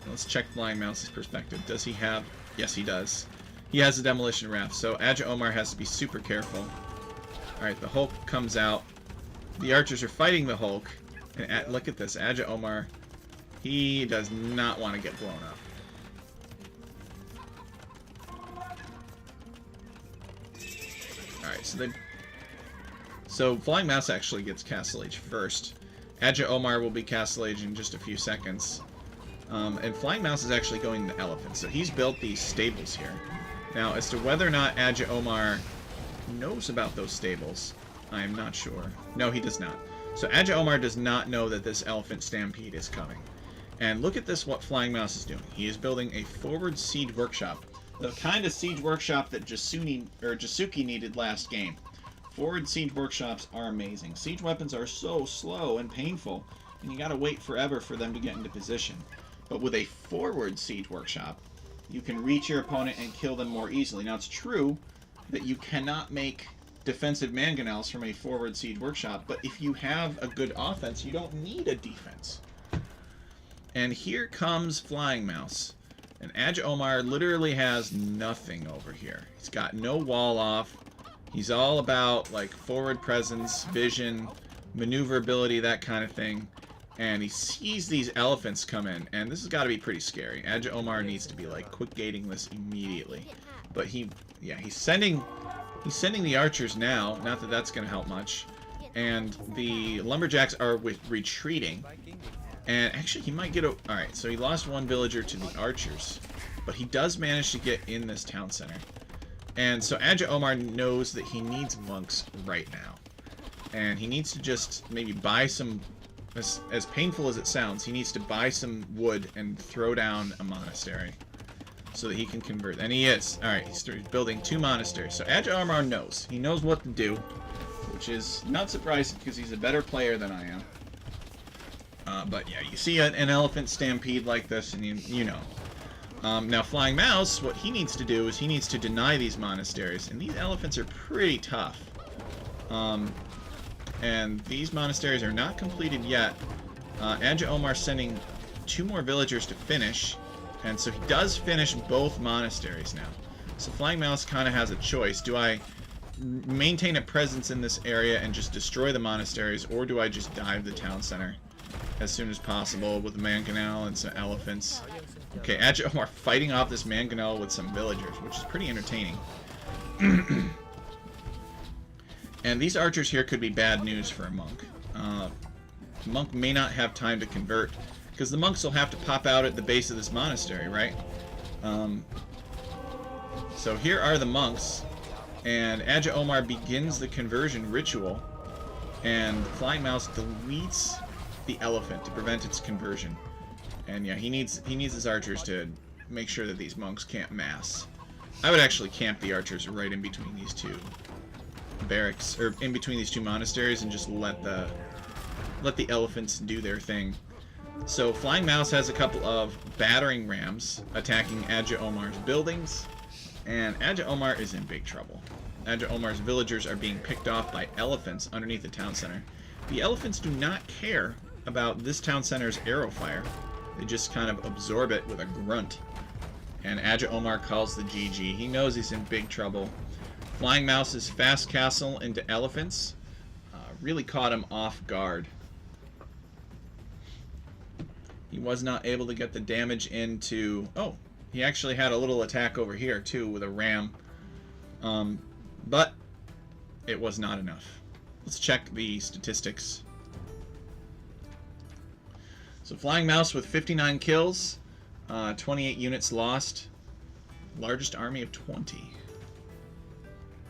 Let's check Flying Mouse's perspective. Does he have... Yes, he does. He has a demolition raft, so Adja Omar has to be super careful. Alright, the Hulk comes out. The archers are fighting the Hulk. And look at this, Adja Omar, he does not want to get blown up. Alright, so Flying Mouse actually gets Castle Age first. Adja Omar will be Castle Age in just a few seconds. And Flying Mouse is actually going to Elephant, so he's built these stables here. Now, as to whether or not Adja Omar knows about those stables, I am not sure. No, he does not. So Adja Omar does not know that this Elephant Stampede is coming. And look at this, what Flying Mouse is doing. He is building a forward siege workshop. The kind of siege workshop that Jasuki needed last game. Forward siege workshops are amazing. Siege weapons are so slow and painful, and you gotta wait forever for them to get into position. But with a forward siege workshop, you can reach your opponent and kill them more easily. Now, it's true that you cannot make defensive mangonels from a forward siege workshop, but if you have a good offense, you don't need a defense. And here comes Flying Mouse. And Adja Omar literally has nothing over here. He's got no wall off. He's all about, like, forward presence, vision, maneuverability, that kind of thing. And he sees these elephants come in, and this has got to be pretty scary. Adja Omar needs to be, like, quick gating this immediately. But he's sending the archers now. Not that that's going to help much. And the lumberjacks are retreating. And actually, he might get a... Alright, so he lost one villager to the archers. But he does manage to get in this town center. And so Adja Omar knows that he needs monks right now. And he needs to just maybe buy some... As painful as it sounds, he needs to buy some wood and throw down a monastery. So that he can convert. And he is. Alright, he's building 2 monasteries. So Adja Omar knows. He knows what to do. Which is not surprising because he's a better player than I am. But yeah, you see an elephant stampede like this and you know. Now Flying Mouse, what he needs to do is he needs to deny these monasteries. And these elephants are pretty tough. And these monasteries are not completed yet. Adja Omar sending 2 more villagers to finish. And so he does finish both monasteries now. So Flying Mouse kind of has a choice. Do I maintain a presence in this area and just destroy the monasteries, or do I just dive the town center as soon as possible with a mangonel and some elephants? Okay, Adja Omar fighting off this mangonel with some villagers, which is pretty entertaining. And these archers here could be bad news for a monk. Monk may not have time to convert, because the monks will have to pop out at the base of this monastery, right? So here are the monks, and Adja Omar begins the conversion ritual, and Flying Mouse deletes the elephant to prevent its conversion. And yeah, he needs his archers to make sure that these monks can't mass. I would actually camp the archers right in between these 2 barracks, or in between these 2 monasteries, and just let the elephants do their thing. So Flying Mouse has a couple of battering rams attacking Adja Omar's buildings, and Adja Omar is in big trouble. Adja Omar's villagers are being picked off by elephants underneath the town center. The elephants do not care about this town center's arrow fire. They just kind of absorb it with a grunt. And Adja Omar calls the GG. He knows he's in big trouble. Flying Mouse's fast castle into elephants really caught him off guard. He was not able to get the damage into... Oh, he actually had a little attack over here, too, with a ram. But it was not enough. Let's check the statistics. So Flying Mouse with 59 kills, 28 units lost, largest army of 20.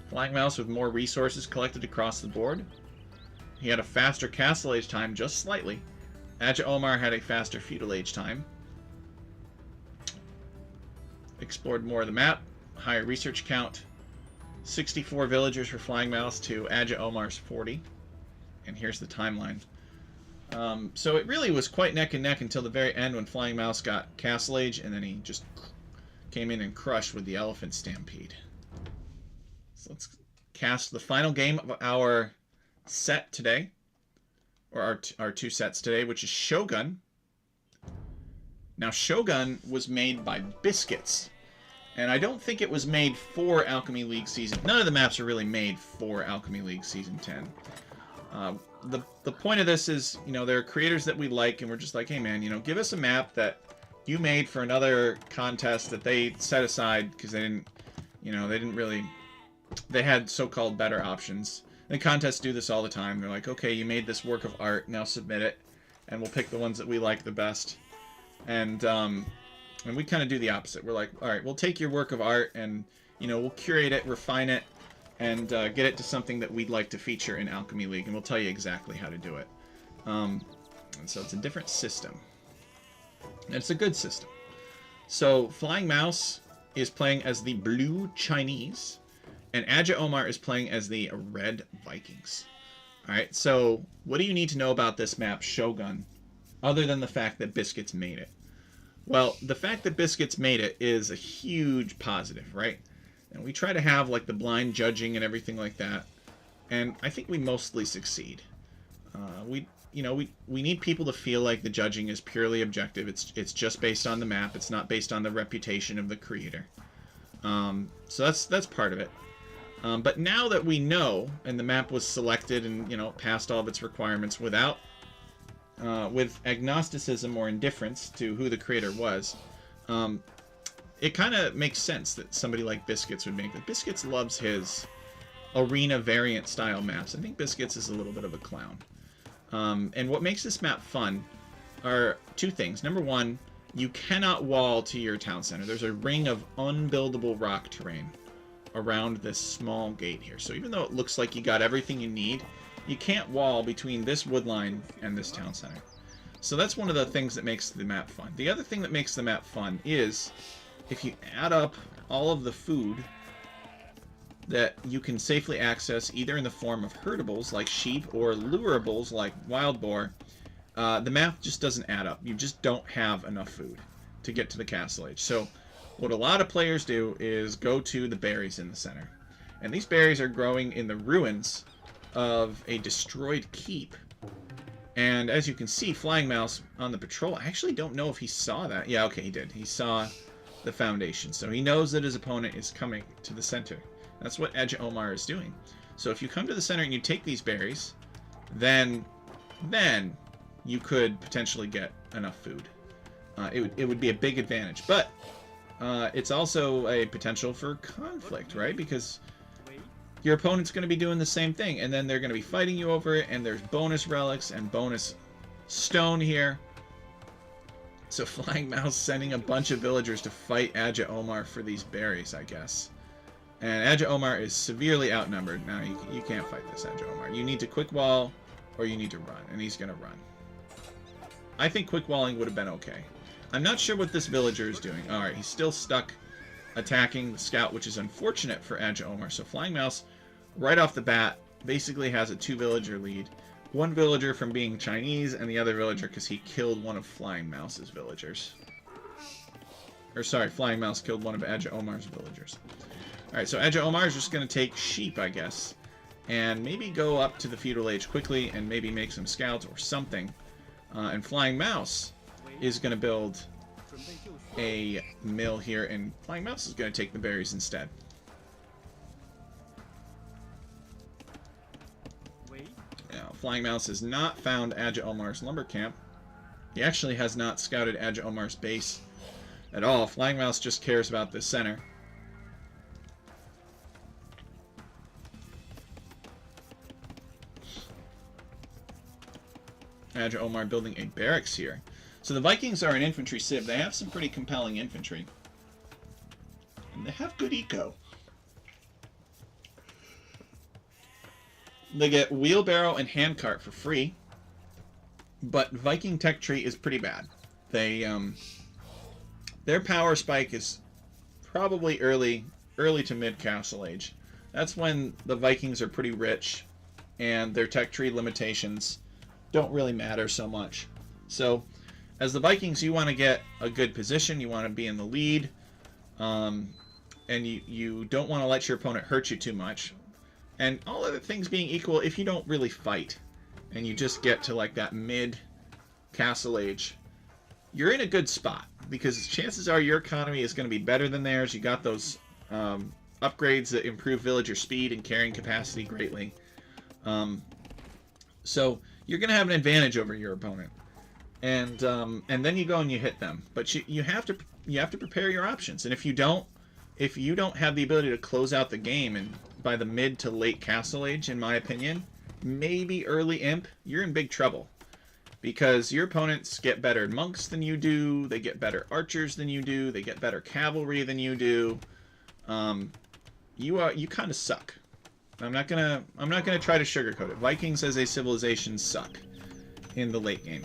Flying Mouse with more resources collected across the board. He had a faster Castle Age time, just slightly. Adja Omar had a faster Feudal Age time. Explored more of the map, higher research count. 64 villagers for Flying Mouse to Adja Omar's 40. And here's the timeline. So it really was quite neck and neck until the very end when Flying Mouse got Castle Age, and then he just came in and crushed with the Elephant Stampede. So let's cast the final game of our set today, or our two sets today, which is Shogun. Now, Shogun was made by Biscuits, and I don't think it was made for Alchemy League Season. None of the maps are really made for Alchemy League Season 10. The point of this is, you know, there are creators that we like, and we're just like, hey man, you know, give us a map that you made for another contest that they set aside because they didn't, you know, they had so-called better options. And contests do this all the time. They're like, okay, you made this work of art, now submit it, and we'll pick the ones that we like the best. And we kind of do the opposite. We're like, all right, we'll take your work of art and, you know, we'll curate it, refine it, and get it to something that we'd like to feature in Alchemy League, and we'll tell you exactly how to do it. And so it's a different system. And it's a good system. So Flying Mouse is playing as the Blue Chinese, and Adja Omar is playing as the Red Vikings. Alright, so what do you need to know about this map, Shogun, other than the fact that Biscuits made it? Well, the fact that Biscuits made it is a huge positive, right? And we try to have like the blind judging and everything like that, and I think we mostly succeed. We need people to feel like the judging is purely objective. It's just based on the map. It's not based on the reputation of the creator. So that's part of it. But now that we know, and the map was selected and, you know, passed all of its requirements without, with agnosticism or indifference to who the creator was, it kind of makes sense that somebody like Biscuits would make it. Biscuits loves his arena variant style maps. I think Biscuits is a little bit of a clown. And what makes this map fun are two things. Number one, you cannot wall to your town center. There's a ring of unbuildable rock terrain around this small gate here. So even though it looks like you got everything you need, you can't wall between this wood line and this town center. So that's one of the things that makes the map fun. The other thing that makes the map fun is if you add up all of the food that you can safely access either in the form of herdables like sheep or lurables like wild boar, the map just doesn't add up. You just don't have enough food to get to the Castle Age. So what a lot of players do is go to the berries in the center. And these berries are growing in the ruins of a destroyed keep. And as you can see, Flying Mouse on the patrol, I actually don't know if he saw that. Yeah, okay, he did. He saw the foundation. So he knows that his opponent is coming to the center. That's what Adja Omar is doing. So if you come to the center and you take these berries, then you could potentially get enough food. It would be a big advantage. But it's also a potential for conflict, right? Because your opponent's going to be doing the same thing, and then they're going to be fighting you over it, and there's bonus relics and bonus stone here. So Flying Mouse sending a bunch of villagers to fight Adja Omar for these berries, I guess. And Adja Omar is severely outnumbered. Now, you can't fight this Adja Omar. You need to quick wall, or you need to run, and he's going to run. I think quick walling would have been okay. I'm not sure what this villager is doing. Alright, he's still stuck attacking the scout, which is unfortunate for Adja Omar. So Flying Mouse, right off the bat, basically has a 2-villager lead. One villager from being Chinese, and the other villager because he killed one of Flying Mouse's villagers. Or sorry, Flying Mouse killed one of Adja Omar's villagers. Alright, so Adja Omar is just going to take sheep, I guess, and maybe go up to the Feudal Age quickly and maybe make some scouts or something. And Flying Mouse is going to build a mill here, and Flying Mouse is going to take the berries instead. Now, Flying Mouse has not found Adja Omar's lumber camp. He actually has not scouted Adja Omar's base at all. Flying Mouse just cares about the center. Adja Omar building a barracks here. So the Vikings are an infantry civ. They have some pretty compelling infantry. And they have good eco. They get wheelbarrow and handcart for free. But Viking tech tree is pretty bad. They their power spike is probably early to mid Castle Age. That's when the Vikings are pretty rich and their tech tree limitations don't really matter so much. So as the Vikings, you want to get a good position, you want to be in the lead, and you don't want to let your opponent hurt you too much. And all other things being equal, if you don't really fight and you just get to like that mid Castle Age, you're in a good spot because chances are your economy is going to be better than theirs. You got those upgrades that improve villager speed and carrying capacity greatly. So you're going to have an advantage over your opponent, and then you go and you hit them. But you have to prepare your options, and if you don't have the ability to close out the game and by the mid to late Castle Age, in my opinion, maybe early Imp, you're in big trouble. Because your opponents get better monks than you do, they get better archers than you do, they get better cavalry than you do. You kind of suck. I'm not gonna try to sugarcoat it. Vikings as a civilization suck in the late game,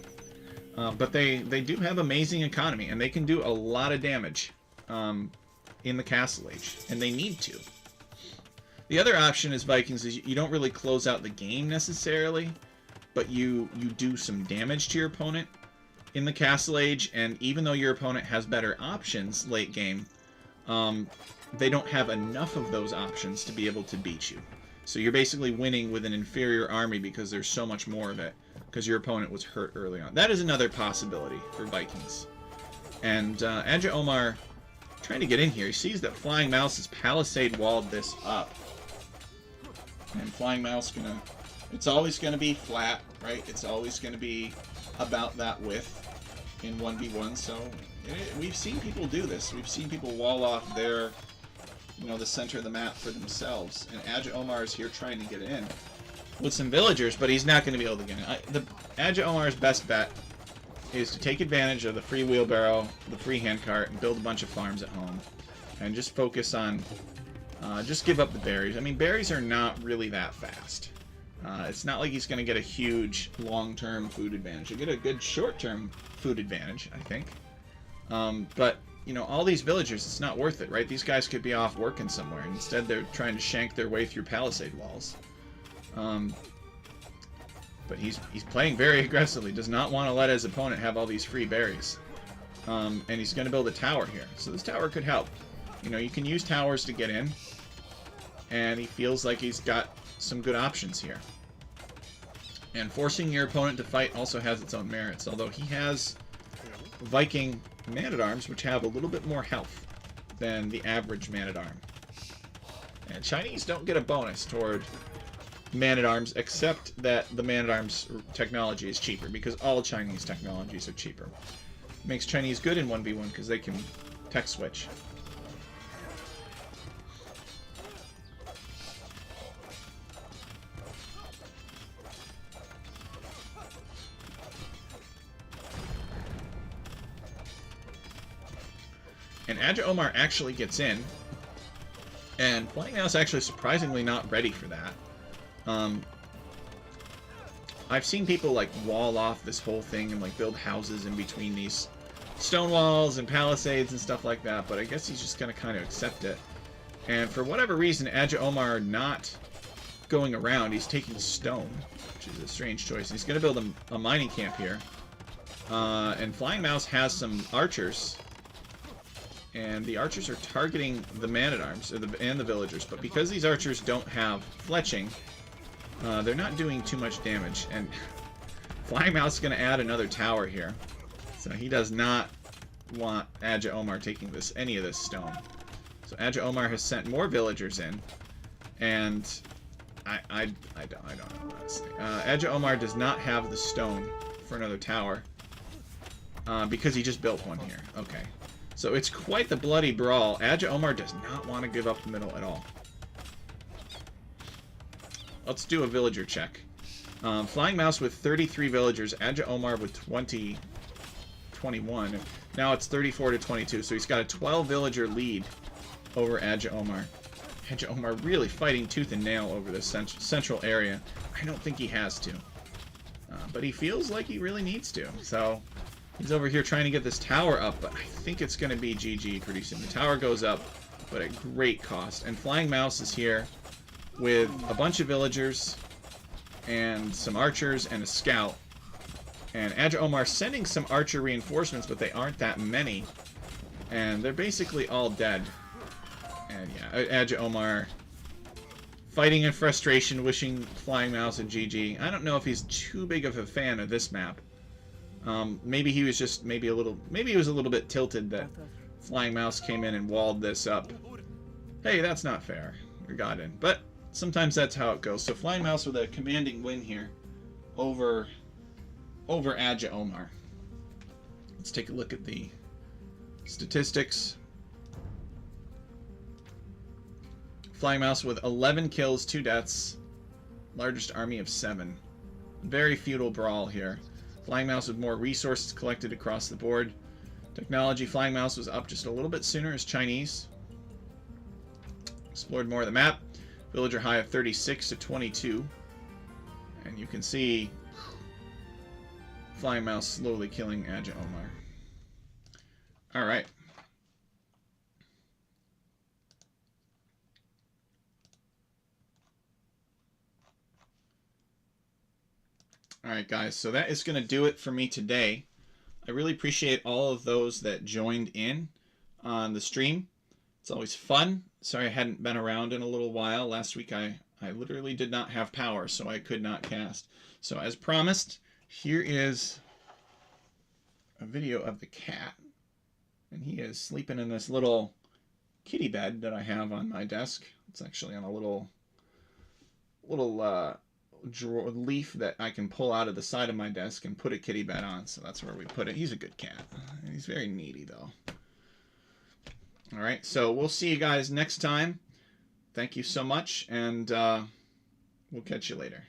but they do have amazing economy and they can do a lot of damage in the Castle Age, and they need to. The other option is Vikings is you don't really close out the game necessarily, but you do some damage to your opponent in the Castle Age, and even though your opponent has better options late game, they don't have enough of those options to be able to beat you. So you're basically winning with an inferior army because there's so much more of it, because your opponent was hurt early on. That is another possibility for Vikings. And Adja Omar, trying to get in here, he sees that Flying Mouse has palisade walled this up. And Flying Mouse it's always gonna be flat, right? It's always gonna be about that width in 1v1. So we've seen people do this. We've seen people wall off their, the center of the map for themselves. And Adja Omar is here trying to get in with some villagers, but he's not going to be able to get in. Adja Omar's best bet is to take advantage of the free wheelbarrow, the free handcart, and build a bunch of farms at home. And just focus on, just give up the berries. I mean, berries are not really that fast. It's not like he's going to get a huge long-term food advantage. He'll get a good short-term food advantage, I think. But, all these villagers, it's not worth it, right? These guys could be off working somewhere. Instead, they're trying to shank their way through palisade walls. But he's playing very aggressively. Does not want to let his opponent have all these free berries. And he's going to build a tower here. So this tower could help. You can use towers to get in. And he feels like he's got some good options here. And forcing your opponent to fight also has its own merits. Although he has Viking man-at-arms, which have a little bit more health than the average man-at-arm. And Chinese don't get a bonus toward man-at-arms, except that the man-at-arms technology is cheaper, because all Chinese technologies are cheaper. Makes Chinese good in 1v1 because they can tech switch. And Adja Omar actually gets in, and Flying Mouse actually surprisingly not ready for that. I've seen people like wall off this whole thing and like build houses in between these stone walls and palisades and stuff like that, but I guess he's just gonna kind of accept it. And for whatever reason, Adja Omar not going around, he's taking stone, which is a strange choice. He's gonna build a mining camp here. And Flying Mouse has some archers. And the archers are targeting the man-at-arms and the villagers, but because these archers don't have fletching, they're not doing too much damage. And Flying Mouse is going to add another tower here, so he does not want Adja Omar taking any of this stone. So Adja Omar has sent more villagers in, and I don't know honestly. Adja Omar does not have the stone for another tower because he just built one here. Okay. So it's quite the bloody brawl. Adja Omar does not want to give up the middle at all. Let's do a villager check. Flying Mouse with 33 villagers. Adja Omar with 20 21. Now it's 34 to 22. So he's got a 12 villager lead over Adja Omar. Adja Omar really fighting tooth and nail over this central area. I don't think he has to. But he feels like he really needs to. So he's over here trying to get this tower up, but I think it's going to be GG pretty soon. The tower goes up, but at great cost. And Flying Mouse is here with a bunch of villagers and some archers and a scout. And Adja Omar sending some archer reinforcements, but they aren't that many. And they're basically all dead. And yeah, Adja Omar fighting in frustration, wishing Flying Mouse a GG. I don't know if he's too big of a fan of this map. Maybe he was just maybe he was a little bit tilted that Flying Mouse came in and walled this up. Hey, that's not fair. We got in. But sometimes that's how it goes. So Flying Mouse with a commanding win here over Adja Omar. Let's take a look at the statistics. Flying Mouse with 11 kills, 2 deaths, largest army of 7. Very feudal brawl here. Flying Mouse with more resources collected across the board. Technology, Flying Mouse was up just a little bit sooner as Chinese. Explored more of the map. Villager high of 36 to 22. And you can see Flying Mouse slowly killing Adja Omar. Alright. Alright guys, so that is going to do it for me today. I really appreciate all of those that joined in on the stream. It's always fun. Sorry I hadn't been around in a little while. Last week I literally did not have power, so I could not cast. So as promised, here is a video of the cat. And he is sleeping in this little kitty bed that I have on my desk. It's actually on a little drawer leaf that I can pull out of the side of my desk and put a kitty bed on. So that's where we put it. He's a good cat. He's very needy though. All right, so we'll see you guys next time. Thank you so much, and we'll catch you later.